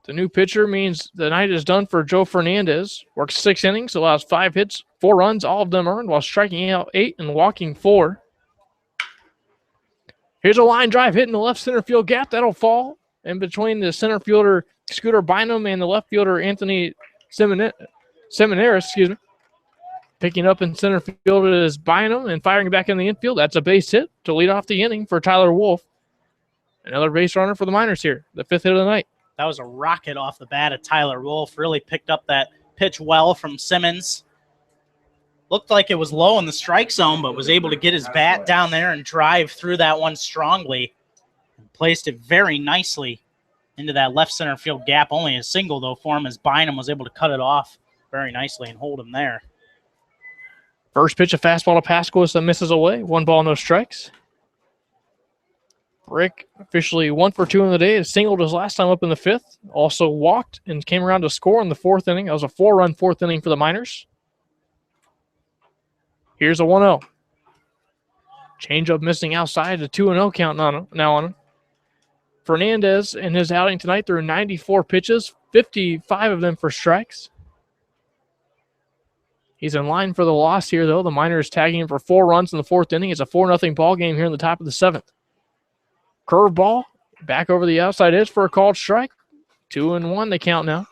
The new pitcher means the night is done for Joe Fernandez. Works 6 innings, allows 5 hits, 4 runs, all of them earned, while striking out 8 and walking 4. Here's a line drive hit in the left center field gap. That'll fall in between the center fielder Scooter Bynum and the left fielder Anthony Seminaris, Picking up in center field is Bynum and firing back in the infield. That's a base hit to lead off the inning for Tyler Wolf. Another base runner for the Miners here, the 5th hit of the night. That was a rocket off the bat of Tyler Wolf. Really picked up that pitch well from Simmons. Looked like it was low in the strike zone, but was able to get his bat down there and drive through that one strongly. And placed it very nicely into that left center field gap. Only a single, though, for him, as Bynum was able to cut it off very nicely and hold him there. First pitch, a fastball to Pasquis that misses away. 1 ball, no strikes. Brick officially 1 for 2 in the day. Singled his last time up in the 5th. Also walked and came around to score in the 4th inning. That was a 4-run 4th inning for the Miners. Here's a 1-0. Changeup missing outside. A 2-0 count now on him. Fernandez in his outing tonight threw 94 pitches, 55 of them for strikes. He's in line for the loss here, though. The Miners tagging him for 4 runs in the 4th inning. It's a 4-0 ball game here in the top of the 7th. Curveball, back over the outside edge for a called strike. 2-1 the count now.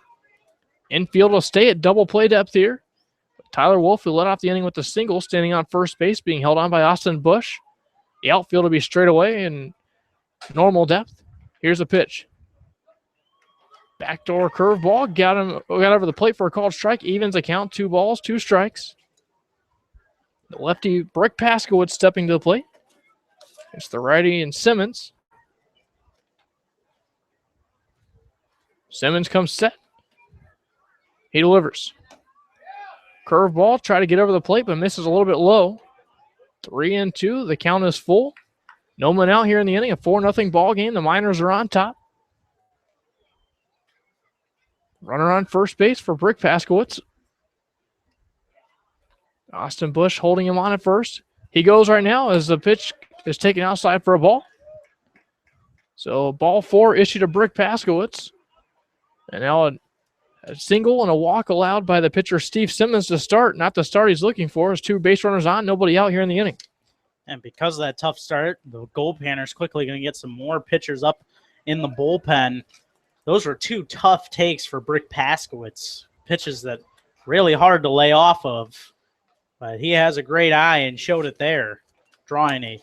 Infield will stay at double play depth here. Tyler Wolf, who led off the inning with the single, standing on first base, being held on by Austin Bush. The outfield will be straight away in normal depth. Here's a pitch. Backdoor curveball, got over the plate for a called strike. Evens the count, 2 balls, 2 strikes. The lefty Brick Paskowitz stepping to the plate. It's the righty and Simmons. Simmons comes set. He delivers. Curveball, try to get over the plate, but misses a little bit low. 3-2. The count is full. No one out here in the inning. A 4-0 ball game. The Miners are on top. Runner on first base for Brick Paskowitz. Austin Bush holding him on at first. He goes right now as the pitch is taken outside for a ball. So ball 4 issued to Brick Paskowitz. And now a single and a walk allowed by the pitcher Steve Simmons to start. Not the start he's looking for. As 2 base runners on, nobody out here in the inning. And because of that tough start, the Goldpanners quickly going to get some more pitchers up in the bullpen. Those were 2 tough takes for Brick Paskowitz. Pitches that really hard to lay off of. But he has a great eye and showed it there. Drawing a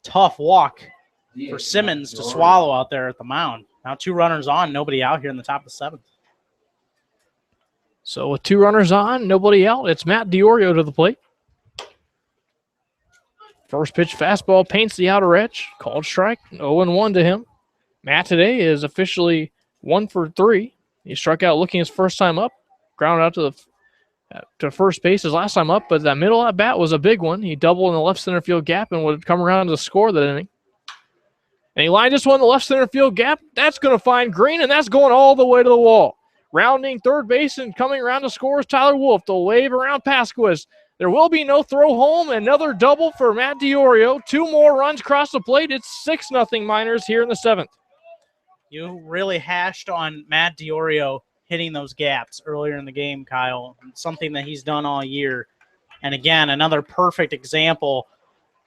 tough walk for Simmons to swallow out there at the mound. Now 2 runners on, nobody out here in the top of the 7th. So with 2 runners on, nobody out, it's Matt DiOrio to the plate. First pitch fastball paints the outer edge. Called strike, 0-1 to him. Matt today is officially 1 for 3. He struck out looking his first time up. Grounded out to first base his last time up, but that middle at bat was a big one. He doubled in the left center field gap and would come around to score that inning. And he lined this one in the left center field gap. That's going to find Green, and that's going all the way to the wall. Rounding third base and coming around to score is Tyler Wolf. The wave around Pasquis. There will be no throw home. Another double for Matt DiOrio. 2 more runs across the plate. It's 6-0 Miners here in the 7th. You really hashed on Matt DiOrio hitting those gaps earlier in the game, Kyle. Something that he's done all year. And again, another perfect example,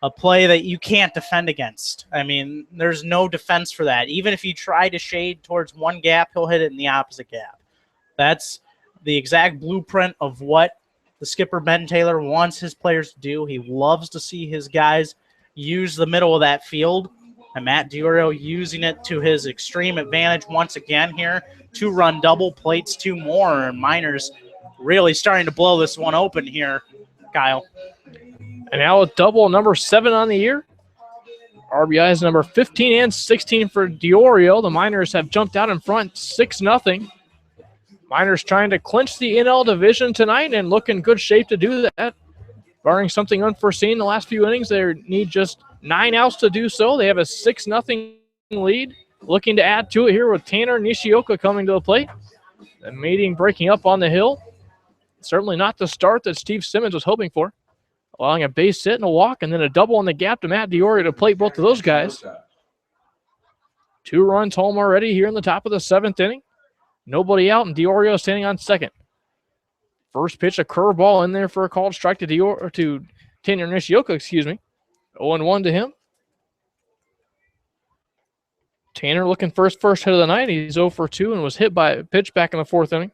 a play that you can't defend against. I mean, there's no defense for that. Even if you try to shade towards one gap, he'll hit it in the opposite gap. That's the exact blueprint of what the the skipper, Ben Taylor, wants his players to do. He loves to see his guys use the middle of that field. And Matt DiOrio using it to his extreme advantage once again here. 2-run double, plates 2 more, and Miners really starting to blow this one open here, Kyle. And now with double number 7 on the year. RBIs number 15 and 16 for DiOrio. The Miners have jumped out in front 6-0. Miners trying to clinch the NL division tonight and look in good shape to do that. Barring something unforeseen in the last few innings, they need just 9 outs to do so. They have a 6-0 lead. Looking to add to it here with Tanner Nishioka coming to the plate. The meeting breaking up on the hill. Certainly not the start that Steve Simmons was hoping for. Allowing a base hit and a walk, and then a double on the gap to Matt DiOrio to plate both of those guys. 2 runs home already here in the top of the 7th inning. Nobody out, and DiOrio standing on second. First pitch, a curveball in there for a called strike to Tanner Nishioka, 0-1 to him. Tanner looking for his first hit of the night. He's 0 for 2 and was hit by a pitch back in the 4th inning.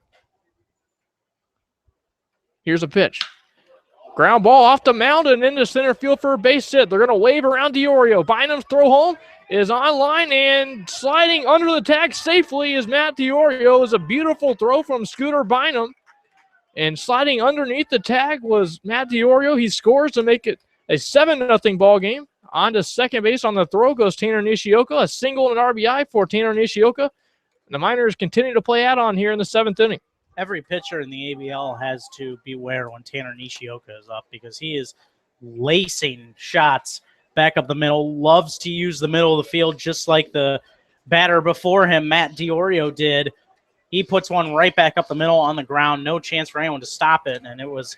Here's a pitch. Ground ball off the mound and into center field for a base hit. They're going to wave around DiOrio. Bynum's throw home is on line, and sliding under the tag safely is Matt DiOrio. It was a beautiful throw from Scooter Bynum. And sliding underneath the tag was Matt DiOrio. He scores to make it a 7-0 ball game. On to second base on the throw goes Tanner Nishioka. A single and an RBI for Tanner Nishioka. The Miners continue to play out-on here in the 7th inning. Every pitcher in the ABL has to beware when Tanner Nishioka is up because he is lacing shots back up the middle, loves to use the middle of the field just like the batter before him, Matt DiOrio, did. He puts one right back up the middle on the ground, no chance for anyone to stop it, and it was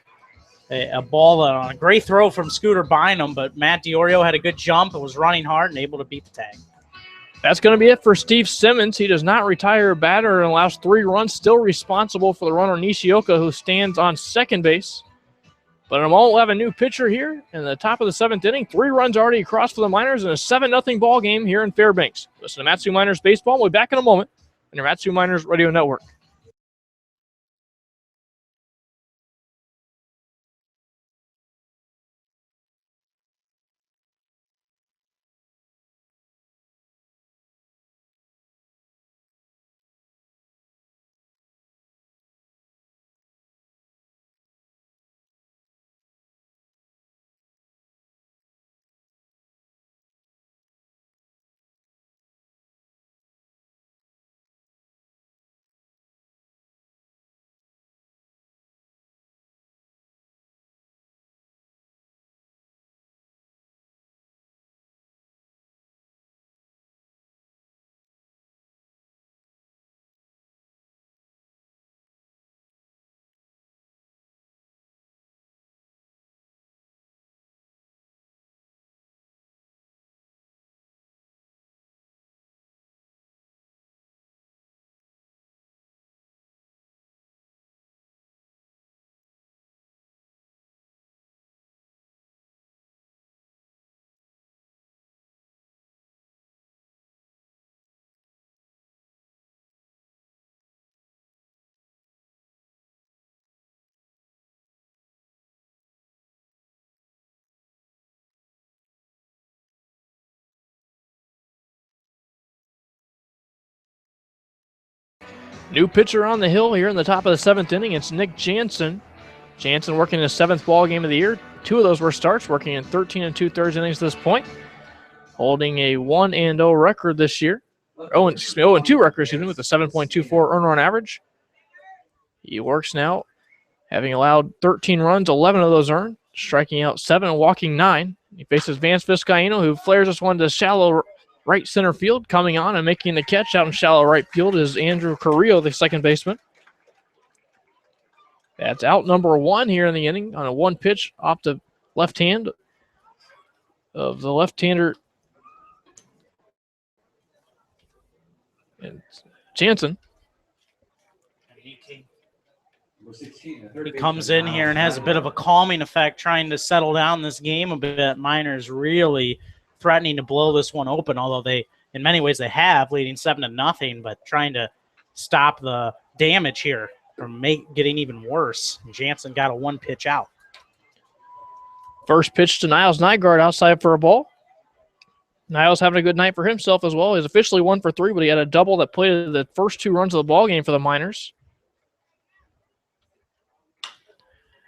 a ball on a great throw from Scooter Bynum, but Matt DiOrio had a good jump and was running hard and able to beat the tag. That's going to be it for Steve Simmons. He does not retire a batter and allows 3 runs, still responsible for the runner Nishioka, who stands on second base. But in a moment, we'll have a new pitcher here in the top of the 7th inning. 3 runs already across for the Miners in a 7-0 ball game here in Fairbanks. Listen to Matsu Miners Baseball. We'll be back in a moment on your Matsu Miners Radio Network. New pitcher on the hill here in the top of the 7th inning. It's Nick Jansen. Jansen working his 7th ball game of the year. 2 of those were starts, working in 13 2/3 innings at this point. Holding a 1-0 record this year. 0-2 record, with a 7.24 earned run average. He works now, having allowed 13 runs, 11 of those earned, striking out 7 and walking 9. He faces Vance Vizcaino, who flares this one to shallow right center field. Coming on and making the catch out in shallow right field is Andrew Carrillo, the second baseman. That's out number 1 here in the inning on a 1 pitch off the left hand of the left-hander and Jansen. He comes in here and has a bit of a calming effect, trying to settle down this game a bit. Miners really threatening to blow this one open, although they, in many ways, they have, leading 7-0, but trying to stop the damage here. from getting even worse. Jansen got a 1-pitch out. First pitch to Niles Nygaard outside for a ball. Niles having a good night for himself as well. He's officially 1 for 3, but he had a double that played the first 2 runs of the ball game for the Miners.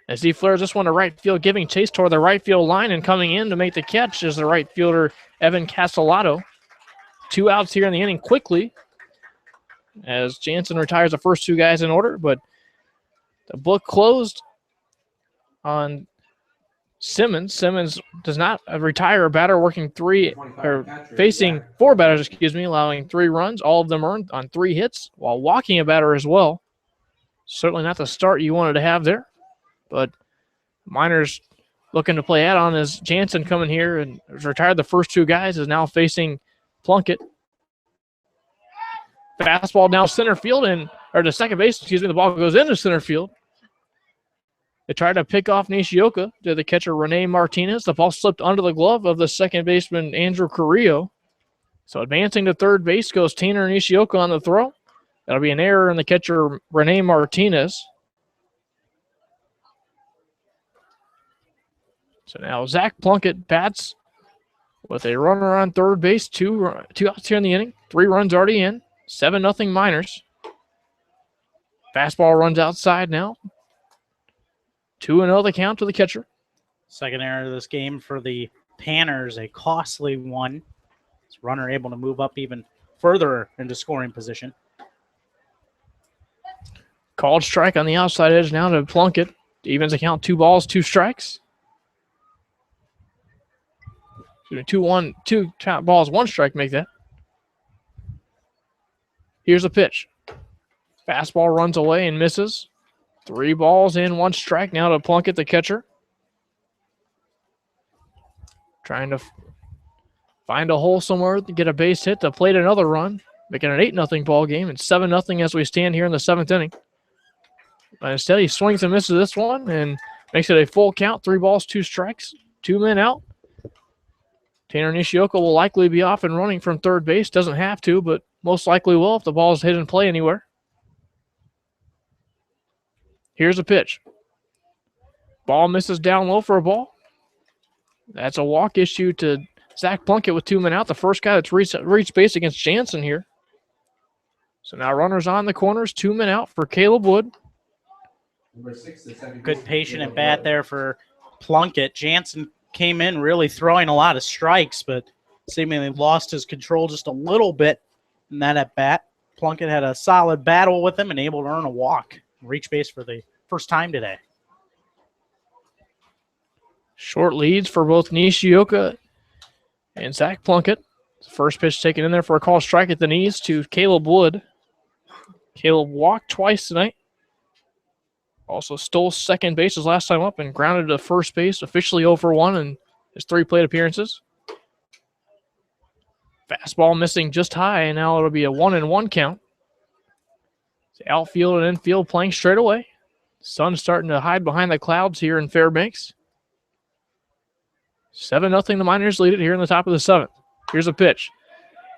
As he flares this one to right field, giving chase toward the right field line, and coming in to make the catch is the right fielder, Evan Castellato. 2 outs here in the inning quickly as Jansen retires the first 2 guys in order, but the book closed on Simmons. Simmons does not retire a batter facing 4 batters, allowing 3 runs, all of them earned on 3 hits, while walking a batter as well. Certainly not the start you wanted to have there, but Miners looking to play add-on as Jansen coming here and has retired the first 2 guys, is now facing Plunkett. Fastball now center field, or to second base, the ball goes into center field. They tried to pick off Nishioka to the catcher, Rene Martinez. The ball slipped under the glove of the second baseman, Andrew Carrillo. So advancing to third base goes Tanner Nishioka on the throw. That'll be an error in the catcher, Rene Martinez. So now Zach Plunkett bats with a runner on third base, 2 outs here in the inning. 3 runs already in. 7-0 Miners. Fastball runs outside now. 2-0 the count to the catcher. Second error of this game for the Panners, a costly one. This runner able to move up even further into scoring position. Called strike on the outside edge now to Plunkett. Evens the count, 2 balls, 2 strikes. 2 balls, 1 strike make that. Here's a pitch. Fastball runs away and misses. 3 balls in, 1 strike now to Plunkett, the catcher. Trying to find a hole somewhere to get a base hit to plate another run, making an 8-0 ball game and 7-0 as we stand here in the 7th inning. But instead, he swings and misses this one and makes it a full count. 3 balls, 2 strikes, 2 men out. Tanner Nishioka will likely be off and running from third base. Doesn't have to, but most likely will if the ball is hit and play anywhere. Here's a pitch. Ball misses down low for a ball. That's a walk issue to Zach Plunkett with 2 men out. The first guy that's reached base against Jansen here. So now runners on the corners, 2 men out for Caleb Wood. Good patient at bat there for Plunkett. Jansen came in really throwing a lot of strikes, but seemingly lost his control just a little bit in that at bat. Plunkett had a solid battle with him and able to earn a walk. Reach base for the first time today. Short leads for both Nishioka and Zach Plunkett. First pitch taken in there for a call strike at the knees to Caleb Wood. Caleb walked twice tonight. Also stole second base his last time up and grounded to first base, officially 0 for 1 in his 3 plate appearances. Fastball missing just high, and now it'll be a 1-1 count. The outfield and infield playing straight away. Sun's starting to hide behind the clouds here in Fairbanks. 7-0 the Miners lead it here in the top of the 7th. Here's a pitch.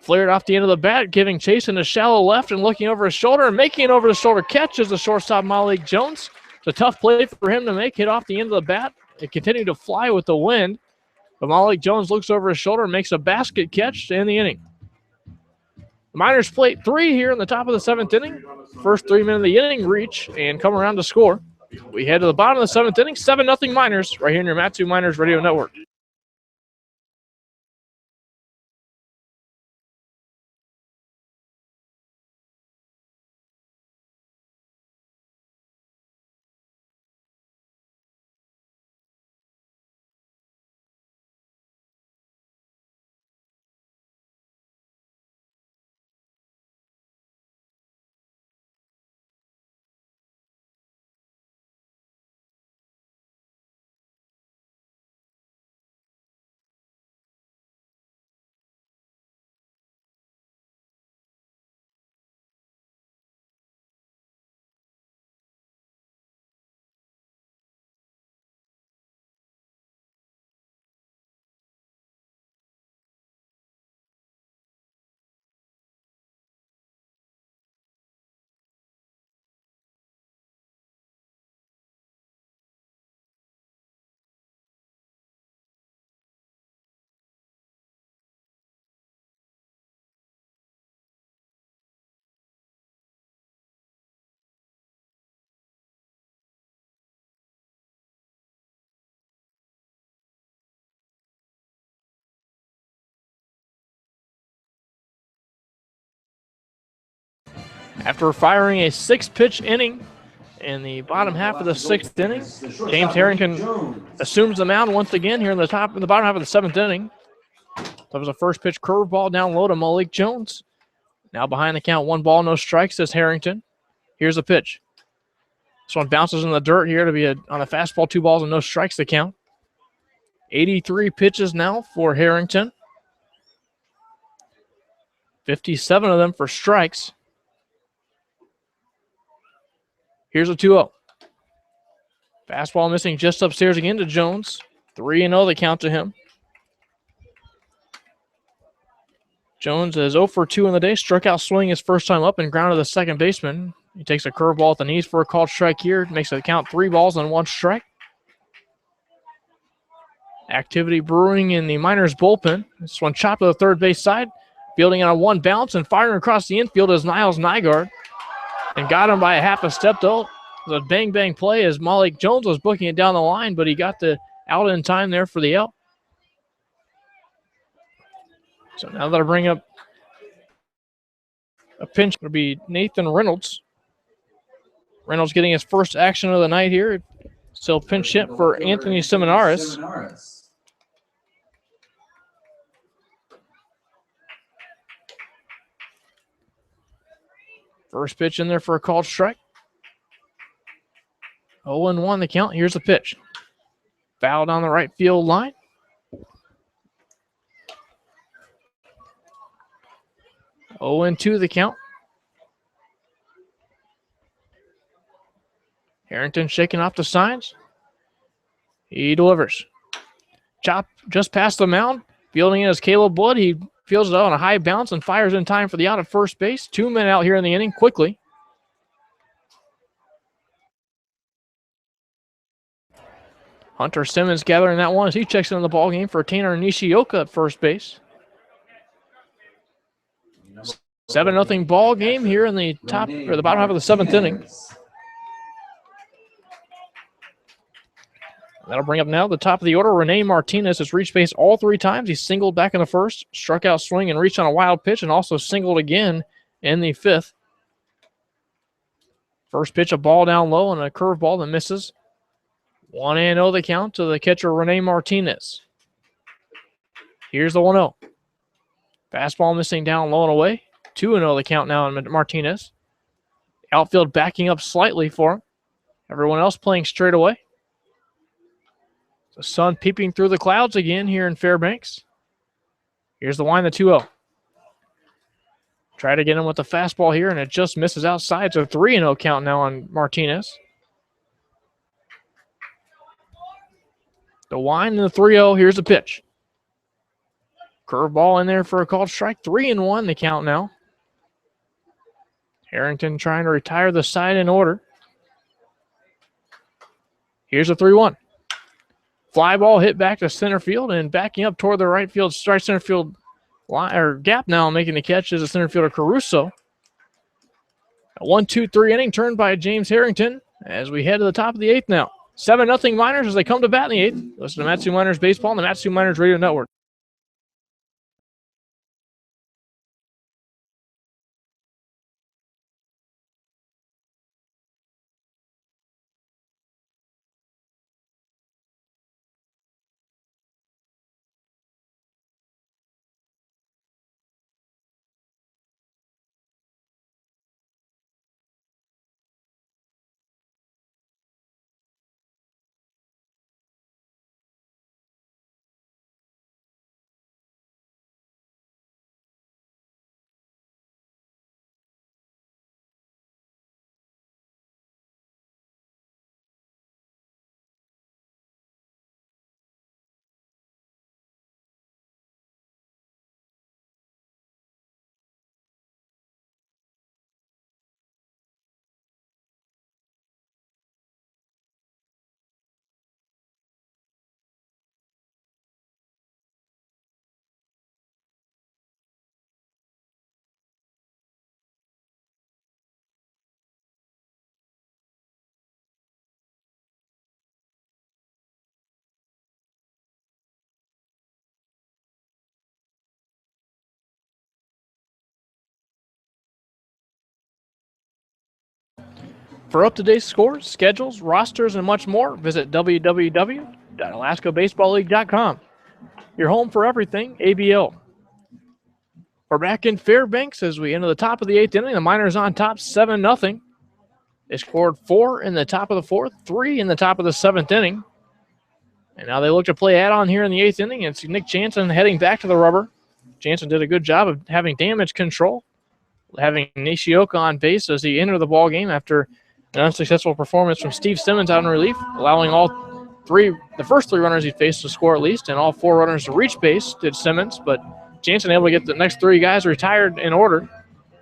Flared off the end of the bat, giving chase in the shallow left and looking over his shoulder and making an over-the-shoulder catch is the shortstop, Malik Jones. It's a tough play for him to make, hit off the end of the bat. It continued to fly with the wind, but Malik Jones looks over his shoulder and makes a basket catch to end the inning. The Miners plate 3 here in the top of the 7th inning. First 3 men of the inning reach and come around to score. We head to the bottom of the 7th inning, 7-0 Miners, right here in your Matsu Miners Radio Network. After firing a 6-pitch inning in the bottom half of the 6th inning, James Harrington assumes the mound once again here in the bottom half of the 7th inning. That was a first pitch curveball down low to Malik Jones. Now behind the count, 1 ball, no strikes, says Harrington. Here's a pitch. This one bounces in the dirt here to be on a fastball, 2 balls and no strikes to count. 83 pitches now for Harrington. 57 of them for strikes. Here's a 2-0. Fastball missing just upstairs again to Jones. 3-0 the count to him. Jones is 0 for 2 in the day. Struck out swinging his first time up and grounded the second baseman. He takes a curveball at the knees for a called strike here. Makes it count 3 balls and 1 strike. Activity brewing in the Miners bullpen. This one chopped to the third base side. Fielding on a 1 bounce and firing across the infield is Niles Nygaard. And got him by a half a step though. It was a bang-bang play as Malik Jones was booking it down the line, but he got the out in time there for the out. So now that'll bring up a pinch. It'll be Nathan Reynolds. Reynolds getting his first action of the night here. Still pinch hit for Anthony Seminaris. First pitch in there for a called strike. 0-1 the count. Here's the pitch. Foul down the right field line. Oh, 0-2 the count. Harrington shaking off the signs. He delivers. Chop just past the mound. Fielding it is Caleb Wood. He fields it out on a high bounce and fires in time for the out at first base. 2 men out here in the inning quickly. Hunter Simmons gathering that one as he checks in the ball game for Tanner Nishioka at first base. 7-0 ball game here in the bottom half of the 7th inning. That'll bring up now the top of the order. Rene Martinez has reached base all 3 times. He singled back in the first, struck out swing and reached on a wild pitch, and also singled again in the 5th. First pitch, a ball down low and a curveball that misses. 1-0 the count to the catcher Rene Martinez. Here's the 1-0. Fastball missing down low and away. 2-0 the count now on Martinez. Outfield backing up slightly for him. Everyone else playing straight away. The sun peeping through the clouds again here in Fairbanks. Here's the line, the 2-0. Try to get him with the fastball here, and it just misses outside. So 3-0 count now on Martinez. The line and the 3-0. Here's the pitch. Curveball in there for a called strike. 3-1 the count now. Harrington trying to retire the side in order. Here's a 3-1. Fly ball hit back to center field and backing up toward the right center field line or gap now, making the catch is the center fielder Caruso. A 1-2-3 inning turned by James Harrington as we head to the top of the 8th now. 7-0 Miners as they come to bat in the 8th. Listen to Matsu Miners Baseball on the Matsu Miners Radio Network. For up-to-date scores, schedules, rosters, and much more, visit www.alaskabaseballleague.com. Your home for everything ABL. We're back in Fairbanks as we enter the top of the 8th inning. The Miners on top 7-0. They scored 4 in the top of the 4th, 3 in the top of the 7th inning. And now they look to play add-on here in the 8th inning. It's Nick Jansen heading back to the rubber. Jansen did a good job of having damage control, having Nishioka on base as he entered the ball game after an unsuccessful performance from Steve Simmons out in relief, allowing the first 3 runners he faced to score at least, and all 4 runners to reach base did Simmons. But Jansen able to get the next 3 guys retired in order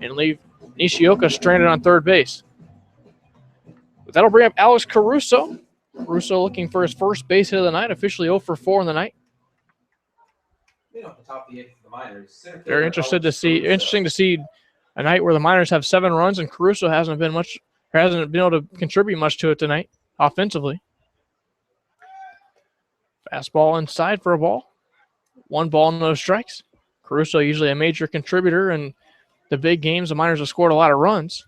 and leave Nishioka stranded on third base. That'll bring up Alex Caruso. Caruso looking for his first base hit of the night, officially 0 for 4 in the night. Very interesting to see a night where the Miners have 7 runs and Caruso hasn't been able to contribute much to it tonight offensively. Fastball inside for a ball. 1 ball, no strikes. Caruso usually a major contributor in the big games. The Miners have scored a lot of runs.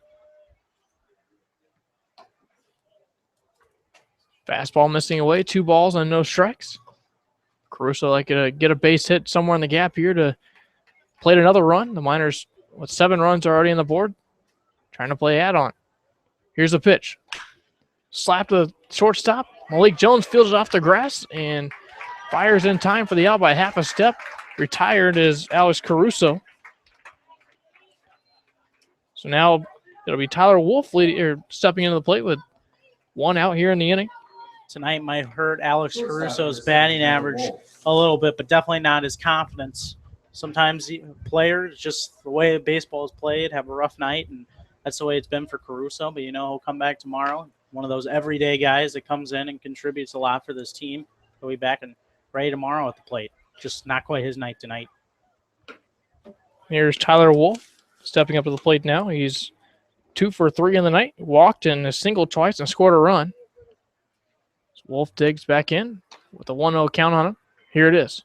Fastball missing away, 2 balls and no strikes. Caruso like to get a base hit somewhere in the gap here to play another run. The Miners, with 7 runs already on the board, trying to play add-on. Here's the pitch. Slap to the shortstop. Malik Jones fields it off the grass and fires in time for the out by half a step. Retired is Alex Caruso. So now it'll be Tyler Wolf stepping into the plate with 1 out here in the inning. Tonight might hurt Alex Caruso's batting average a little bit, but definitely not his confidence. Sometimes players, just the way baseball is played, have a rough night, and that's the way it's been for Caruso. But, he'll come back tomorrow. One of those everyday guys that comes in and contributes a lot for this team. He'll be back and ready tomorrow at the plate. Just not quite his night tonight. Here's Tyler Wolf stepping up to the plate now. He's 2 for 3 in the night, walked and a single twice and scored a run. Wolf digs back in with a 1-0 count on him. Here it is.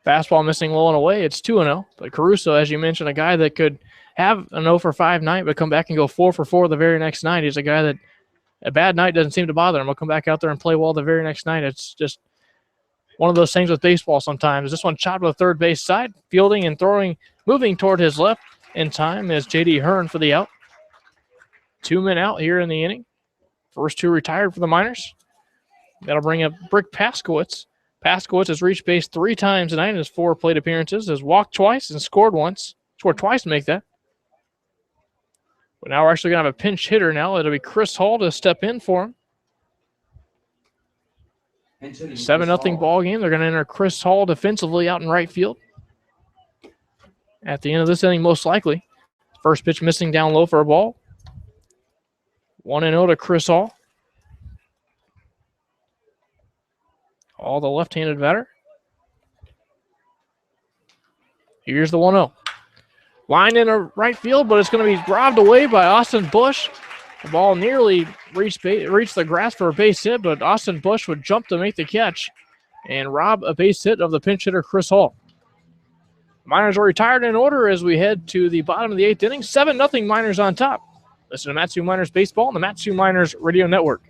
Fastball missing low and away. It's 2-0. But Caruso, as you mentioned, a guy that could have an 0 for 5 night, but come back and go 4 for 4 the very next night. He's a guy that a bad night doesn't seem to bother him. He'll come back out there and play well the very next night. It's just one of those things with baseball sometimes. This one chopped to the third base side, fielding and throwing, moving toward his left in time is J.D. Hearn for the out. 2 men out here in the inning. First 2 retired for the Miners. That'll bring up Brick Paskowitz. Paskowitz has reached base 3 times tonight in his 4 plate appearances, has walked twice and scored once. Scored twice to make that. But now we're actually going to have a pinch hitter now. It'll be Chris Hall to step in for him. 7-0 ball game. They're going to enter Chris Hall defensively out in right field. At the end of this inning, most likely. First pitch missing down low for a ball. 1-0 to Chris Hall. All the left-handed batter. Here's the 1-0. Line in a right field, but it's going to be robbed away by Austin Bush. The ball nearly reached the grass for a base hit, but Austin Bush would jump to make the catch and rob a base hit of the pinch hitter, Chris Hall. Miners are retired in order as we head to the bottom of the 8th inning. 7-0 Miners on top. Listen to Matsu Miners Baseball on the Matsu Miners Radio Network.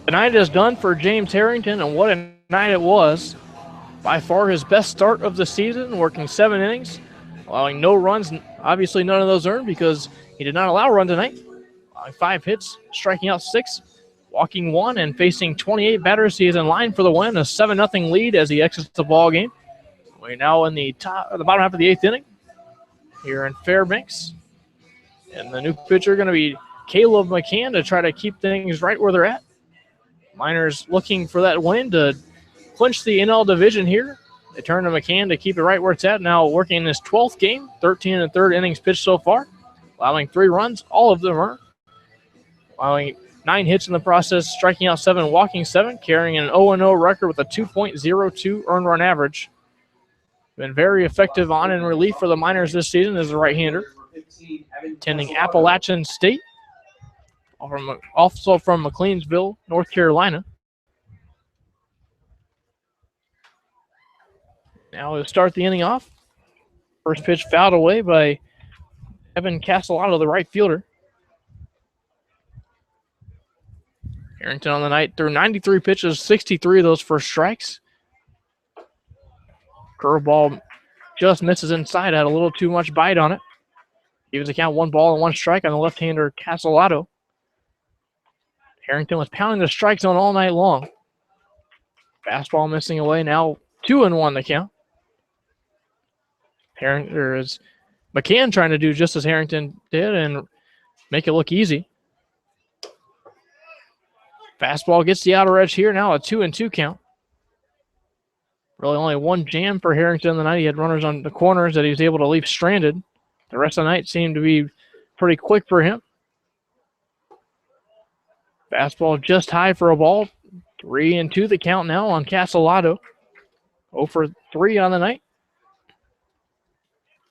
The night is done for James Harrington, and what a night it was. By far his best start of the season, working 7 innings, allowing no runs. Obviously none of those earned because he did not allow a run tonight. Allowing 5 hits, striking out 6, walking 1, and facing 28 batters. He is in line for the win, a 7-0 lead as he exits the ball game. We're now in the bottom half of the 8th inning here in Fairbanks. And the new pitcher going to be Caleb McCann to try to keep things right where they're at. Miners looking for that win to clinch the NL division here. They turn to McCann to keep it right where it's at. Now working in his 12th game, 13 1/3 innings pitched so far, allowing 3 runs, all of them earned. Allowing 9 hits in the process, striking out 7, walking 7, carrying an 0-0 record with a 2.02 earned run average. Been very effective on in relief for the Miners this season as a right-hander. Attending Appalachian State, also from McLeansville, North Carolina. Now we'll start the inning off. First pitch fouled away by Evan Castellato, the right fielder. Harrington on the night threw 93 pitches, 63 of those for strikes. Curveball just misses inside, had a little too much bite on it. Evens the count, 1 ball and 1 strike on the left-hander Castellato. Harrington was pounding the strike zone all night long. Fastball missing away, now 2-1 the count. Is McCann trying to do just as Harrington did and make it look easy. Fastball gets the outer edge here, now a 2-2 count. Really only 1 jam for Harrington tonight. He had runners on the corners that he was able to leave stranded. The rest of the night seemed to be pretty quick for him. Fastball just high for a ball. 3-2 the count now on Castellato. 0 for 3 on the night.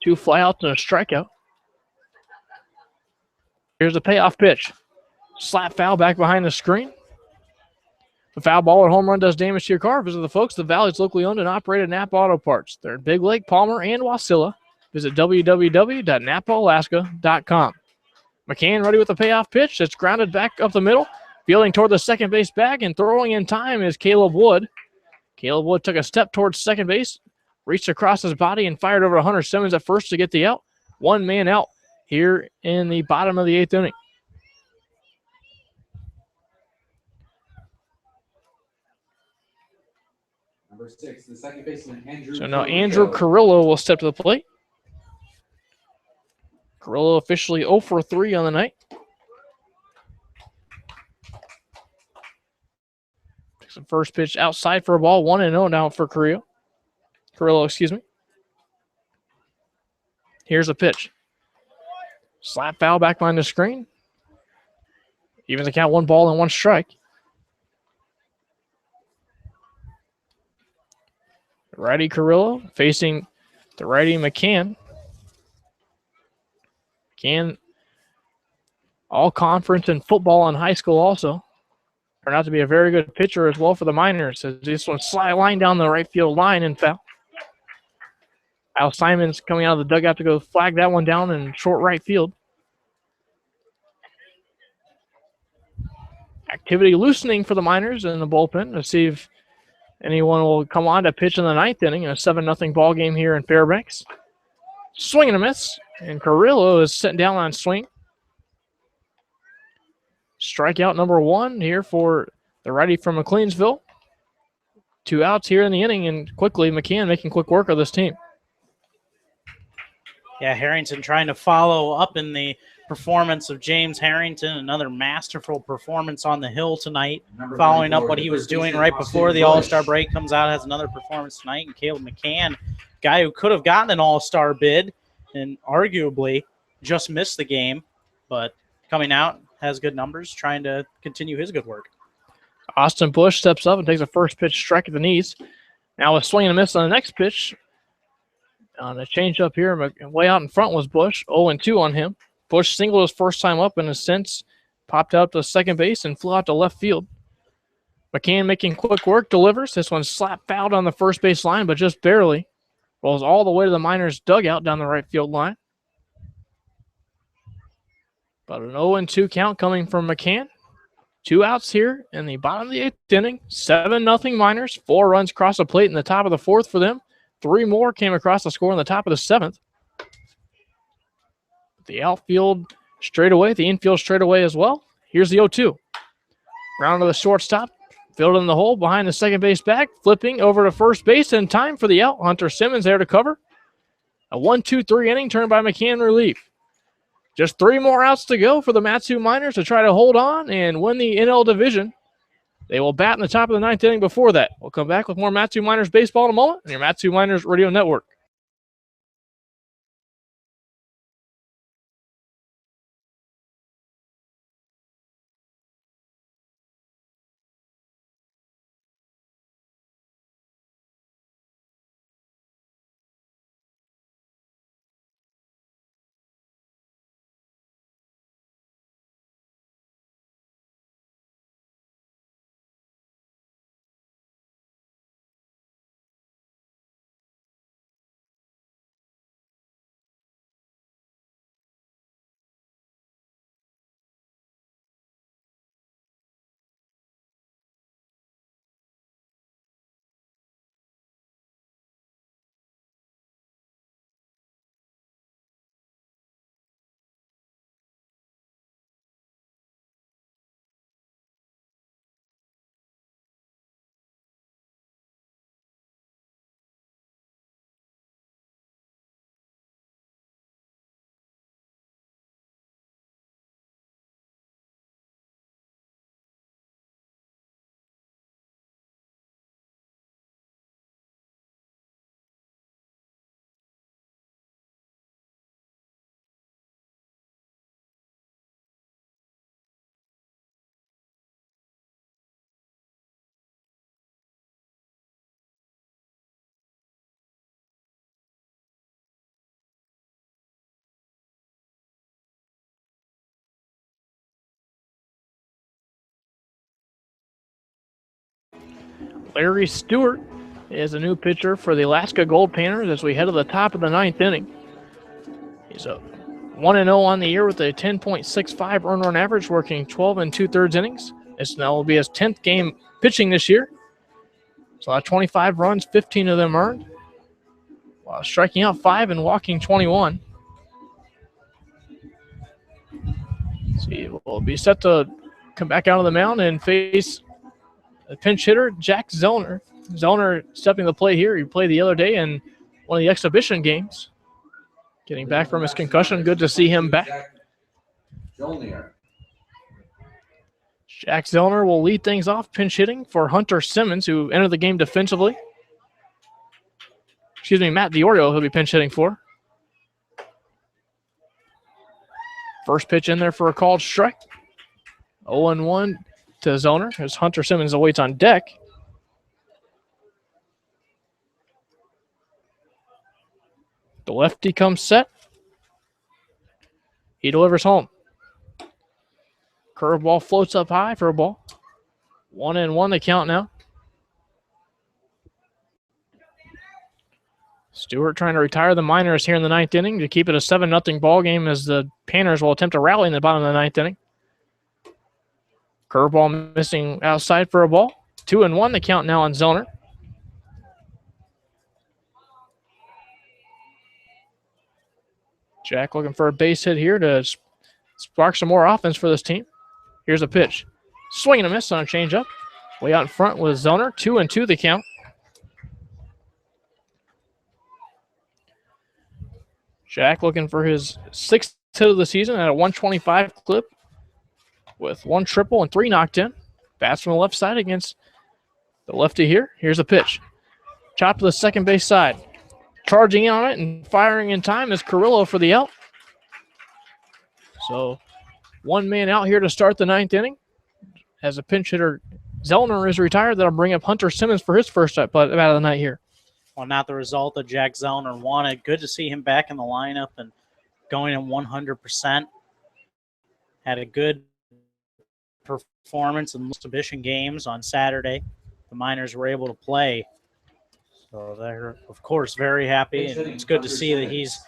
2 flyouts and a strikeout. Here's the payoff pitch. Slap foul back behind the screen. The foul ball or home run does damage to your car. Visit the folks at the Valley's locally owned and operated Napa Auto Parts. They're in Big Lake, Palmer, and Wasilla. Visit www.napaalaska.com. McCann ready with the payoff pitch. It's grounded back up the middle. Fielding toward the second base bag and throwing in time is Caleb Wood. Caleb Wood took a step towards second base, reached across his body, and fired over to Hunter Simmons at first to get the out. 1 man out here in the bottom of the 8th inning. Number 6, the second baseman, Andrew. So now Andrew Carrillo will step to the plate. Carrillo officially 0 for 3 on the night. Takes the first pitch outside for a ball, 1-0 now for Carrillo. Here's a pitch. Slap foul back behind the screen. Evens the count, 1 ball and 1 strike. Righty Carrillo facing the righty McCann. McCann, all conference in football and high school also. Turned out to be a very good pitcher as well for the Miners. So this one slide line down the right field line and foul. Al Simons coming out of the dugout to go flag that one down in short right field. Activity loosening for the Miners in the bullpen to see if anyone will come on to pitch in the 9th inning in a 7-0 ball game here in Fairbanks. Swing and a miss, and Carrillo is sitting down on swing. Strikeout number 1 here for the righty from McLeansville. 2 outs here in the inning, and quickly McCann making quick work of this team. Yeah, Harrington trying to follow up in the performance of James Harrington. Another masterful performance on the hill tonight. Following up what he was doing right before the All-Star break, comes out, has another performance tonight. And Caleb McCann, guy who could have gotten an All-Star bid and arguably just missed the game, but coming out, has good numbers, trying to continue his good work. Austin Bush steps up and takes a first pitch strike at the knees. Now a swing and a miss on the next pitch. On a change up here, way out in front was Bush. 0-2 on him. Bush singled his first time up and has since popped out to second base and flew out to left field. McCann making quick work, delivers. This one slap fouled on the first base line, but just barely. Rolls all the way to the Miners' dugout down the right field line. But an 0-2 count coming from McCann. 2 outs here in the bottom of the 8th inning. 7-0 Miners. 4 runs across the plate in the top of the 4th for them. 3 more came across the score in the top of the 7th. The outfield straight away, the infield straight away as well. Here's the 0-2. Ground to the shortstop. Filled in the hole behind the second base bag. Flipping over to first base in time for the out. Hunter Simmons there to cover. A 1-2-3 inning turned by McCann relief. Just 3 more outs to go for the Mat-Su Miners to try to hold on and win the NL division. They will bat in the top of the 9th inning before that. We'll come back with more Mat-Su Miners baseball in a moment on your Mat-Su Miners Radio Network. Larry Stewart is a new pitcher for the Alaska Goldpanners as we head to the top of the 9th inning. He's a 1-0 on the year with a 10.65 earned run average, working 12 2/3 innings. This now will be his 10th game pitching this year. So 25 runs, 15 of them earned, while striking out 5 and walking 21. So he will be set to come back out of the mound and face a pinch hitter, Jack Zellner. Zellner stepping to the plate here. He played the other day in one of the exhibition games. Getting back from his concussion. Good to see him back. Jack Zellner will lead things off pinch hitting for Hunter Simmons, who entered the game defensively. Excuse me, Matt DiOrio he'll be pinch hitting for. First pitch in there for a called strike. 0-1 to Zellner as Hunter Simmons awaits on deck. The lefty comes set. He delivers home. Curveball floats up high for a ball. 1-1 the count now. Stewart trying to retire the Miners here in the 9th inning to keep it a 7-0 ball game as the Panners will attempt to rally in the bottom of the 9th inning. Curveball missing outside for a ball. 2-1 the count now on Zellner. Jack looking for a base hit here to spark some more offense for this team. Here's a pitch. Swing and a miss on a changeup. Way out in front with Zellner. 2-2 the count. Jack looking for his 6th hit of the season at a 125 clip with 1 triple and 3 knocked in. Bats from the left side against the lefty here. Here's a pitch. Chop to the second base side. Charging in on it and firing in time is Carrillo for the out. So 1 man out here to start the 9th inning. As a pinch hitter, Zellner is retired. That'll bring up Hunter Simmons for his first at bat of the night here. Well, not the result that Jack Zellner wanted. Good to see him back in the lineup and going at 100%. Had a good performance in the exhibition games on Saturday. The Miners were able to play. So they're, of course, very happy. And it's good to see that he's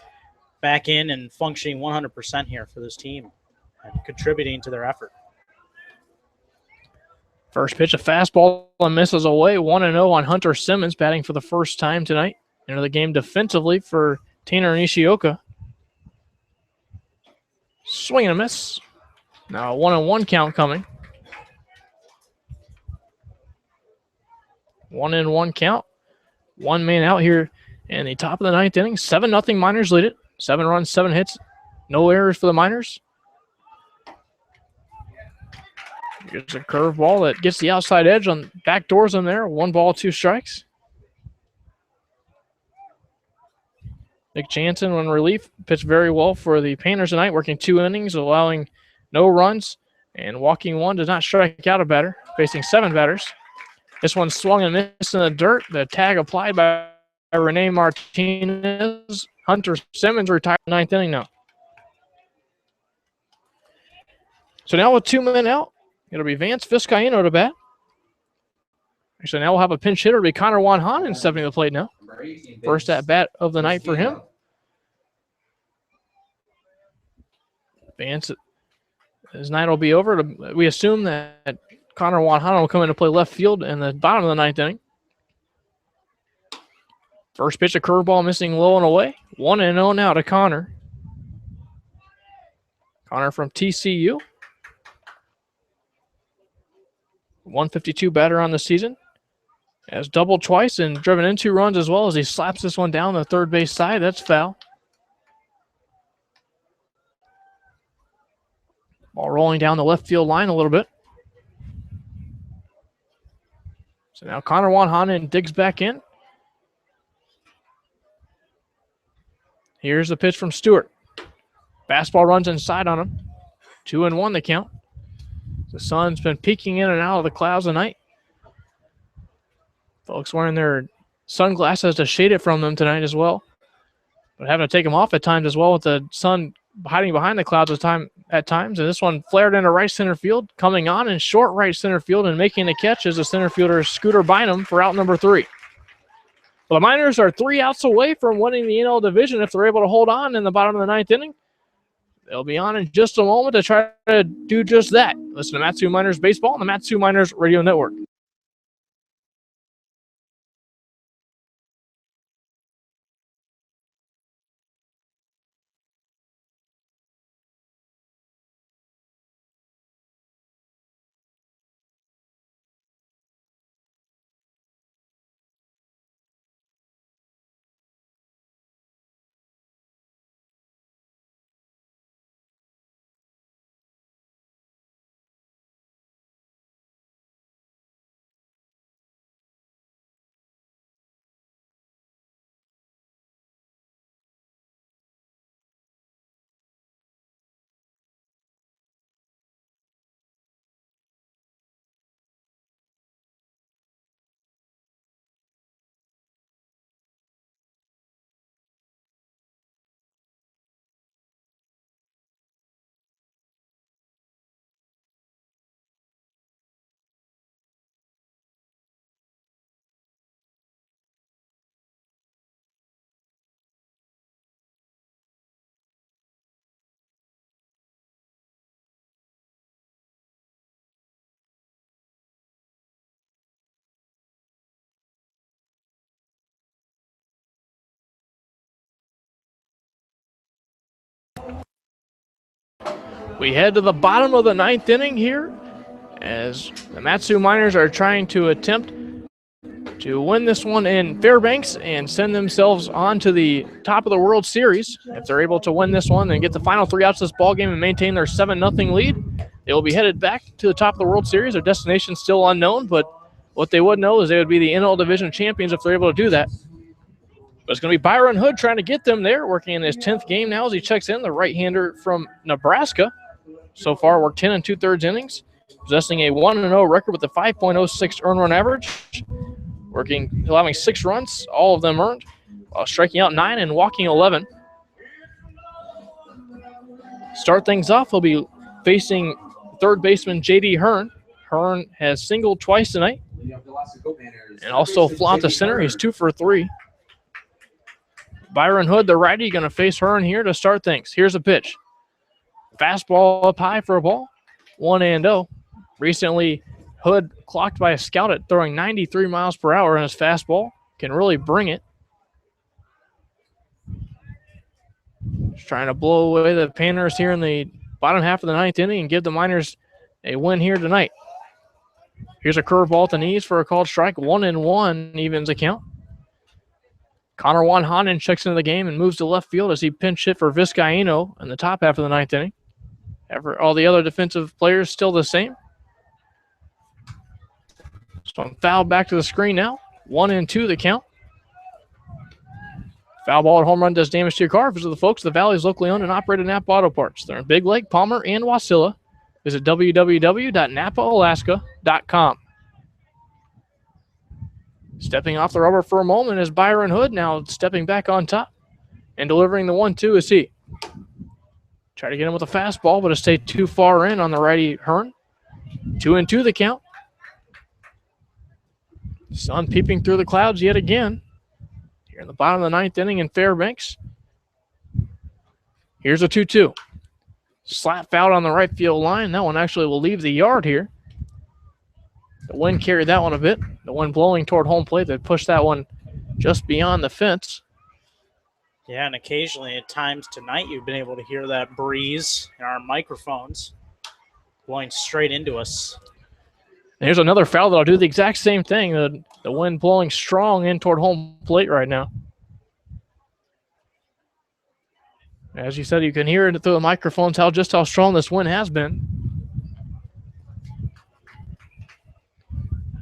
back in and functioning 100% here for this team and contributing to their effort. First pitch, a fastball and misses away. 1-0 on Hunter Simmons, batting for the first time tonight. Into the game defensively for Tanner Nishioka. Swing and a miss. Now a 1-1 count coming. 1-1 count. One man out here in the top of the ninth inning. 7-0 Miners lead it. 7 runs, 7 hits. No errors for the Miners. Here's a curveball that gets the outside edge on back doors on there. 1 ball, 2 strikes. Nick Jansen on relief pitched very well for the Panthers tonight, working 2 innings, allowing no runs and walking 1, does not strike out a batter, facing 7 batters. This one swung and missed in the dirt. The tag applied by Rene Martinez. Hunter Simmons retired in the 9th inning now. So now with 2 men out, it'll be Vance Vizcaíno to bat. Actually, now we'll have a pinch hitter. It'll be Connor Wanhanen stepping to the plate now. First at bat of the night for him. Vance, his night will be over. We assume that Connor Wanhanen will come in to play left field in the bottom of the 9th inning. First pitch, a curveball missing low and away. 1-0 now to Connor. Connor from TCU. 152 batter on the season. Has doubled twice and driven in 2 runs as well as he slaps this one down the third base side. That's foul. Ball rolling down the left field line a little bit. So now Connor Wanhanen digs back in. Here's the pitch from Stewart. Fastball runs inside on him. 2-1 the count. The sun's been peeking in and out of the clouds tonight. Folks wearing their sunglasses to shade it from them tonight as well. But having to take them off at times as well with the sun hiding behind the clouds at times. And this one flared into right center field, coming on in short right center field and making the catch as the center fielder Scooter Bynum for out number 3. Well, the Miners are 3 outs away from winning the NL division if they're able to hold on in the bottom of the 9th inning. They'll be on in just a moment to try to do just that. Listen to Matsu Miners Baseball on the Matsu Miners Radio Network. We head to the bottom of the 9th inning here as the Matsu Miners are trying to attempt to win this one in Fairbanks and send themselves on to the top of the World Series. If they're able to win this one and get the final 3 outs of this ballgame and maintain their 7-0 lead, they will be headed back to the top of the World Series. Their destination is still unknown, but what they would know is they would be the NL Division champions if they're able to do that. But it's going to be Byron Hood trying to get them there, working in his 10th game now as he checks in, the right-hander from Nebraska. So far, worked 10 2/3 innings, possessing a 1-0 record with a 5.06 earned run average, allowing 6 runs, all of them earned, while striking out 9 and walking 11. Start things off, he'll be facing third baseman J.D. Hearn. Hearn has singled twice tonight and also flopped to center. He's 2 for 3. Byron Hood, the righty, going to face Hearn here to start things. Here's a pitch. Fastball up high for a ball. 1-0. Recently Hood clocked by a scout at throwing 93 miles per hour in his fastball. Can really bring it. Just trying to blow away the Panners here in the bottom half of the ninth inning and give the Miners a win here tonight. Here's a curveball at the knees for a called strike. 1-1 evens the count. Connor Wanhanen checks into the game and moves to left field as he pinch hit for Vizcaíno in the top half of the ninth inning. All the other defensive players still the same. So I'm fouled back to the screen now. 1-2 the count. Foul ball and home run does damage to your car. Visit the folks at the Valley's locally owned and operated Napa Auto Parts. They're in Big Lake, Palmer, and Wasilla. Visit www.napaalaska.com. Stepping off the rubber for a moment is Byron Hood, now stepping back on top. And delivering the 1-2 is he. Try to get him with a fastball, but it stayed too far in on the righty Hearn. 2-2 the count. Sun peeping through the clouds yet again. Here in the bottom of the ninth inning in Fairbanks. Here's a 2-2. Slap foul on the right field line. That one actually will leave the yard here. The wind carried that one a bit. The wind blowing toward home plate that pushed that one just beyond the fence. Yeah, and occasionally at times tonight you've been able to hear that breeze in our microphones blowing straight into us. And here's another foul that'll do the exact same thing. The wind blowing strong in toward home plate right now. As you said, you can hear it through the microphones just how strong this wind has been.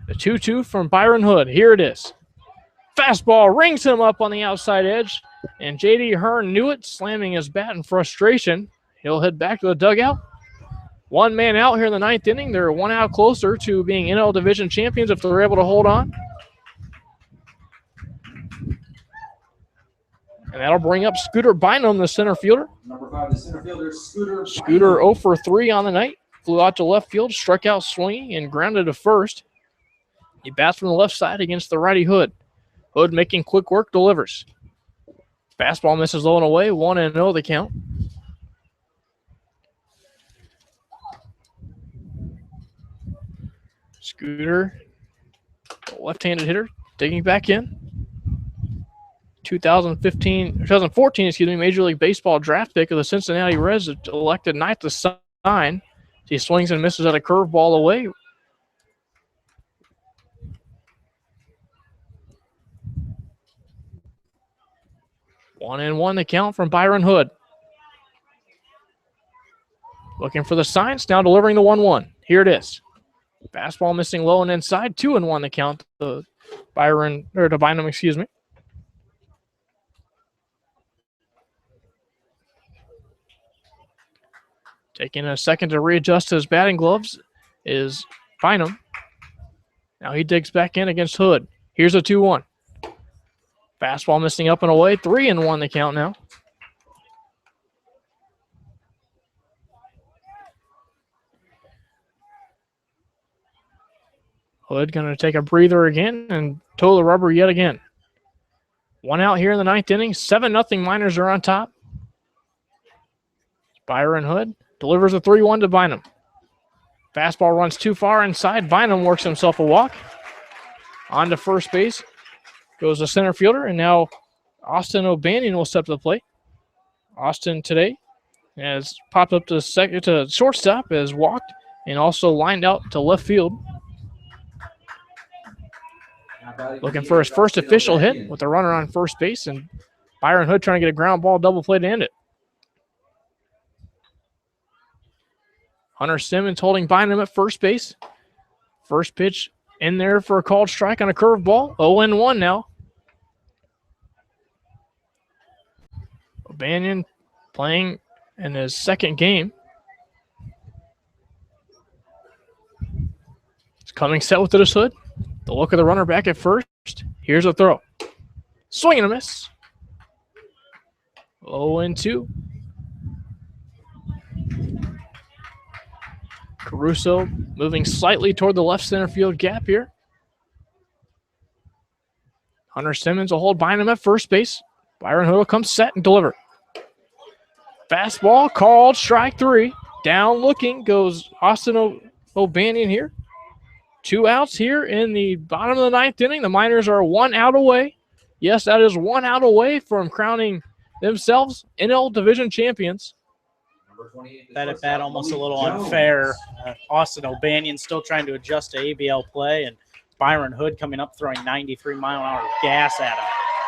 The 2-2 from Byron Hood. Here it is. Fastball rings him up on the outside edge, and J.D. Hearn knew it, slamming his bat in frustration. He'll head back to the dugout. One man out here in the ninth inning. They're one out closer to being NL Division champions if they're able to hold on. And that'll bring up Scooter Bynum, the center fielder. Number 5, the center fielder, Scooter. Scooter 0 for 3 on the night. Flew out to left field, struck out swinging, and grounded to first. He bats from the left side against the righty Hood. Hood making quick work, delivers. Fastball misses low and away, 1-0 the count. Scooter, left-handed hitter, digging back in. 2014, Major League Baseball draft pick of the Cincinnati Reds, elected ninth to sign. He swings and misses at a curveball away. One and one the count from Byron Hood. Looking for the signs, now delivering the 1-1. Here it is. Fastball missing low and inside. 2-1 the count to Bynum, excuse me. Taking a second to readjust his batting gloves is Bynum. Now he digs back in against Hood. Here's a 2-1. Fastball missing up and away. 3-1 the count now. Hood going to take a breather again and toe the rubber yet again. One out here in the ninth inning. 7-0 Miners are on top. Byron Hood delivers a 3-1 to Bynum. Fastball runs too far inside. Bynum works himself a walk. On to first base goes the center fielder, and now Austin O'Banion will step to the plate. Austin today has popped up to shortstop, has walked, and also lined out to left field. Looking for his first official hit with a runner on first base, and Byron Hood trying to get a ground ball double play to end it. Hunter Simmons holding Bynum at first base. First pitch in there for a called strike on a curveball. 0-1 now. O'Banion playing in his second game. He's coming set with this Hood. The look of the runner back at first. Here's a throw. Swing and a miss. 0-2. Caruso moving slightly toward the left center field gap here. Hunter Simmons will hold Bynum at first base. Byron Hood will come set and deliver. Fastball called strike 3. Down looking goes Austin O'Banion here. 2 outs here in the bottom of the 9th inning. The Miners are 1 out away. Yes, that is 1 out away from crowning themselves NL Division champions. That at bat almost a little unfair. Austin O'Banion still trying to adjust to ABL play, and Byron Hood coming up throwing 93-mile-an-hour gas at him.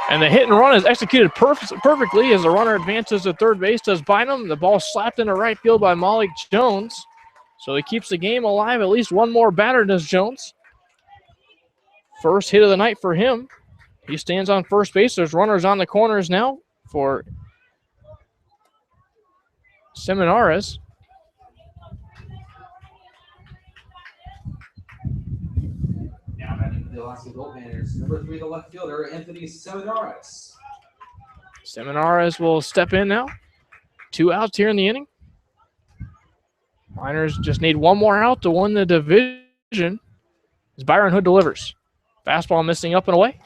And the hit and run is executed perfectly as the runner advances to third base, does Bynum. The ball slapped into right field by Malik Jones. So he keeps the game alive. At least one more batter does Jones. First hit of the night for him. He stands on first base. There's runners on the corners now for Seminares. Now batting for the Alaska Goldpanners, number 3, the left fielder, Anthony Seminares. Seminares will step in now. 2 outs here in the inning. Miners just need one more out to win the division as Byron Hood delivers. Fastball missing up and away.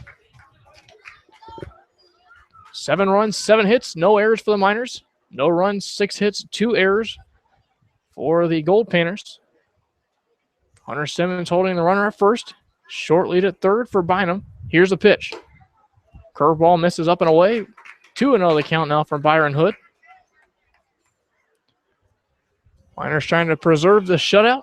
7 runs, 7 hits, no errors for the Miners. No runs, 6 hits, 2 errors for the Goldpanners. Hunter Simmons holding the runner at first. Short lead at third for Bynum. Here's the pitch. Curveball misses up and away. 2-0 the count now from Byron Hood. Miners trying to preserve the shutout.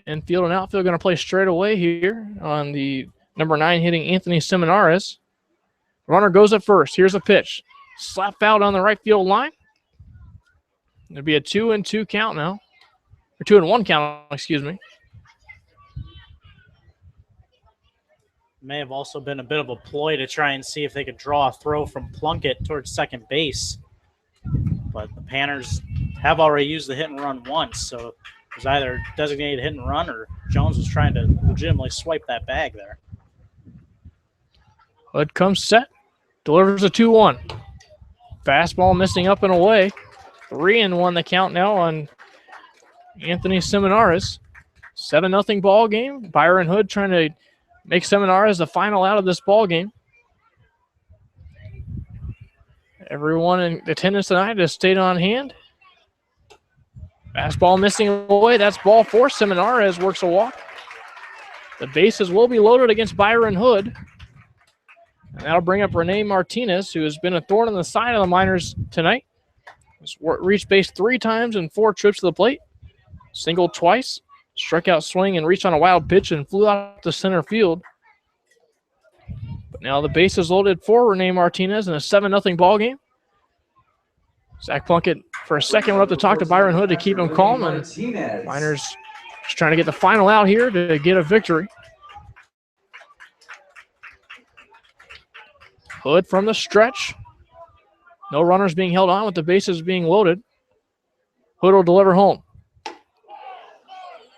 Infield and outfield going to play straight away here on the number 9 hitting Anthony Seminares. Runner goes at first. Here's a pitch. Slap out on the right field line. It'll be a 2-2 count now. Or 2-1 count, excuse me. May have also been a bit of a ploy to try and see if they could draw a throw from Plunkett towards second base. But the Panners have already used the hit and run once, so it was either designated hit and run or Jones was trying to legitimately swipe that bag there. Hood comes set, delivers a 2-1. Fastball missing up and away. 3-1 the count now on Anthony Seminares. 7-0 ball game. Byron Hood trying to make Seminares the final out of this ball game. Everyone in attendance tonight has stayed on hand. Fastball missing away. That's ball 4. Seminares works a walk. The bases will be loaded against Byron Hood. And that'll bring up Rene Martinez, who has been a thorn in the side of the Miners tonight. He's reached base 3 times in 4 trips to the plate. Singled twice. Struck out swing and reached on a wild pitch and flew out to center field. But now the base is loaded for Rene Martinez in a 7-0 ball game. Zach Plunkett for a second went up to talk to Byron Hood to keep him calm, and Miners just trying to get the final out here to get a victory. Hood from the stretch. No runners being held on with the bases being loaded. Hood will deliver home.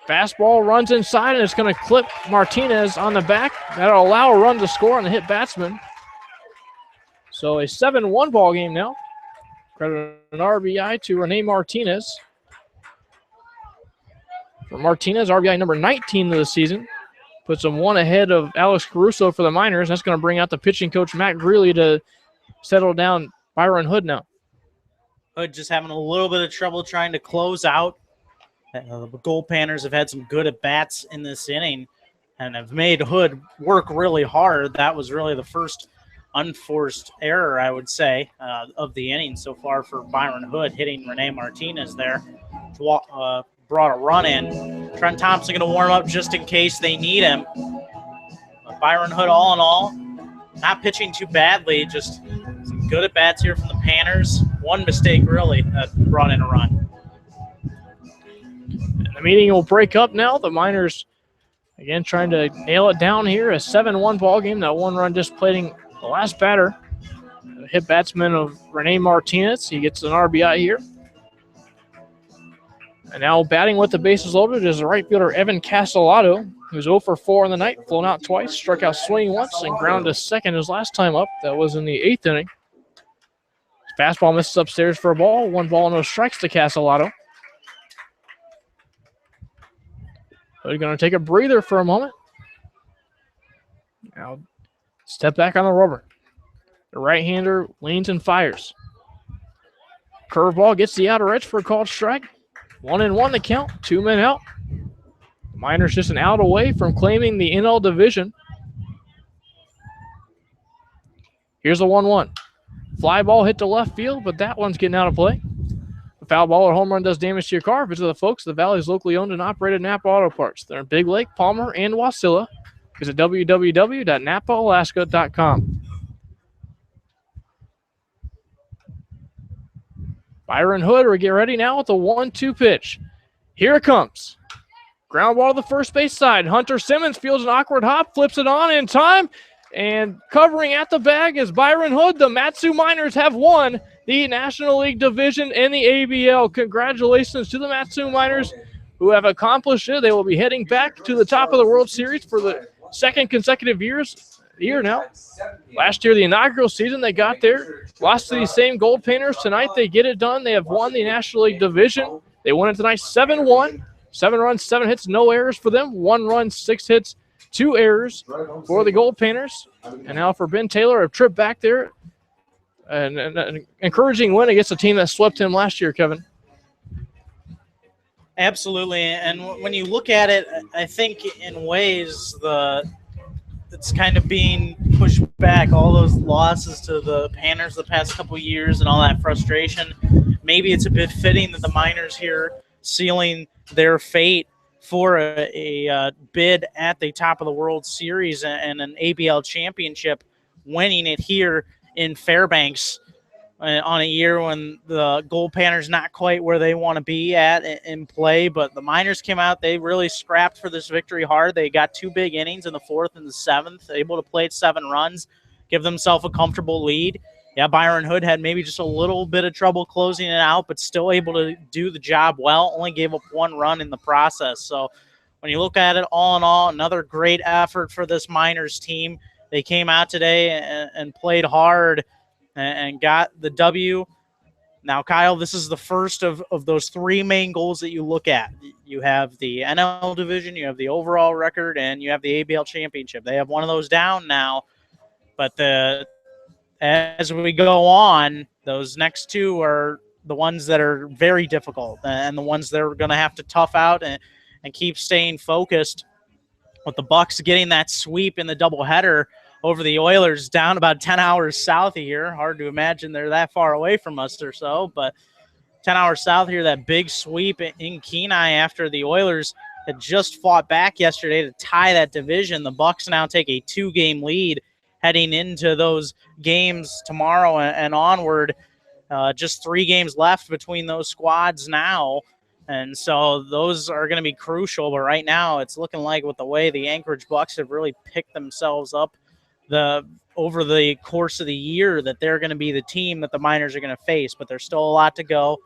Fastball runs inside, and it's going to clip Martinez on the back. That'll allow a run to score on the hit batsman. So a 7-1 ball game now. Credit an RBI to Rene Martinez. For Martinez, RBI number 19 of the season. Puts him 1 ahead of Alex Caruso for the Miners. That's going to bring out the pitching coach, Matt Greeley, to settle down Byron Hood now. Hood just having a little bit of trouble trying to close out. The Goldpanners have had some good at-bats in this inning and have made Hood work really hard. That was really the first unforced error, I would say, of the inning so far for Byron Hood, hitting Rene Martinez there. Brought a run in. Trent Thompson going to warm up just in case they need him. But Byron Hood, all in all, not pitching too badly, just some good at-bats here from the Panners. One mistake, really, that brought in a run. The meeting will break up now. The Miners, again, trying to nail it down here. A 7-1 ball game. That 1 run displating the last batter. The hit batsman of Rene Martinez. He gets an RBI here. And now batting with the bases loaded is the right fielder Evan Castellato, who's 0 for 4 in the night, flown out twice, struck out swinging once, and grounded to second his last time up. That was in the 8th inning. Fastball misses upstairs for a ball. 1 ball, no strikes to Castellato. They're going to take a breather for a moment. Now, step back on the rubber. The right-hander leans and fires. Curveball gets the outer edge for a called strike. 1-1 the count, 2 men out. The Miners just an out away from claiming the NL division. Here's a 1-1. Fly ball hit to left field, but that one's getting out of play. A foul ball or home run does damage to your car. Visit the folks at the Valley's locally owned and operated Napa Auto Parts. They're in Big Lake, Palmer, and Wasilla. Visit www.napaalaska.com. Byron Hood will get ready now with the 1-2 pitch. Here it comes. Ground ball to the first base side. Hunter Simmons fields an awkward hop, flips it on in time, and covering at the bag is Byron Hood. The Mat-Su Miners have won the National League Division in the ABL. Congratulations to the Mat-Su Miners who have accomplished it. They will be heading back to the top of the World Series for the second consecutive year now. Last year, the inaugural season, they got there. Lost to these same Goldpanners. Tonight, they get it done. They have won the National League Division. They won it tonight 7-1. 7 runs, 7 hits, no errors for them. 1 run, 6 hits, 2 errors for the Goldpanners. And now for Ben Taylor, a trip back there. An encouraging win against a team that swept him last year, Kevin. Absolutely. And when you look at it, I think in ways it's kind of being pushed back, all those losses to the Panners the past couple years and all that frustration. Maybe it's a bit fitting that the Miners here sealing their fate for a bid at the top of the World Series and an ABL championship, winning it here in Fairbanks on a year when the Goldpanners not quite where they want to be at in play. But the Miners came out, they really scrapped for this victory hard. They got 2 big innings in the 4th and the 7th, able to play at 7 runs, give themselves a comfortable lead. Yeah, Byron Hood had maybe just a little bit of trouble closing it out, but still able to do the job well, only gave up 1 run in the process. So when you look at it all in all, another great effort for this Miners team. They came out today and played hard and got the W. Now, Kyle, this is the first of those 3 main goals that you look at. You have the NL division, you have the overall record, and you have the ABL championship. They have one of those down now, but as we go on, those next 2 are the ones that are very difficult and the ones that are going to have to tough out and keep staying focused. With the Bucks getting that sweep in the doubleheader over the Oilers down about 10 hours south of here. Hard to imagine they're that far away from us or so, but 10 hours south here, that big sweep in Kenai after the Oilers had just fought back yesterday to tie that division. The Bucks now take a 2-game lead heading into those games tomorrow and onward. Just 3 games left between those squads now. And so those are going to be crucial. But right now it's looking like with the way the Anchorage Bucks have really picked themselves up over the course of the year, that they're going to be the team that the Miners are going to face. But there's still a lot to go.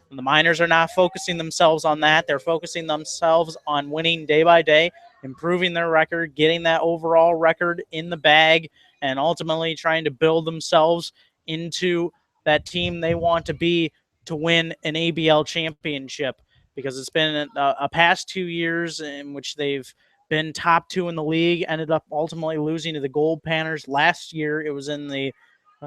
And the Miners are not focusing themselves on that. They're focusing themselves on winning day by day, improving their record, getting that overall record in the bag, and ultimately trying to build themselves into that team they want to be to win an ABL championship. Because it's been a past 2 years in which they've been top 2 in the league, ended up ultimately losing to the Goldpanners. Last year, it was in the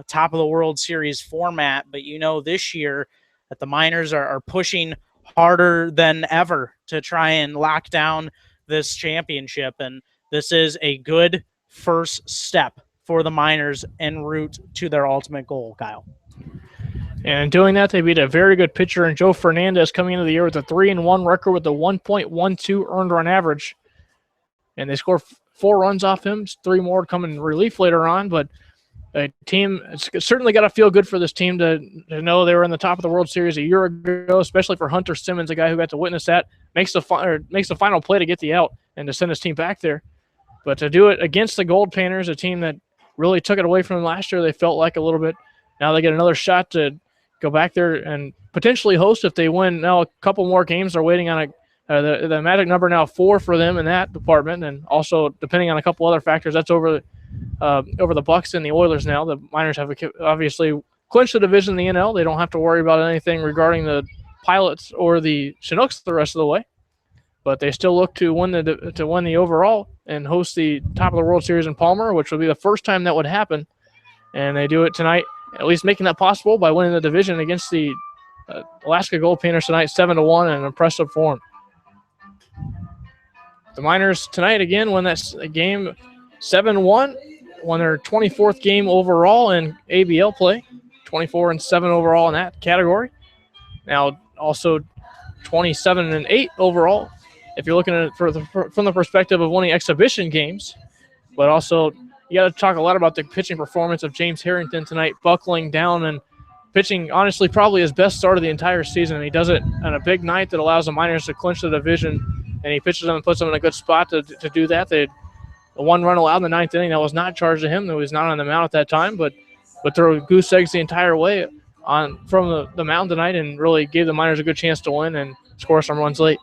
top of the World Series format. But this year that the Miners are pushing harder than ever to try and lock down this championship. And this is a good first step for the Miners en route to their ultimate goal, Kyle. And in doing that, they beat a very good pitcher in Joe Fernandez, coming into the year with a 3-1 record with a 1.12 earned run average. And they scored 4 runs off him, 3 more come in relief later on. But a team, it's certainly got to feel good for this team to know they were in the top of the World Series a year ago, especially for Hunter Simmons, a guy who got to witness that, makes the final play to get the out and to send his team back there. But to do it against the Goldpanners, a team that really took it away from them last year, they felt like a little bit. Now they get another shot to go back there and potentially host if they win. Now a couple more games. They're waiting on the magic number now 4 for them in that department, and also depending on a couple other factors, that's over the Bucks and the Oilers now. The Miners have obviously clinched the division in the NL. They don't have to worry about anything regarding the Pilots or the Chinooks the rest of the way, but they still look to win the overall and host the top of the World Series in Palmer, which will be the first time that would happen, and they do it tonight, at least making that possible by winning the division against the Alaska Goldpanners tonight 7-1 in an impressive form. The Miners tonight again won that game 7-1, won their 24th game overall in ABL play, 24-7 overall in that category. Now also 27-8 overall if you're looking at it from the perspective of winning exhibition games. But also you got to talk a lot about the pitching performance of James Harrington tonight, buckling down and pitching honestly probably his best start of the entire season. And he does it on a big night that allows the Miners to clinch the division, and he pitches them and puts them in a good spot to do that. They had a 1 run allowed in the 9th inning that was not charged to him. That was not on the mound at that time, but threw goose eggs the entire way from the mound tonight and really gave the Miners a good chance to win and score some runs late.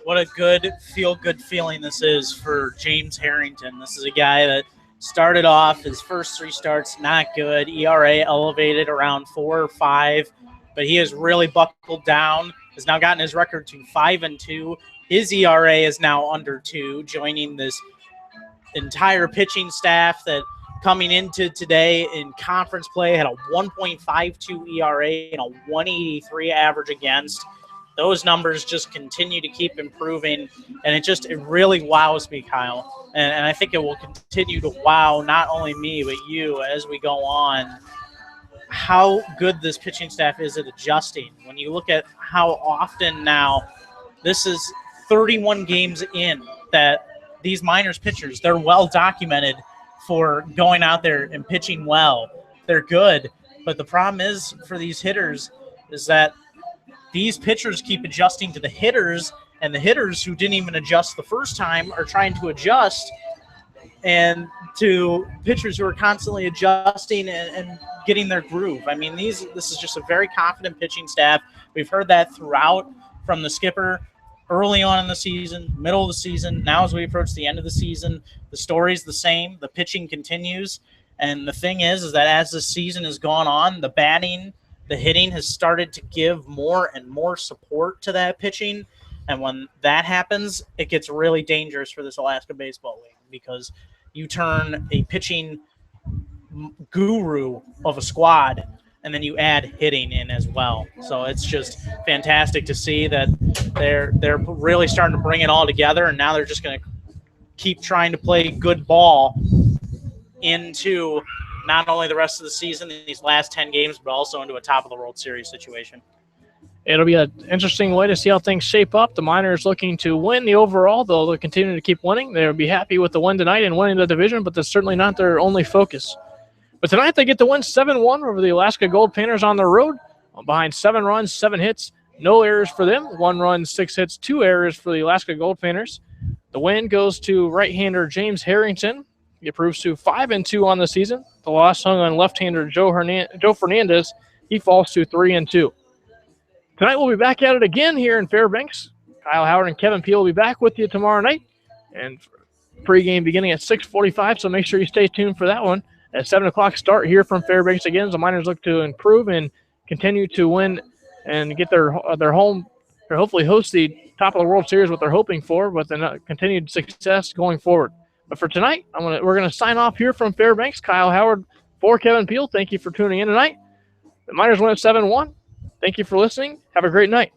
What a good feel-good feeling this is for James Harrington. This is a guy that started off his first 3 starts not good, ERA elevated around 4 or 5, but he has really buckled down, has now gotten his record to 5-2. His ERA is now under 2, joining this entire pitching staff that coming into today in conference play had a 1.52 ERA and a 183 average against. Those numbers just continue to keep improving, and it really wows me, Kyle. And I think it will continue to wow not only me but you as we go on, how good this pitching staff is at adjusting. When you look at how often now, this is 31 games in that these Miners pitchers, they're well documented for going out there and pitching well. They're good, but the problem is for these hitters is that these pitchers keep adjusting to the hitters, and the hitters who didn't even adjust the first time are trying to adjust, and to pitchers who are constantly adjusting and getting their groove. I mean, this is just a very confident pitching staff. We've heard that throughout from the skipper early on in the season, middle of the season. Now as we approach the end of the season, the story's the same. The pitching continues, and the thing is that as the season has gone on, the batting, the hitting has started to give more and more support to that pitching. And when that happens, it gets really dangerous for this Alaska Baseball League, because you turn a pitching guru of a squad and then you add hitting in as well. So it's just fantastic to see that they're really starting to bring it all together, and now they're just going to keep trying to play good ball into not only the rest of the season, these last 10 games, but also into a top-of-the-World Series situation. It'll be an interesting way to see how things shape up. The Miners looking to win the overall, though they'll continue to keep winning. They'll be happy with the win tonight and winning the division, but that's certainly not their only focus. But tonight they get to win 7-1 over the Alaska Goldpanners on the road, behind 7 runs, 7 hits, no errors for them, 1 run, 6 hits, 2 errors for the Alaska Goldpanners. The win goes to right-hander James Harrington. He improves to 5-2 on the season. The loss hung on left-hander Joe Fernandez. He falls to 3-2. Tonight we'll be back at it again here in Fairbanks. Kyle Howard and Kevin Peel will be back with you tomorrow night. And pregame beginning at 6:45, so make sure you stay tuned for that one. At 7 o'clock start here from Fairbanks again. The Miners look to improve and continue to win and get their home, or hopefully host the top of the World Series, what they're hoping for, with the continued success going forward. But for tonight, we're gonna sign off here from Fairbanks. Kyle Howard for Kevin Peel. Thank you for tuning in tonight. The Miners win at 7-1. Thank you for listening. Have a great night.